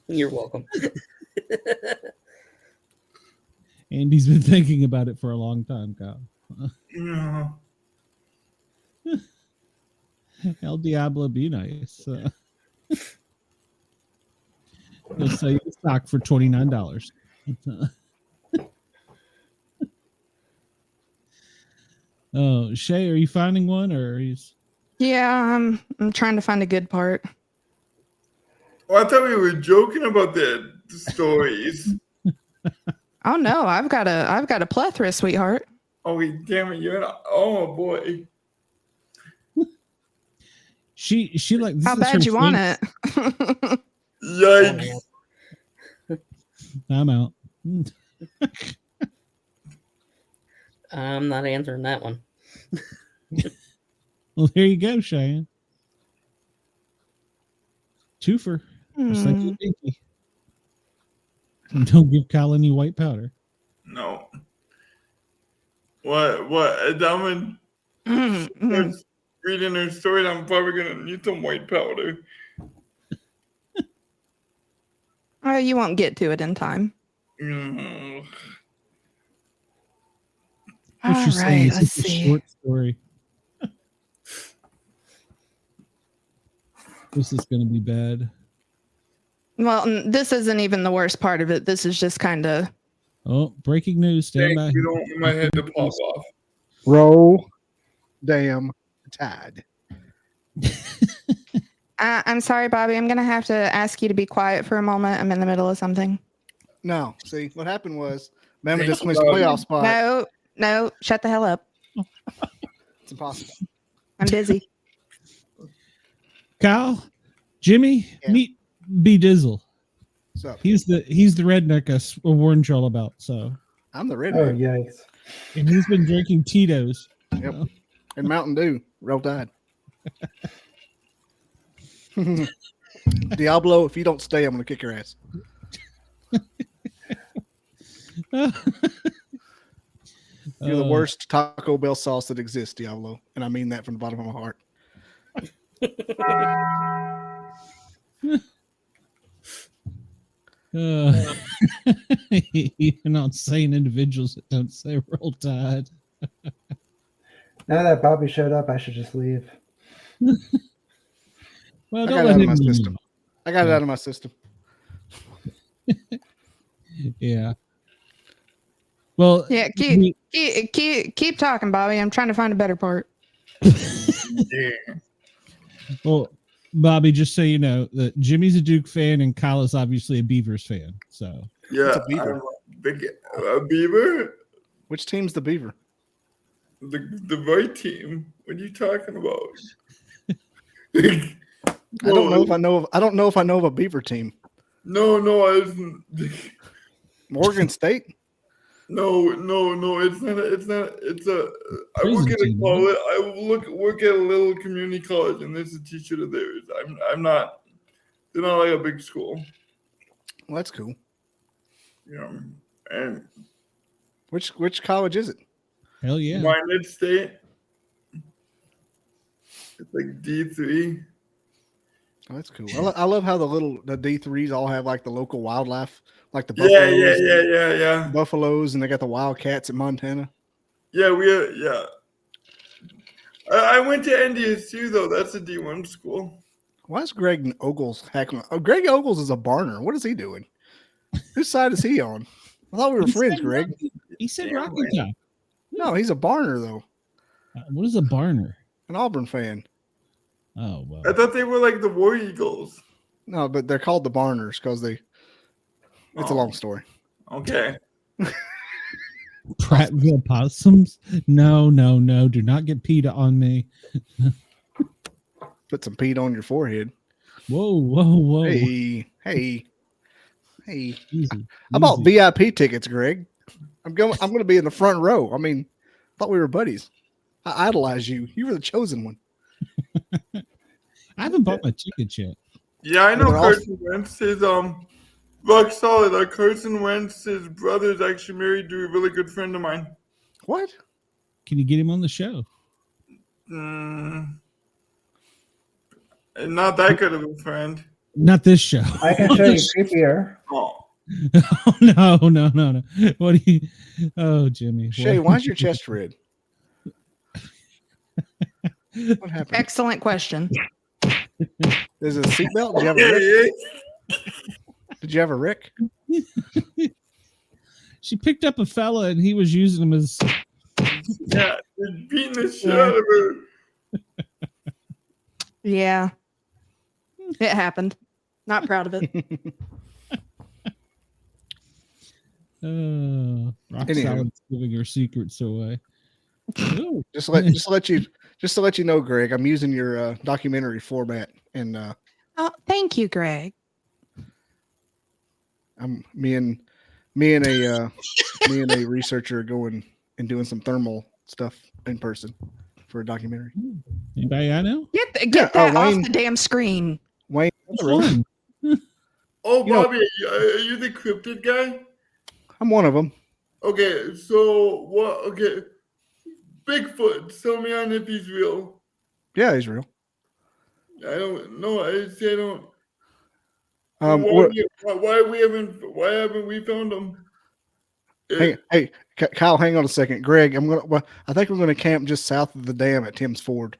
You're welcome. Andy's been thinking about it for a long time, Kyle. Yeah. El Diablo, be nice. He'll sell you the stock for $29. Oh, Shay, are you finding one, or he's? Yeah, I'm trying to find a good part. Well, I thought we were joking about the stories. Oh no, I've got a plethora, sweetheart. Oh, damn it! Oh boy. She like. How bad you want it? Yikes! I'm out. I'm not answering that one. Well, there you go, Cheyenne. Twofer. Just like your pinky. And don't give Kyle any white powder. No. What? I'm reading her story. I'm probably gonna need some white powder. Oh, you won't get to it in time. Mm. What you're saying is let's it's a see. short story. This is going to be bad. Well, this isn't even the worst part of it. This is just kind of. Oh, breaking news. Stand by. You don't want my head to pop off. Roll damn tide. I'm sorry, Bobby. I'm going to have to ask you to be quiet for a moment. I'm in the middle of something. No, see, what happened was Bama just clinched the playoff spot. No, shut the hell up. It's impossible. I'm busy. Kyle, Jimmy, meet B Dizzle. So he's the redneck I warned y'all about. So I'm the redneck. Oh, yikes. And he's been drinking Tito's. Yep. And Mountain Dew. Roll Tide. Diablo, if you don't stay, I'm going to kick your ass. You're the worst Taco Bell sauce that exists, Diablo. And I mean that from the bottom of my heart. You're not saying individuals that don't say Roll Tide. Now that Bobby showed up, I should just leave. Well, I don't got it let out of him my leave. system. I got it out of my system. Yeah. Well, Yeah, keep talking, Bobby. I'm trying to find a better part. well, Bobby, just so you know, that Jimmy's a Duke fan and Kyle is obviously a Beavers fan. So Yeah, a Beaver? I'm a Beaver. Which team's the Beaver? The right team. What are you talking about? I don't know if I know of. I don't know if I know of a Beaver team. No, Morgan State. No, it's not. It's a. I work at a college. I work at a little community college, and there's a teacher of theirs. I'm not. They're not like a big school. Well, that's cool. Yeah, and which college is it? Hell yeah, Minot State. It's like D3. Oh, that's cool. I love how the D3s all have like the local wildlife, like the buffaloes. Yeah. Buffaloes, and they got the wildcats in Montana. Yeah, I went to NDSU though. That's a D1 school. Why is Greg Ogles hacking? Oh, Greg Ogles is a Barner. What is he doing? Whose side is he on? I thought we were friends, Greg. He said Rocky Top. No, he's a Barner though. What is a Barner? An Auburn fan. Oh, well. I thought they were like the War Eagles. No, but they're called the Barners because they. It's a long story. Okay. Prattville Possums? No. Do not get PETA on me. Put some PETA on your forehead. Whoa. Hey. Easy. I bought VIP tickets, Greg. I'm going to be in the front row. I mean, I thought we were buddies. I idolize you. You were the chosen one. I haven't bought my tickets yet. Yeah, I know Carson Wentz is rock solid. Carson Wentz's brother is actually married to a really good friend of mine. What? Can you get him on the show? Not that good of a friend. Not this show. I can show you creepier. Oh. No. What do you? Oh, Jimmy. Shay, why's your chest red? What happened? Excellent question. Is it a seatbelt? Did you have a Rick? Did you have a Rick? She picked up a fella and he was using him as. Yeah, beating the shit out of her. Yeah. It happened. Not proud of it. Rock Solid's giving your secrets away. Just to let you know, Greg, I'm using your documentary format, and oh, thank you, Greg. me and a researcher are going and doing some thermal stuff in person for a documentary. Anybody I know? Get that off the damn screen. Wayne, Oh, Bobby, are you the cryptid guy? I'm one of them. Okay, so what? Okay, Bigfoot. Tell me on if he's real. Yeah, he's real. I don't know. I don't. Why haven't we found him? Hey, Kyle, hang on a second. Greg, I think we're gonna camp just south of the dam at Tim's Ford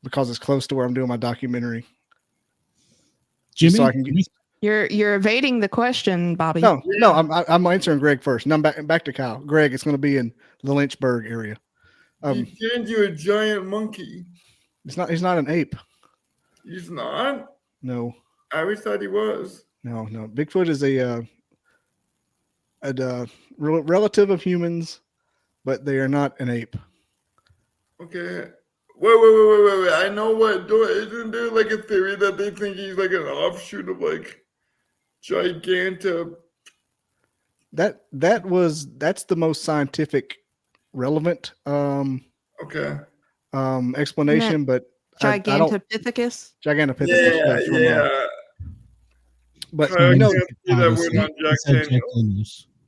because it's close to where I'm doing my documentary. Jimmy, so I can get, you're evading the question, Bobby. No, I'm answering Greg first. Now I'm back to Kyle. Greg, it's going to be in the Lynchburg area. He sends you a giant monkey. He's not an ape. He's not? No. I always thought he was. No. Bigfoot is a relative of humans, but they are not an ape. Okay. Wait. I know what. Isn't there like a theory that they think he's like an offshoot of like Giganta? That's the most scientific relevant explanation, but Gigantopithecus. Gigantopithecus. Yeah. But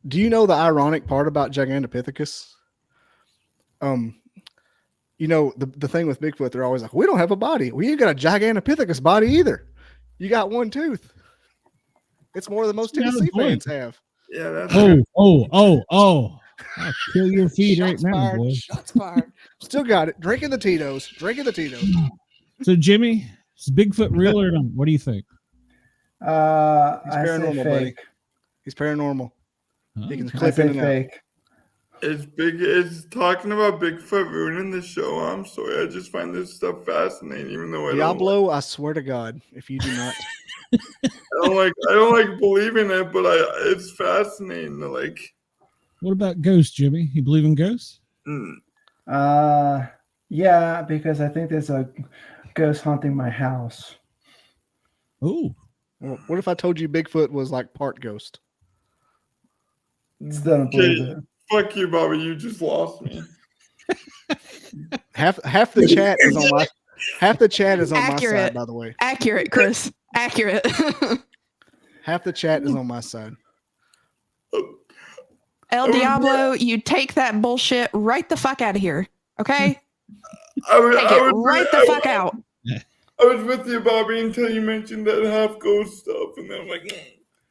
do you know the ironic part about Gigantopithecus? The thing with Bigfoot, they're always like, we don't have a body. We ain't got a Gigantopithecus body either. You got one tooth. It's more than most Tennessee fans have. Yeah, that's I'll kill your feet right Shots now, fired. boy. Shots fired. Still got it. Drinking the Tito's. Drinking the Tito's. So, Jimmy, is Bigfoot real or not? What do you think? He's I say paranormal, buddy. fake. He's paranormal. He can I clip say in and out. fake. Is talking about Bigfoot ruining the show? I'm sorry. I just find this stuff fascinating, even though I Diablo, I swear to God, if you do not. I don't like believing it, but it's fascinating. Like, What about ghosts, Jimmy? You believe in ghosts? Yeah, because I think there's a ghost haunting my house. Oh. Well, what if I told you Bigfoot was like part ghost? Still don't believe it. Fuck you, Bobby. You just lost me. Half the chat is on my Accurate. side, by the way. Accurate, Chris. Accurate. Half the chat is on my side. El Diablo, you take that bullshit right the fuck out of here. Okay? Take it right the fuck out. I was with you, Bobby, until you mentioned that half ghost stuff, and then I'm like,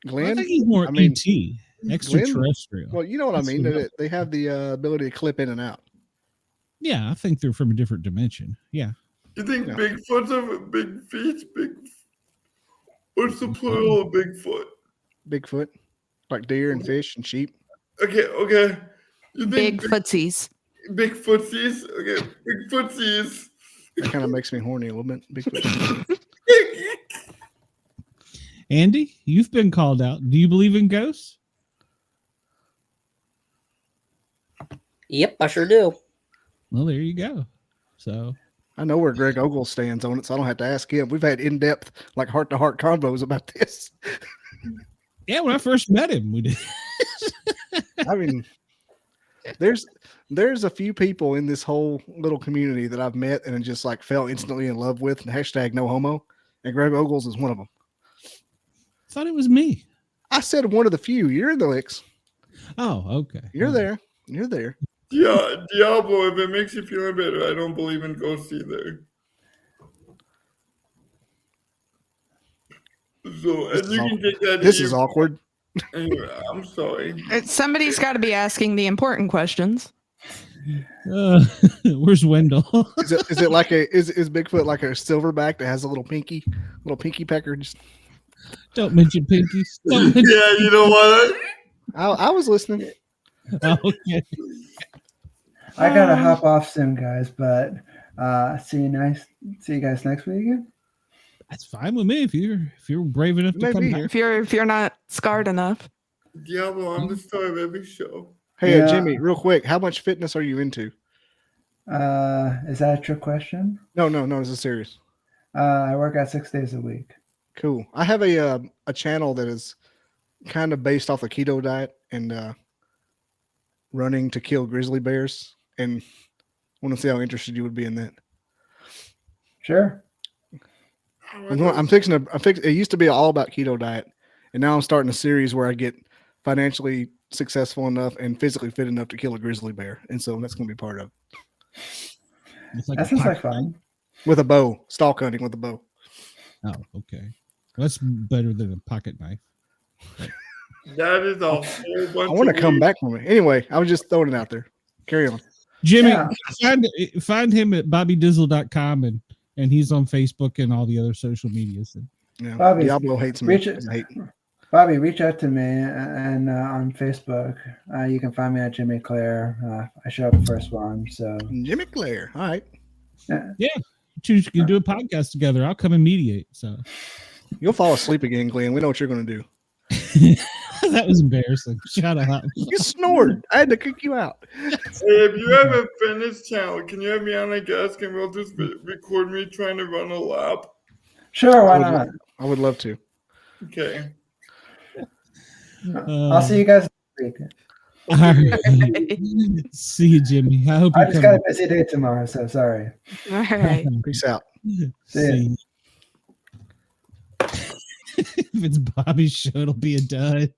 Glenn, I think he's more ET, extraterrestrial. Well, you know what I mean. They have the ability to clip in and out. Yeah, I think they're from a different dimension. Yeah. You think Bigfoot's a big feet? What's the plural of Bigfoot? Bigfoot, like deer and fish and sheep. Okay. You Big think footsies. Big footsies? Okay, big footsies. That kind of makes me horny a little bit. Bigfoot. Andy, you've been called out. Do you believe in ghosts? Yep, I sure do. Well, there you go. So I know where Greg Ogle stands on it, so I don't have to ask him. We've had in-depth, like heart-to-heart convos about this. Yeah, when I first met him, we did. I mean, there's a few people in this whole little community that I've met and just like fell instantly in love with. Hashtag no homo. And Greg Ogles is one of them. I thought it was me. I said one of the few. You're in the mix. Oh, okay. You're there. You're there. Yeah, Diablo, if it makes you feel better, I don't believe in ghosts either. So, and you can take that. This is awkward. Anyway, I'm sorry. Somebody's got to be asking the important questions. Where's Wendell? Is it like is Bigfoot like a silverback that has a little pinky pecker? Just don't mention pinkies. Yeah, you know what? I was listening. Okay. I gotta hop off soon, guys. But see you guys next week again. That's fine with me if you're brave enough to come here. If you're not scarred enough. Diablo, I'm the star of every show. Hey, Jimmy, real quick, how much fitness are you into? Is that a trick question? No, this is serious. I work out 6 days a week. Cool. I have a channel that is kind of based off the keto diet and running to kill grizzly bears, and want to see how interested you would be in that. Sure. It used to be all about keto diet, and now I'm starting a series where I get financially successful enough and physically fit enough to kill a grizzly bear, and so that's going to be part of it. That sounds like fun. With a bow, stalk hunting with a bow. Oh, okay. Well, that's better than a pocket knife. That is a whole bunch. I want to come back from it. Anyway, I was just throwing it out there. Carry on. Jimmy, find him at bobbydizzle.com and he's on Facebook and all the other social medias. Yeah, Bobby, Diablo hates me. Bobby, reach out to me and on Facebook. You can find me at Jimmy Claire. I show up first one. So Jimmy Claire. All right. Yeah. You can do a podcast together. I'll come and mediate. So you'll fall asleep again, Glenn. We know what you're going to do. That was embarrassing. Shut up. You snored. I had to kick you out. Hey, if you have a fitness channel, can you have me on a guest and we'll just record me trying to run a lap? Sure, why not? I would love to. Okay. I'll see you guys next week. All right. See you, Jimmy. I just got a busy day tomorrow, so sorry. All right. Peace out. See you. If it's Bobby's show, it'll be a dud.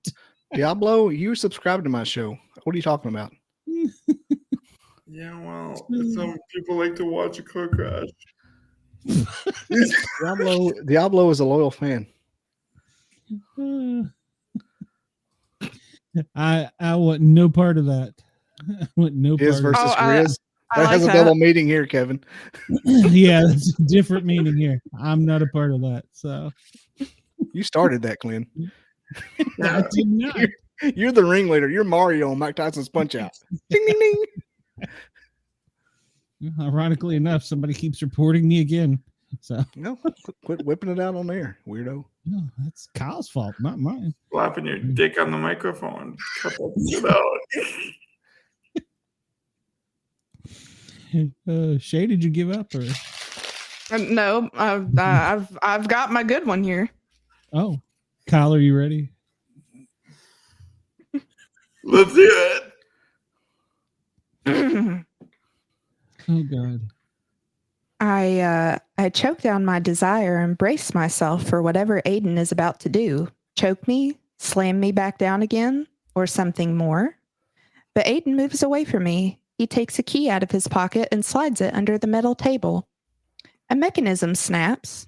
Diablo, you subscribe to my show. What are you talking about? Yeah, well, some people like to watch a car crash. Diablo is a loyal fan. I want no part of that. No His part. versus Grizz. I That like has a that. double meaning here, Kevin. Yeah, that's a different meaning here. I'm not a part of that. So You started that, Glenn. I did not. You're the ringleader. You're Mario on Mike Tyson's Punch Out. Ding, ding, ding. Ironically enough, somebody keeps reporting me again. So no, quit whipping it out on air, weirdo. No, that's Kyle's fault, not mine. Slapping your dick on the microphone. Cut that shit out. Shay, did you give up or? No, I've got my good one here. Oh, Kyle, are you ready? Let's do it. Oh God. I choke down my desire and brace myself for whatever Aiden is about to do. Choke me, slam me back down again, or something more. But Aiden moves away from me. He takes a key out of his pocket and slides it under the metal table. A mechanism snaps,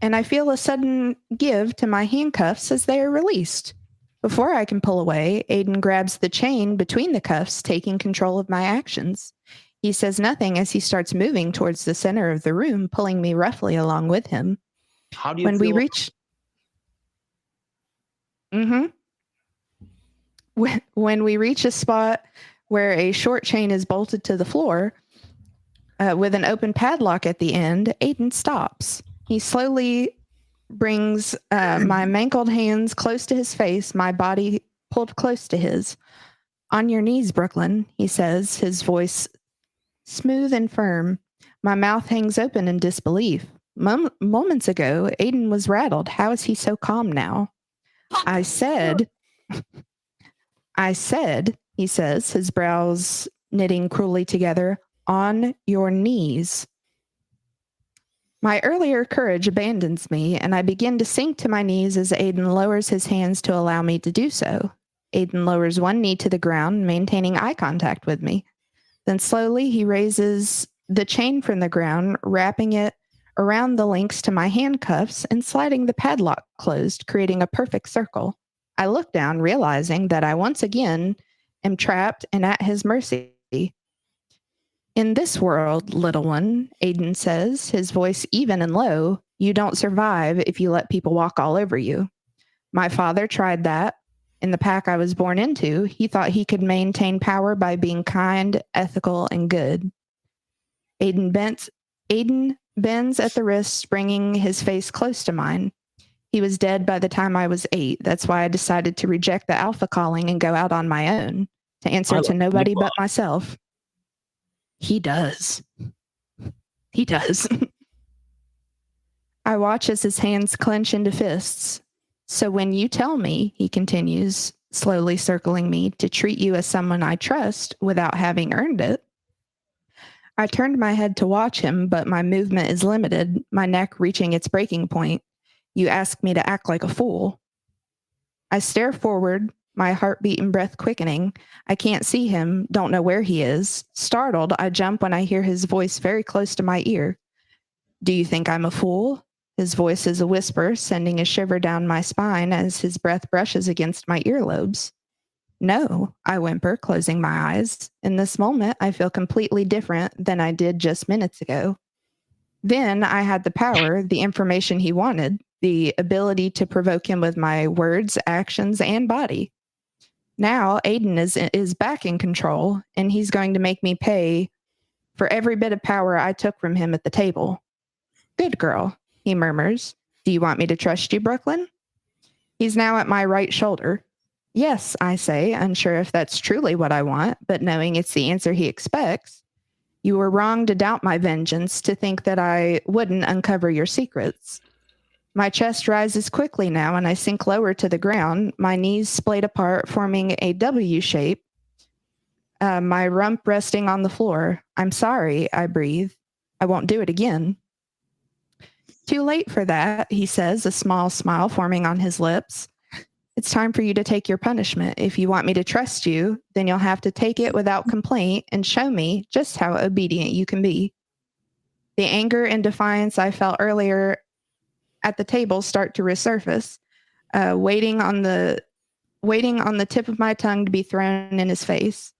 and I feel a sudden give to my handcuffs as they are released. Before I can pull away, Aiden grabs the chain between the cuffs, taking control of my actions. He says nothing as he starts moving towards the center of the room, pulling me roughly along with him. How do you When feel? we reach... When we reach a spot where a short chain is bolted to the floor, with an open padlock at the end, Aiden stops. He slowly brings my mangled hands close to his face, my body pulled close to his. On your knees, Brooklyn, he says, his voice smooth and firm. My mouth hangs open in disbelief. Moments ago, Aiden was rattled. How is he so calm now? I said, he says, his brows knitting cruelly together, on your knees. My earlier courage abandons me, and I begin to sink to my knees as Aiden lowers his hands to allow me to do so. Aiden lowers one knee to the ground, maintaining eye contact with me. Then slowly he raises the chain from the ground, wrapping it around the links to my handcuffs and sliding the padlock closed, creating a perfect circle. I look down, realizing that I once again am trapped and at his mercy. In this world, little one, Aiden says, his voice even and low, you don't survive if you let people walk all over you. My father tried that. In the pack I was born into, he thought he could maintain power by being kind, ethical, and good. Aiden bends at the wrist, bringing his face close to mine. He was dead by the time I was 8. That's why I decided to reject the alpha calling and go out on my own, to answer to nobody but myself. He does. He does. I watch as his hands clench into fists. So when you tell me, he continues, slowly circling me, to treat you as someone I trust without having earned it. I turned my head to watch him, but my movement is limited, my neck reaching its breaking point. You ask me to act like a fool. I stare forward, my heartbeat and breath quickening. I can't see him, don't know where he is. Startled, I jump when I hear his voice very close to my ear. Do you think I'm a fool? His voice is a whisper, sending a shiver down my spine as his breath brushes against my earlobes. No, I whimper, closing my eyes. In this moment, I feel completely different than I did just minutes ago. Then I had the power, the information he wanted, the ability to provoke him with my words, actions, and body. Now Aiden is back in control, and he's going to make me pay for every bit of power I took from him at the table. Good girl, he murmurs. Do you want me to trust you, Brooklyn? He's now at my right shoulder. Yes, I say, unsure if that's truly what I want, but knowing it's the answer he expects. You were wrong to doubt my vengeance, to think that I wouldn't uncover your secrets. My chest rises quickly now, and I sink lower to the ground, my knees splayed apart, forming a W shape, my rump resting on the floor. I'm sorry, I breathe. I won't do it again. Too late for that, he says, a small smile forming on his lips. It's time for you to take your punishment. If you want me to trust you, then you'll have to take it without complaint and show me just how obedient you can be. The anger and defiance I felt earlier at the table start to resurface, waiting on the tip of my tongue to be thrown in his face.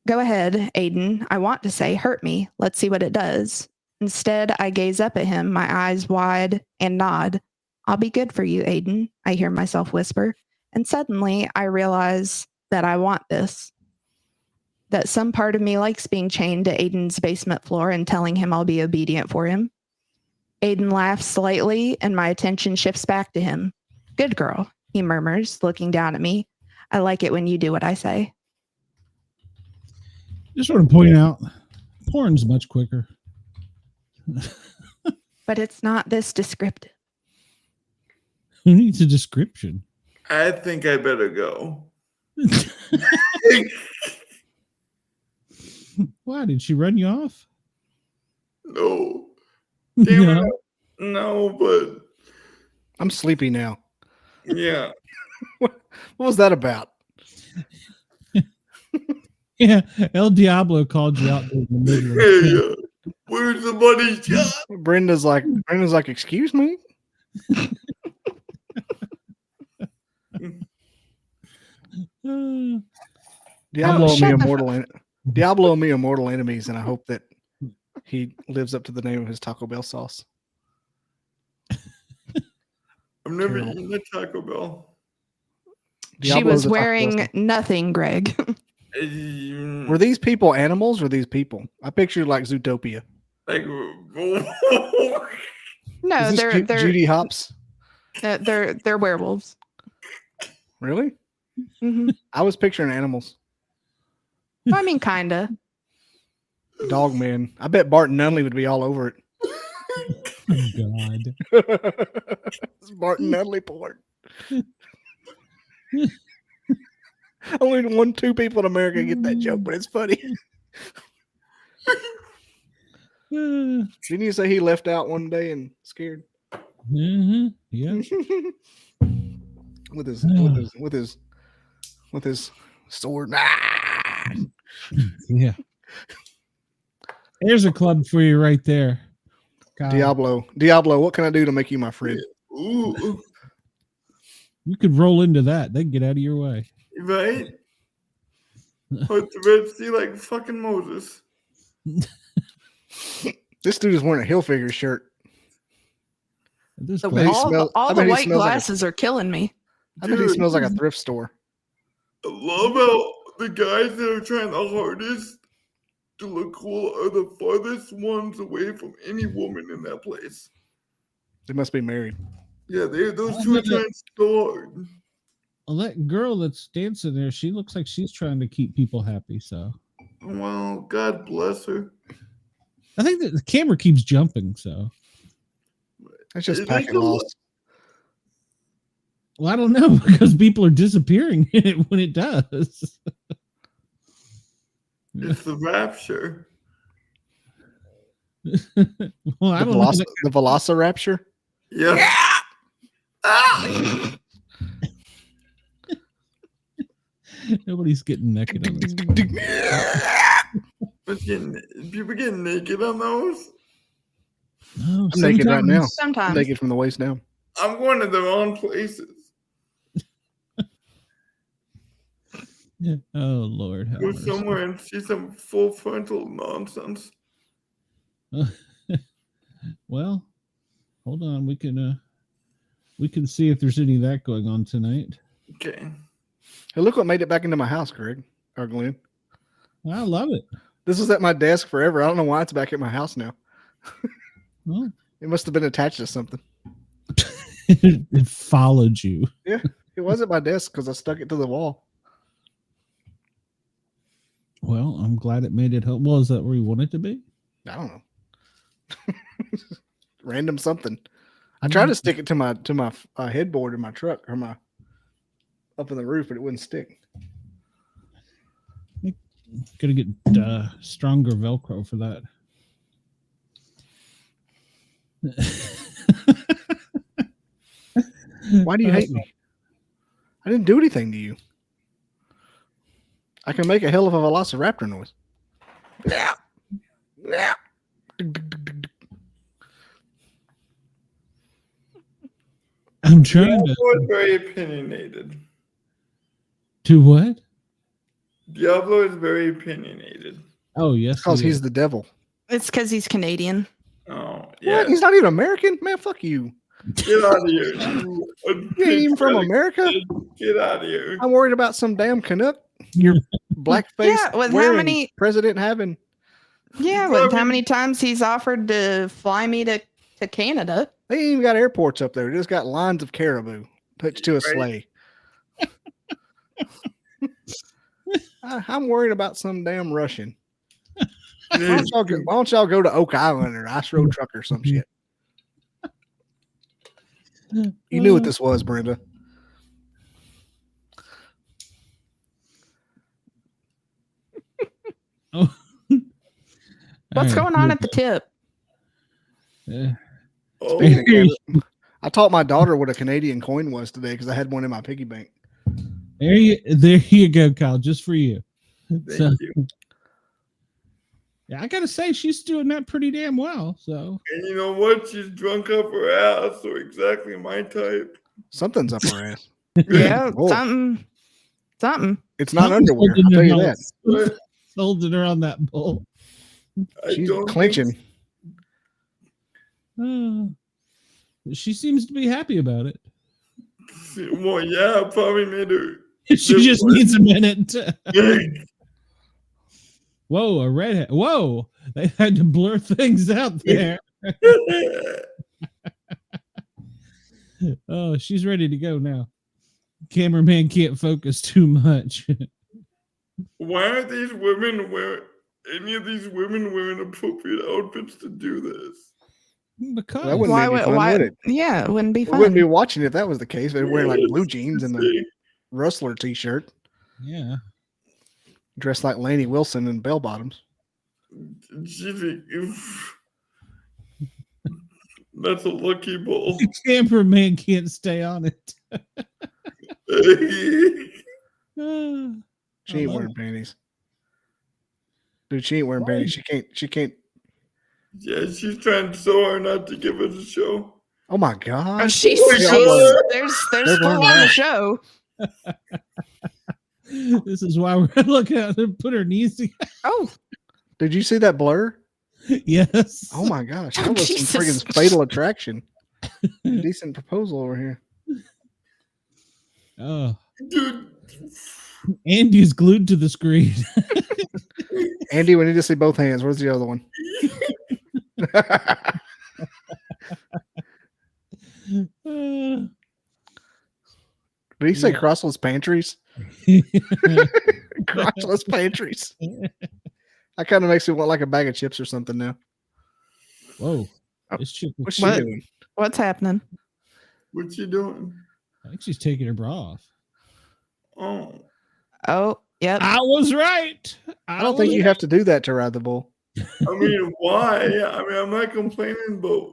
Go ahead, Aiden. I want to say, hurt me. Let's see what it does. Instead, I gaze up at him, my eyes wide, and nod. I'll be good for you, Aiden, I hear myself whisper. And suddenly, I realize that I want this. That some part of me likes being chained to Aiden's basement floor and telling him I'll be obedient for him. Aiden laughs slightly, and my attention shifts back to him. Good girl, he murmurs, looking down at me. I like it when you do what I say. Just want to point out, porn's much quicker. But it's not this descriptive. Who needs a description? I think I better go. Why, did she run you off? No. Damn No. it. No, but I'm sleepy now. yeah. What was that about? Yeah, El Diablo called you out in the middle of Hey, where's the money shot? Brenda's like, excuse me? Diablo and me are mortal enemies, and I hope that he lives up to the name of his Taco Bell sauce. I've never eaten a Taco Bell. She was wearing nothing, Greg. Were these people animals or these people? I pictured like Zootopia. Like, No, Is this they're Judy Hopps. They're werewolves. Really? Mm-hmm. I was picturing animals. I mean, kinda. Dog man. I bet Bart Nunley would be all over it. God. It's Bart Nunley porn. Only 2 people in America get that joke, but it's funny. Didn't you say he left out one day and scared? Mm-hmm. Yeah. with his sword. Yeah. There's a club for you right there. God. Diablo, what can I do to make you my friend? Ooh. You could roll into that. They can get out of your way. Right? Put the Red Sea like fucking Moses. This dude is wearing a Hilfiger shirt. All the white glasses are killing me. I bet he smells like a thrift store. I love how the guys that are trying the hardest to look cool are the farthest ones away from any woman in that place. They must be married. Yeah, those two are trying so hard. Well, that girl that's dancing there, she looks like she's trying to keep people happy. So, well, God bless her. I think that the camera keeps jumping. So, that's just packet loss. Well, I don't know because people are disappearing in it when it does. It's the rapture. Well, I don't know. The Velocirapture? Yeah. Ah! Nobody's getting naked on this. People getting naked on those? No, I'm naked right now. Sometimes. I'm naked from the waist down. I'm going to the wrong places. Oh Lord, Go somewhere and see some full frontal nonsense. Well, hold on. We can see if there's any of that going on tonight. Okay. Hey, look what made it back into my house, Greg or Glenn. I love it. This was at my desk forever. I don't know why it's back at my house now. Well, it must have been attached to something. It followed you. Yeah, it was at my desk because I stuck it to the wall. Well, I'm glad it made it home. Well, is that where you want it to be? I don't know. Random something. I tried to stick it to my headboard in my truck or my up in the roof, but it wouldn't stick. Gotta get stronger Velcro for that. Why do you hate me? I didn't do anything to you. I can make a hell of a velociraptor noise. Yeah. Yeah. I'm trying to. Very opinionated. To what? Diablo is very opinionated. Oh yes, Because he he's is. the devil. It's because he's Canadian. Oh, yeah. What? He's not even American? Man, fuck you. Get out of here. You ain't even from America? Get out of here. I'm worried about some damn Canuck. Your blackface Yeah, with how wearing many- president having. Yeah, with how many times he's offered to fly me to Canada. They ain't even got airports up there. They just got lines of caribou hitched to a sleigh. I'm worried about some damn Russian. Why don't y'all go to Oak Island or Ice Road Truck or some shit? You knew what this was, Brenda. Oh. What's going on at the tip? Speaking of Canada, I taught my daughter what a Canadian coin was today because I had one in my piggy bank. There you go, Kyle, just for you. Thank you. Yeah, I gotta say she's doing that pretty damn well. So, and you know what? She's drunk up her ass, so exactly my type. Something's up her ass. Yeah, Whoa. something. It's not underwear. I'll tell you that. Holding her on that bull. She's clenching. She seems to be happy about it. Well, yeah, I probably made her. She just needs a minute. Whoa, a redhead. Whoa, they had to blur things out there. Oh, she's ready to go now. Cameraman can't focus too much. Why aren't these women any of these women wearing appropriate outfits to do this? Because that wouldn't be fun, would it? Yeah, it wouldn't be fun. We wouldn't be watching if that was the case. They're wearing like blue jeans and a Rustler t-shirt. Yeah. Dressed like Lainey Wilson in bell bottoms. That's a lucky bull. The cameraman can't stay on it. She ain't wearing panties. Dude, she ain't wearing panties. She can't. Yeah, she's trying so hard not to give us a show. Oh my god. Oh, there's full on a show. This is why we're looking at her put her knees together. Oh. Did you see that blur? Yes. Oh my gosh. That was Jesus. some friggin' Fatal Attraction. Decent proposal over here. Oh. Dude. Andy's glued to the screen. Andy, we need to see both hands. Where's the other one? Did he say crossless pantries? Crotchless pantries. That kind of makes me want like a bag of chips or something now. Whoa. What's she doing? What's happening? What's she doing? I think she's taking her bra off. Oh, yep. I was right. I don't think you have to do that to ride the bull. I mean, why? I mean, I'm not complaining, but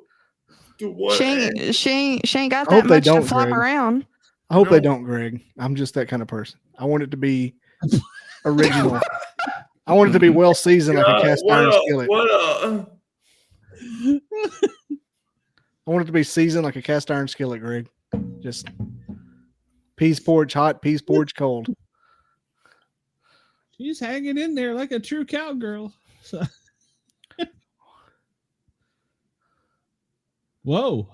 to what? She ain't got I hope that they much to don't, flop Greg. around. I hope they don't, Greg. I'm just that kind of person. I want it to be original. I want it to be well seasoned like a cast iron skillet. I want it to be seasoned like a cast iron skillet, Greg. Just peas porridge hot, peas porridge cold. She's hanging in there like a true cowgirl. So. Whoa.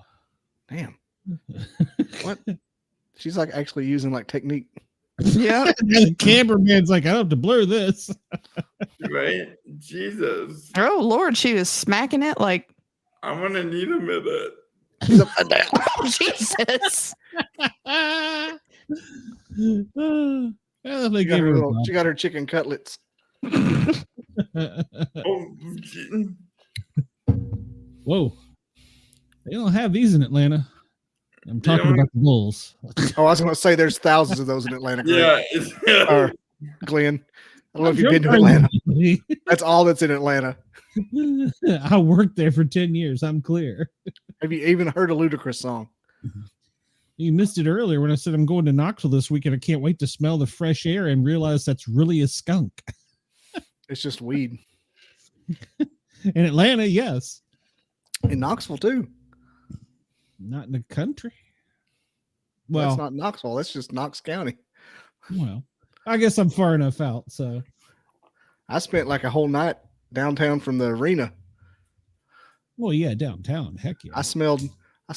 Damn. What? She's like actually using like technique. Yeah. The cameraman's like, I don't have to blur this. Right? Jesus. Oh Lord, she was smacking it like. I'm gonna need a minute. She's upside down. Oh, Jesus. She got her chicken cutlets. Whoa. They don't have these in Atlanta. I'm talking about the Bulls. Oh, I was going to say there's thousands of those in Atlanta. Yeah. Or Glenn. I don't know if you've been to Atlanta. That's all that's in Atlanta. I worked there for 10 years. I'm clear. Have you even heard a Ludacris song? You missed it earlier when I said I'm going to Knoxville this week and I can't wait to smell the fresh air and realize that's really a skunk. It's just weed. In Atlanta, yes. In Knoxville, too. Not in the country. Well, Well, that's not Knoxville. That's just Knox County. well, I guess I'm far enough out. So I spent like a whole night downtown from the arena. well, yeah, downtown. Heck yeah. I smelled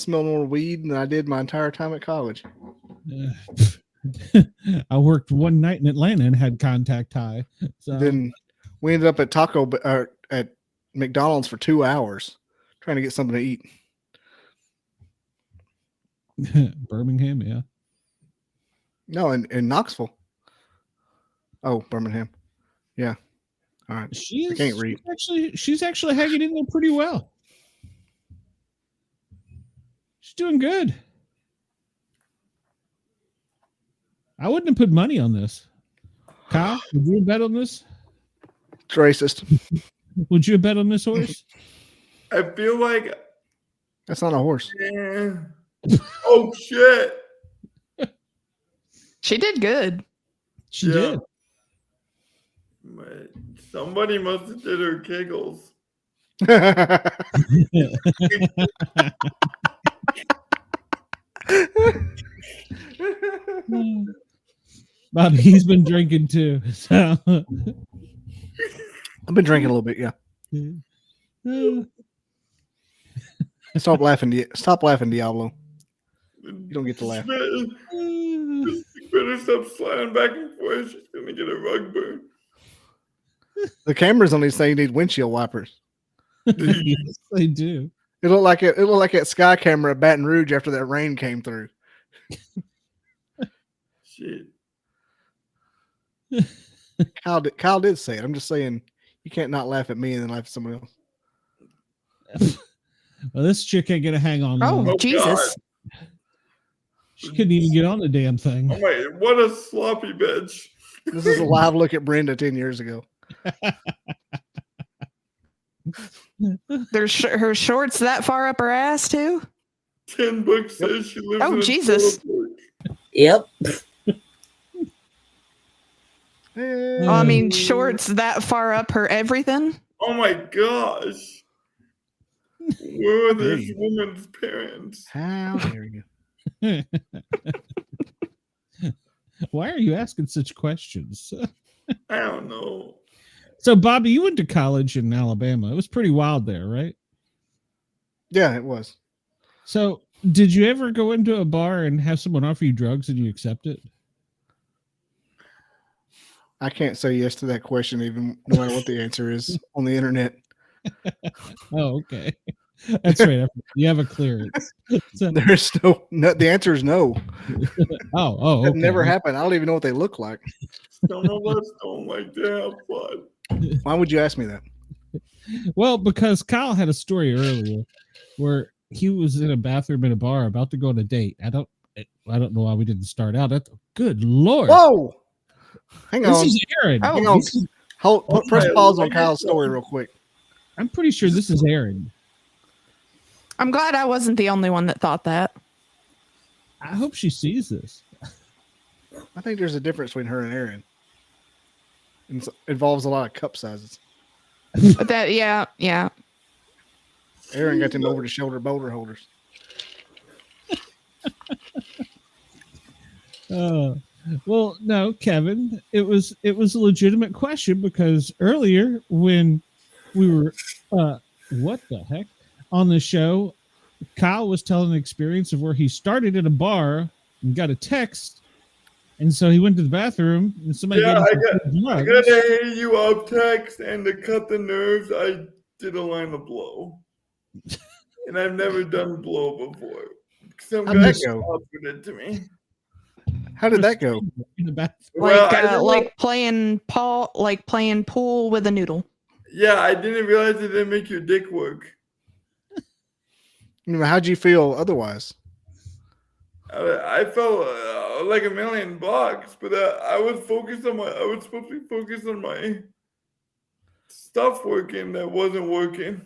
more weed than I did my entire time at college. I worked one night in Atlanta and had contact high. So Then we ended up at at McDonald's for 2 hours trying to get something to eat. Birmingham, yeah. No, in Knoxville. Oh, Birmingham. Yeah. All right. I can't read. She's actually hanging in there pretty well. She's doing good. I wouldn't have put money on this. Kyle, would you bet on this? It's racist. Would you bet on this horse? I feel like That's not a horse. eh. Oh shit. She did good. She did. But somebody must have did her giggles. Bobby, he's been drinking too. So I've been drinking a little bit, yeah. Stop laughing, Diablo. You don't get to laugh. Better stop sliding back and forth. She's gonna get a rug burn. The cameras on these things need windshield wipers. Yes, they do. It looked like that sky camera at Baton Rouge after that rain came through. Shit. Kyle did say it. I'm just saying you can't not laugh at me and then laugh at someone else. Well, this chick ain't gonna hang on. Oh, long. Jesus. She couldn't even get on the damn thing. Oh my, what a sloppy bitch. This is a live look at Brenda 10 years ago. There's her shorts that far up her ass too. 10 books says she lives Oh, in a Jesus. trailer park. Yep. Oh, I mean, shorts that far up her everything. Oh my gosh. Where are this woman's parents? How dare you? Why are you asking such questions? I don't know. So, Bobby, you went to college in Alabama. It was pretty wild there, right? Yeah, it was. So, did you ever go into a bar and have someone offer you drugs and you accept it? I can't say yes to that question, even no matter what the answer is on the internet. Oh, okay. That's right. You have a clearance. So, There's no. The answer is no. oh, That okay. never happened. I don't even know what they look like. Some of us don't like to have fun. Why would you ask me that? Well, because Kyle had a story earlier where he was in a bathroom in a bar about to go on a date. I don't know why we didn't start out. Good Lord. Whoa. Hang on. This is Aaron. Oh, Hang on. Press pause on Kyle's story real quick. I'm pretty sure this is Aaron. I'm glad I wasn't the only one that thought that. I hope she sees this. I think there's a difference between her and Aaron. It involves a lot of cup sizes. But yeah. Aaron got them over the shoulder boulder holders. Well, no, Kevin, it was a legitimate question because earlier when we were what the heck on the show, Kyle was telling an experience of where he started at a bar and got a text, and so he went to the bathroom and somebody gave him I drugs. got a hit you up text, and to cut the nerves, I did a line of blow. And I've never done blow before. Some How'd guy that go? offered it to me. How did that go? In the bathroom. Well, Like playing pool with a noodle. Yeah, I didn't realize it didn't make your dick work. How'd you feel otherwise? I felt like $1 million, but I was focused on I was supposed to be focused on my stuff working that wasn't working.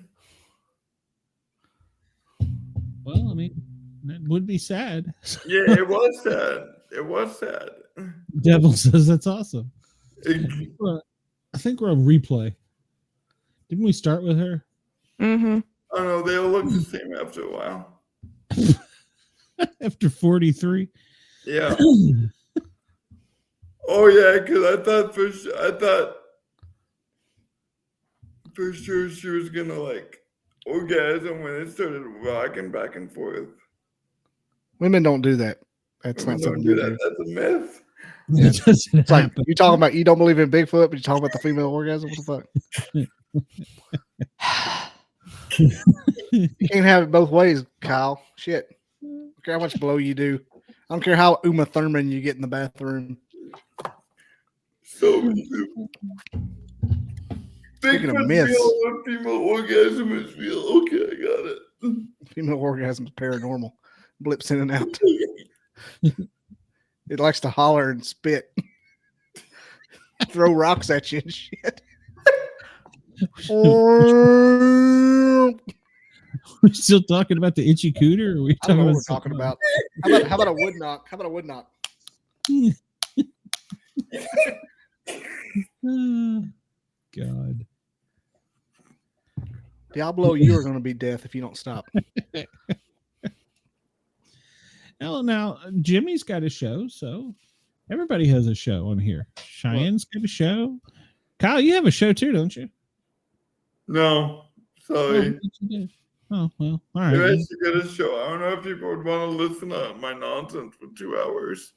Well, I mean, that would be sad. Yeah, it was sad. It was sad. Devil says that's awesome. I think we're on replay. Didn't we start with her? Mm-hmm. I don't know. They all look the same after a while. After 43. Yeah. Oh yeah, because I thought for sure she was gonna like orgasm when it started rocking back and forth. Women don't do that. That's Women not something don't do they that. do. That's a myth. Yeah. It doesn't It's like happen. you talking about you don't believe in Bigfoot, but you talking about the female orgasm. What the fuck? You can't have it both ways, Kyle. Shit. I don't care how much blow you do. I don't care how Uma Thurman you get in the bathroom. So Speaking of Bigfoot's myths, real and female orgasm is real. Okay, I got it. female orgasm is paranormal. Blips in and out. It likes to holler and spit. Throw rocks at you and shit. We're still talking about the itchy cooter? Or are we I don't know talking what about we're talking something about. How about a wood knock? How about a wood knock? else? God. Diablo, you are going to be death if you don't stop. Now, Jimmy's got a show, so everybody has a show on here. Cheyenne's got a show. Kyle, you have a show too, don't you? No, sorry. Oh, well, all Maybe I right. should get a show. I don't know if people would want to listen to my nonsense for 2 hours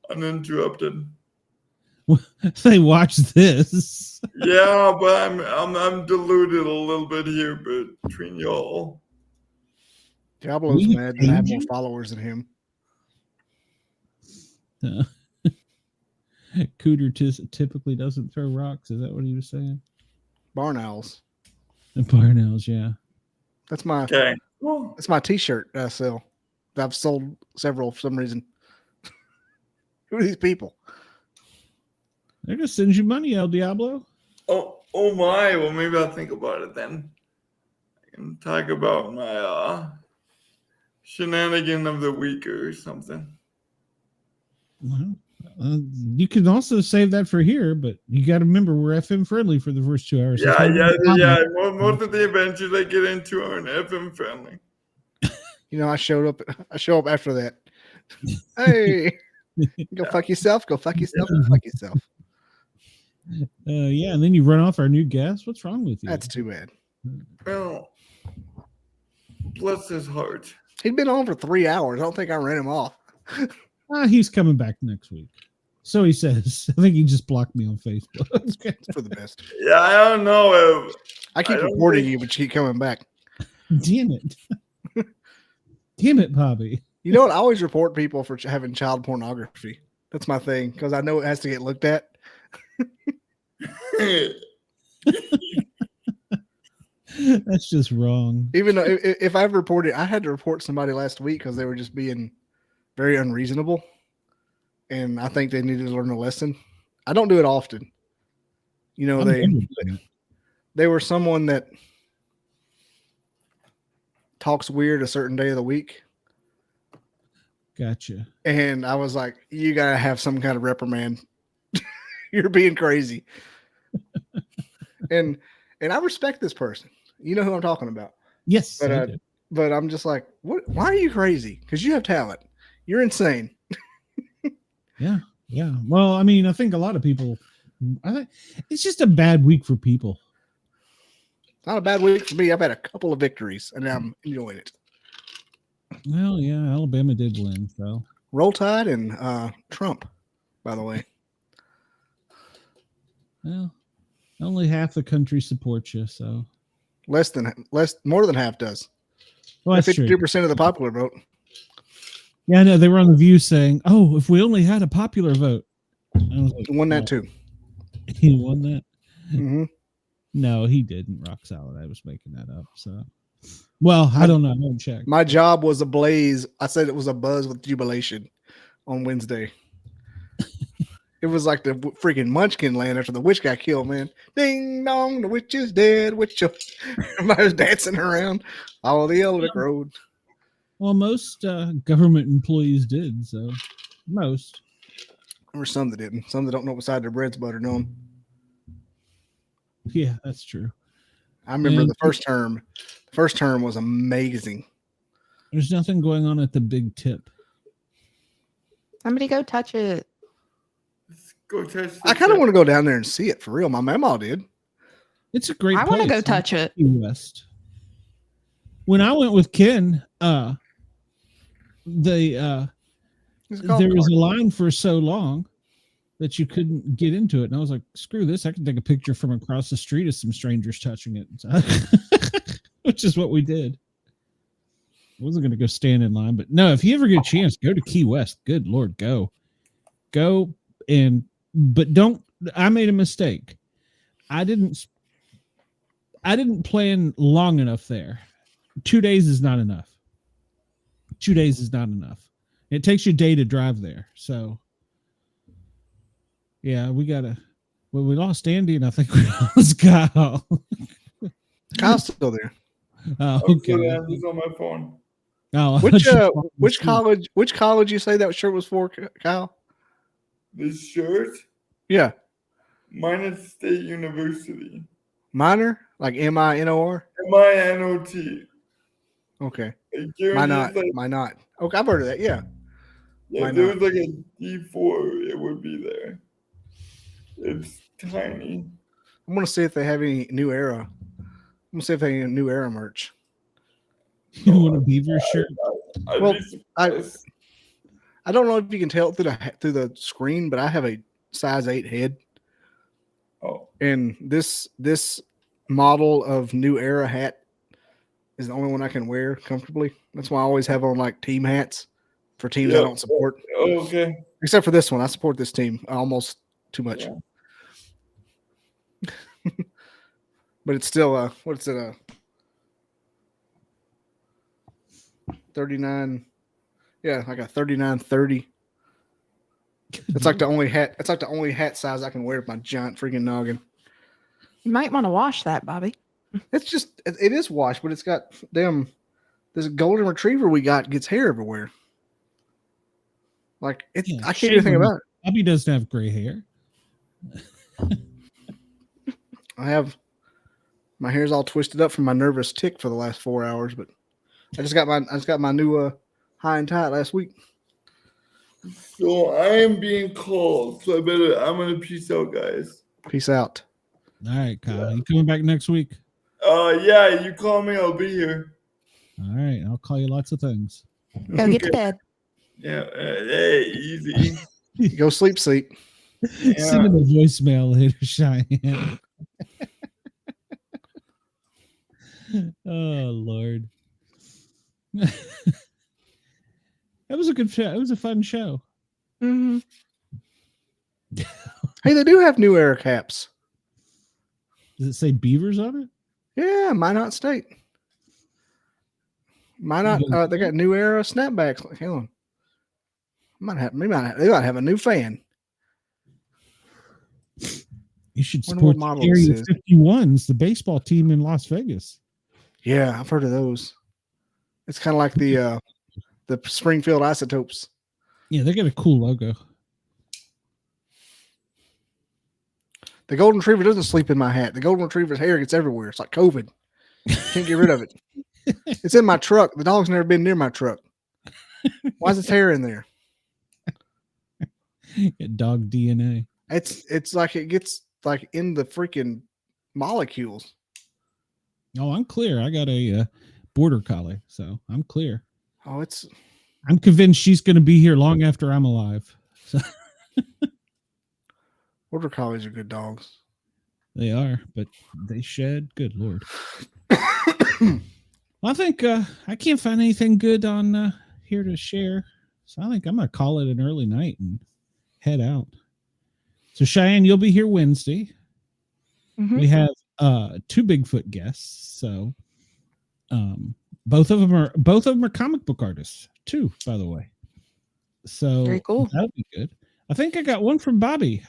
uninterrupted. They watch this. Yeah, but I'm deluded a little bit here between y'all. Diablo's mad that I have more followers than him. Cooter typically doesn't throw rocks. Is that what he was saying? Barn owls. The barn owls, yeah. That's my Okay. That's my T-shirt that I sell. I've sold several for some reason. Who are these people? They're gonna send you money, El Diablo. Oh my. Well, maybe I'll think about it then. I can talk about my shenanigan of the week or something. Well, you can also save that for here, but you got to remember we're FM friendly for the first 2 hours. Yeah. Most of the adventures I get into are in FM friendly. You know, I show up after that. Hey, go fuck yourself. Go fuck yourself. Go fuck yourself. Yeah, and then you run off our new guest. What's wrong with you? That's too bad. Well, bless his heart. He'd been on for 3 hours. I don't think I ran him off. He's coming back next week. So he says. I think he just blocked me on Facebook. It's for the best. Yeah, I don't know. I keep reporting you, but you keep coming back. Damn it. Damn it, Bobby. You know what? I always report people for having child pornography. That's my thing because I know it has to get looked at. That's just wrong. Even though if I've reported, I had to report somebody last week because they were just being very unreasonable. And I think they needed to learn a lesson. I don't do it often. You know, they were someone that talks weird a certain day of the week. Gotcha. And I was like, you got to have some kind of reprimand. You're being crazy. and I respect this person. You know who I'm talking about. Yes. But I'm just like, what? Why are you crazy? Because you have talent. You're insane. Yeah. Well, I mean, I think a lot of people, I think it's just a bad week for people. Not a bad week for me. I've had a couple of victories and I'm enjoying it. Well, yeah, Alabama did win, so. Roll Tide and Trump, by the way. Well, only half the country supports you, so. More than half does. Well, that's 52% of the popular vote. Yeah, I know. They were on The View saying, oh, if we only had a popular vote. I was like, won that too. He won that? Mm-hmm. No, he didn't, Rock Solid. I was making that up, so. Well, I don't know. I haven't checked. My job was ablaze. I said it was a buzz with jubilation on Wednesday. It was like the freaking Munchkin land after the witch got killed, man. Ding dong, the witch is dead. Everybody was dancing around all the Eldick Road. Well, most government employees did, so most. There were some that didn't. Some that don't know beside their bread's buttered on. Yeah, that's true. I remember the first term. The first term was amazing. There's nothing going on at the Big Tip. Somebody go touch it. Go touch. I kind of want to go down there and see it for real. My mama did. It's a great. I want to place go touch it. Key West. When I went with Ken, there was a line for so long that you couldn't get into it, and I was like, "Screw this! I can take a picture from across the street of some strangers touching it," which is what we did. I wasn't going to go stand in line, but no, if you ever get a chance, go to Key West. Good Lord, go, but don't. I made a mistake. I didn't plan long enough there. 2 days is not enough. 2 days is not enough. It takes you a day to drive there. So, yeah, we lost Andy, and I think we lost Kyle. Kyle's still there. Oh, okay. He's on my phone. Oh, which college you say that shirt was for, Kyle? This shirt? Yeah. Minot State University. Minor? Like M-I-N-O-R? M-I-N-O-T. Okay. Minot. Minot. Okay, I've heard of that, yeah. Yeah, if there was like a D4, it would be there. It's tiny. I'm going to see if they have any New Era. I'm going to see if they have any New Era merch. You want a Beaver shirt? I don't know if you can tell through the screen, but I have a size 8 head. Oh. And this model of New Era hat is the only one I can wear comfortably. That's why I always have on like team hats for teams I don't support. Oh, okay. Except for this one. I support this team almost too much. Yeah. But it's still what's it 39. Yeah, like a 39-30. It's like the only hat. It's like the only hat size I can wear with my giant freaking noggin. You might want to wash that, Bobby. It's just it is washed, but it's got this golden retriever we got gets hair everywhere. Like I can't do anything about it. Bobby doesn't have gray hair. My hair's all twisted up from my nervous tick for the last 4 hours, but I just got my new high and tight last week. So I am being called, so I'm gonna peace out, guys. Peace out. All right, Kyle. You coming back next week? Yeah, you call me, I'll be here. All right, I'll call you lots of things. Go get to bed. Yeah, hey, easy. Go sleep. Yeah. Send him a voicemail later, Cheyenne. Oh Lord. That was a good show. It was a fun show. Mm-hmm. Hey, they do have New Era caps. Does it say Beavers on it? Yeah, Minot State. Minot. They got New Era snapbacks. Hang on. They might have a new fan. You should support the Area 51s, the baseball team in Las Vegas. Yeah, I've heard of those. It's kind of like the Springfield Isotopes. Yeah, they got a cool logo. The golden retriever doesn't sleep in my hat. The golden retriever's hair gets everywhere. It's like COVID. Can't get rid of it. It's in my truck. The dog's never been near my truck. Why is its hair in there? Dog DNA. It's like it gets like in the freaking molecules. Oh, I'm clear. I got a border collie, so I'm clear. Oh, I'm convinced she's going to be here long after I'm alive. So. Border collies are good dogs. They are, but they shed. Good Lord. Well, I think I can't find anything good on here to share. So I think I'm going to call it an early night and head out. So Cheyenne, you'll be here Wednesday. Mm-hmm. We have 2 Bigfoot guests. So both of them are comic book artists too, by the way. So very cool. That'll be good. I think I got one from Bobby.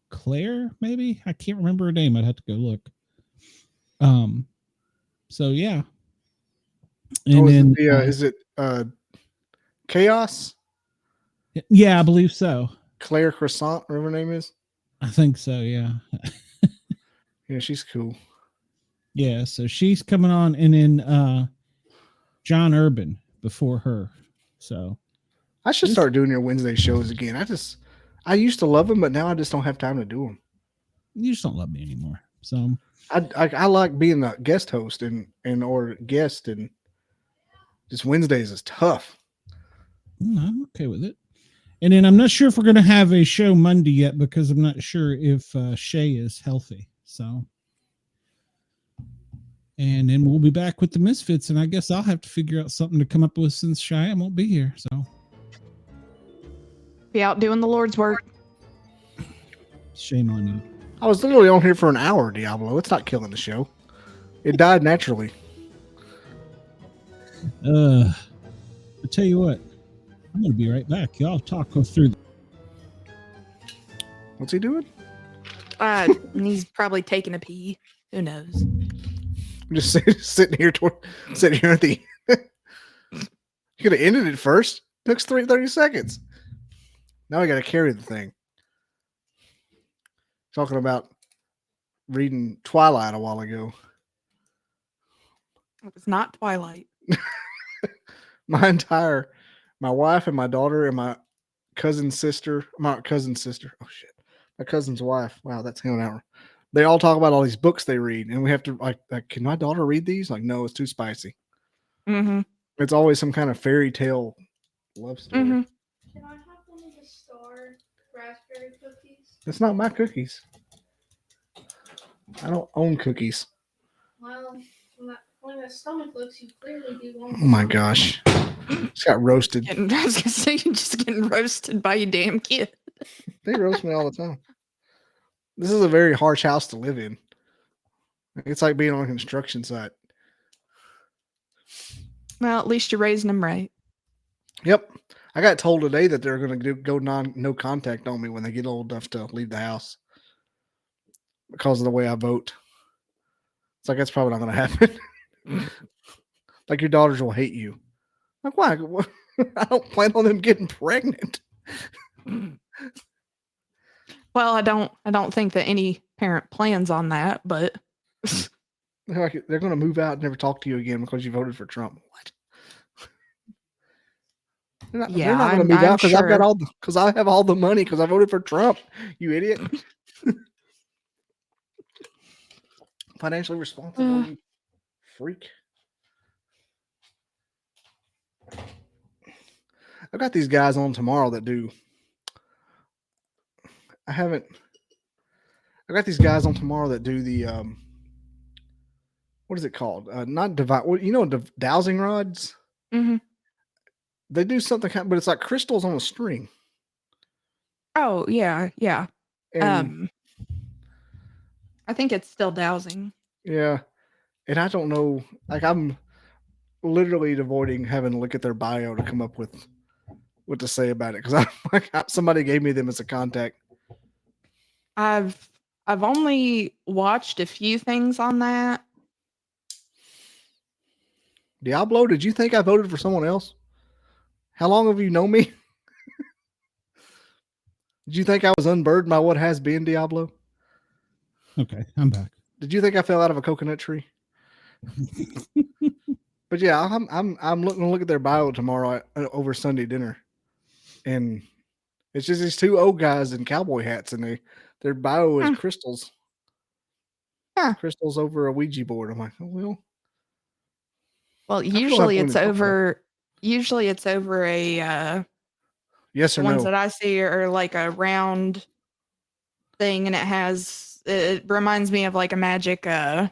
Claire, maybe? I can't remember her name. I'd have to go look. So yeah. And is it Chaos? Yeah, I believe so. Claire Croissant, whatever her name is. I think so, yeah. Yeah, she's cool. Yeah, so she's coming on, and then John Urban before her. So I should start doing your Wednesday shows again. I used to love them, but now I just don't have time to do them. You just don't love me anymore. So I like being a guest host and or guest, and just Wednesdays is tough. I'm okay with it. And then I'm not sure if we're going to have a show Monday yet because I'm not sure if Shay is healthy. So, and then we'll be back with the Misfits, and I guess I'll have to figure out something to come up with since Cheyenne won't be here. So, be out doing the Lord's work. Shame on you. I was literally on here for an hour, Diablo. It's not killing the show. It died naturally. I'll tell you what. I'm going to be right back. Y'all go through. What's he doing? He's probably taking a pee. Who knows? I'm just sitting here at the. You could have ended it first. Took 30 seconds. Now I got to carry the thing. Talking about reading Twilight a while ago. It was not Twilight. My wife and my daughter and my cousin's sister. Oh shit. My cousin's wife. Wow, that's hanging out. They all talk about all these books they read, and we have to like can my daughter read these? Like, no, it's too spicy. Mm-hmm. It's always some kind of fairy tale love story. Mm-hmm. Can I have one of the Star raspberry cookies? That's not my cookies. I don't own cookies. Well, when the stomach looks, you clearly do want. Oh my gosh. It's got roasted. I was going to say, you're just getting roasted by your damn kid. They roast me all the time. This is a very harsh house to live in. It's like being on a construction site. Well, at least you're raising them right. Yep. I got told today that they're going to go no contact on me when they get old enough to leave the house because of the way I vote. It's like, that's probably not going to happen. Like, your daughters will hate you. Like, why? I don't plan on them getting pregnant. Well, I don't think that any parent plans on that, but they're going to move out and never talk to you again because you voted for Trump. What? They're not going to move out because sure. Because I have all the money because I voted for Trump. You idiot. Financially responsible, you freak. I've got these guys on tomorrow that do. I've got these guys on tomorrow that do the what is it called? Not divine. You know, dowsing rods. Mm-hmm. They do something, but it's like crystals on a string. Oh yeah. And, I think it's still dowsing. Yeah, and I don't know. Like, I'm literally avoiding having to look at their bio to come up with what to say about it because somebody gave me them as a contact. I've only watched a few things on that. Diablo, did you think I voted for someone else? How long have you known me? Did you think I was unburdened by what has been, Diablo? Okay, I'm back. Did you think I fell out of a coconut tree? But yeah, I'm looking to look at their bio tomorrow over Sunday dinner, and it's just these two old guys in cowboy hats, and their bio is crystals. Huh. Crystals over a Ouija board. I'm like, oh, well, usually it's over. Usually it's over a. Yes or no. The ones no? that I see are like a round thing, and it reminds me of like a magic like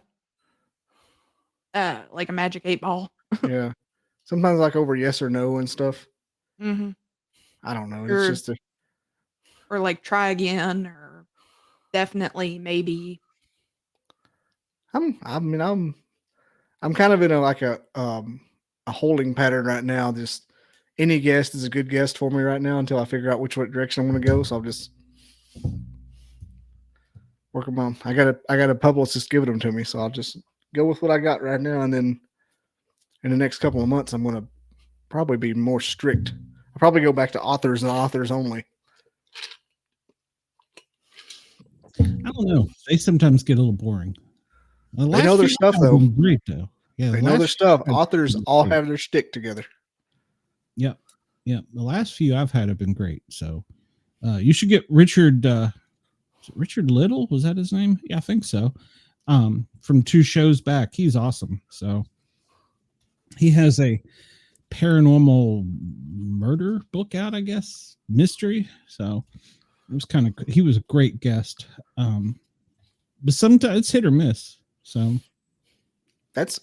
a magic 8-ball. Yeah, sometimes like over yes or no and stuff. Mm-hmm. I don't know. It's just or like try again, or definitely maybe. I'm kind of in a holding pattern right now. Just any guest is a good guest for me right now until I figure out which direction I'm going to go. So I'll just work them on. I got a publicist giving them to me, so I'll just go with what I got right now. And then in the next couple of months, I'm going to probably be more strict. I'll probably go back to authors and authors only. I don't know. They sometimes get a little boring. They know their stuff, though. Great, though. Yeah, they know their stuff. Authors all have their stick together. Yep. Yeah, the last few I've had have been great. So you should get Richard. Richard Little, was that his name? Yeah, I think so. From 2 shows back, he's awesome. So he has a paranormal murder book out, I guess, mystery. So it was kind of, he was a great guest. But sometimes it's hit or miss. So that's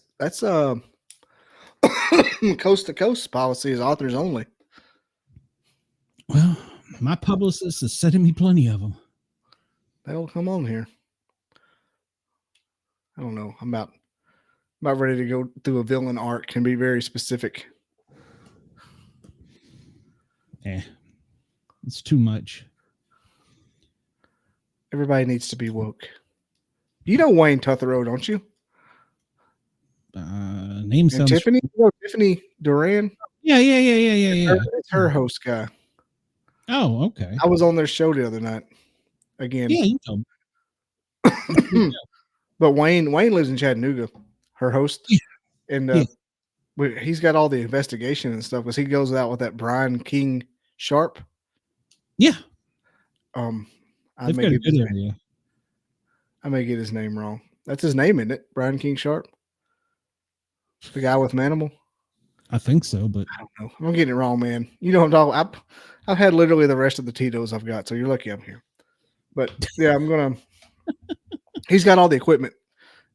coast to coast policy is authors only. Well, my publicist is sending me plenty of them. They'll come on here. I don't know. I'm about ready to go through a villain arc. Can be very specific. It's too much. Everybody needs to be woke. You know Wayne Tutherow, don't you? Name and sounds. Tiffany, you know Tiffany Duran. Yeah. It's her host guy. Oh, okay. I was on their show the other night. Again. Yeah, you know. But Wayne lives in Chattanooga. Her host, and he's got all the investigation and stuff because he goes out with that Brian King Sharp. Yeah. I may get his name wrong. That's his name, isn't it? Brian King Sharp? The guy with Manimal? I think so, but I don't know. I'm getting it wrong, man. You know what I'm talking. I've had literally the rest of the Tito's I've got, so you're lucky I'm here. But yeah, he's got all the equipment.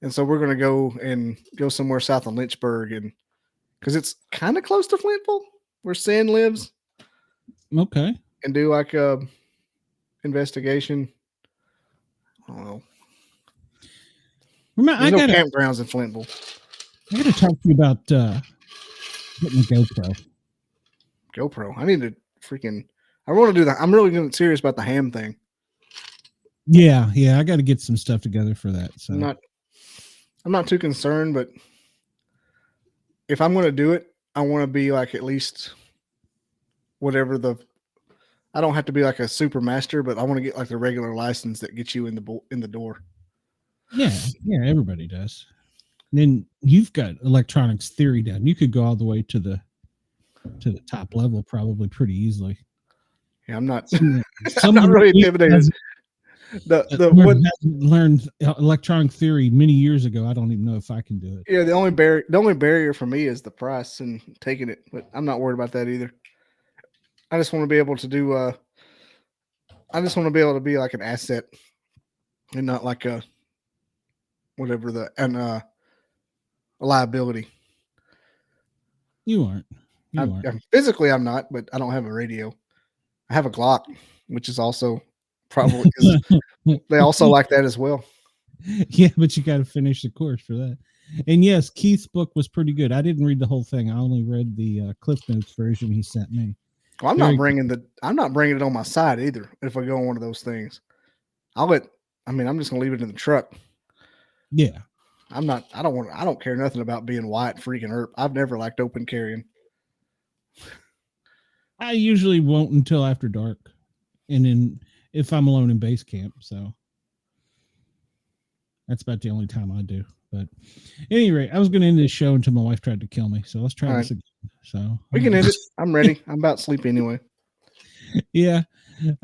And so we're gonna go somewhere south of Lynchburg, and because it's kind of close to Flintville, where Sin lives. Okay. And do like a investigation. I don't know. There's no campgrounds in Flintville. I got to talk to you about getting a GoPro. GoPro. I need to I want to do that. I'm really getting serious about the ham thing. Yeah. I got to get some stuff together for that. So I'm not too concerned, but if I'm going to do it, I want to be like at least whatever I don't have to be like a super master, but I want to get like the regular license that gets you in the door. Yeah, everybody does. And then you've got electronics theory down. You could go all the way to the top level probably pretty easily. Yeah, I'm not. I'm not really intimidated. Learned electronic theory many years ago. I don't even know if I can do it. Yeah, the only barrier for me is the price and taking it, but I'm not worried about that either. I just want to be able to do. I just want to be able to be like an asset, and not like a a liability. You aren't. Physically, I'm not, but I don't have a radio. I have a Glock, which is also probably they also like that as well. Yeah, but you got to finish the course for that. And yes, Keith's book was pretty good. I didn't read the whole thing. I only read the Cliff Notes version he sent me. Well, I'm not bringing it on my side either. If I go on one of those things, I'm just gonna leave it in the truck. Yeah, I don't care nothing about being white freaking herp. I've never liked open carrying. I usually won't until after dark, and then if I'm alone in base camp, so that's about the only time I do. But at any rate, I was going to end this show until my wife tried to kill me. So let's try this again. So we can end it. I'm ready. I'm about to sleep anyway. Yeah.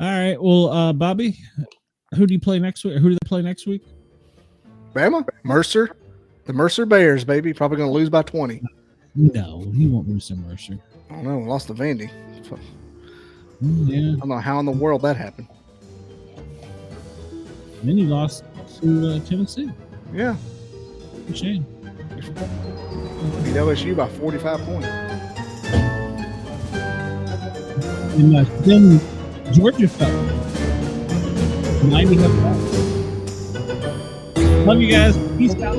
All right. Well, Bobby, who do you play next week? Who do they play next week? Bama, Mercer, the Mercer Bears, baby. Probably going to lose by 20. No, he won't lose to Mercer. I don't know. Lost to Vandy. Yeah. I don't know how in the world that happened. And then he lost to Tennessee. Yeah. Good shame. Beat LSU by 45 points. And then Georgia fell. 90 up. Love you guys. Peace out.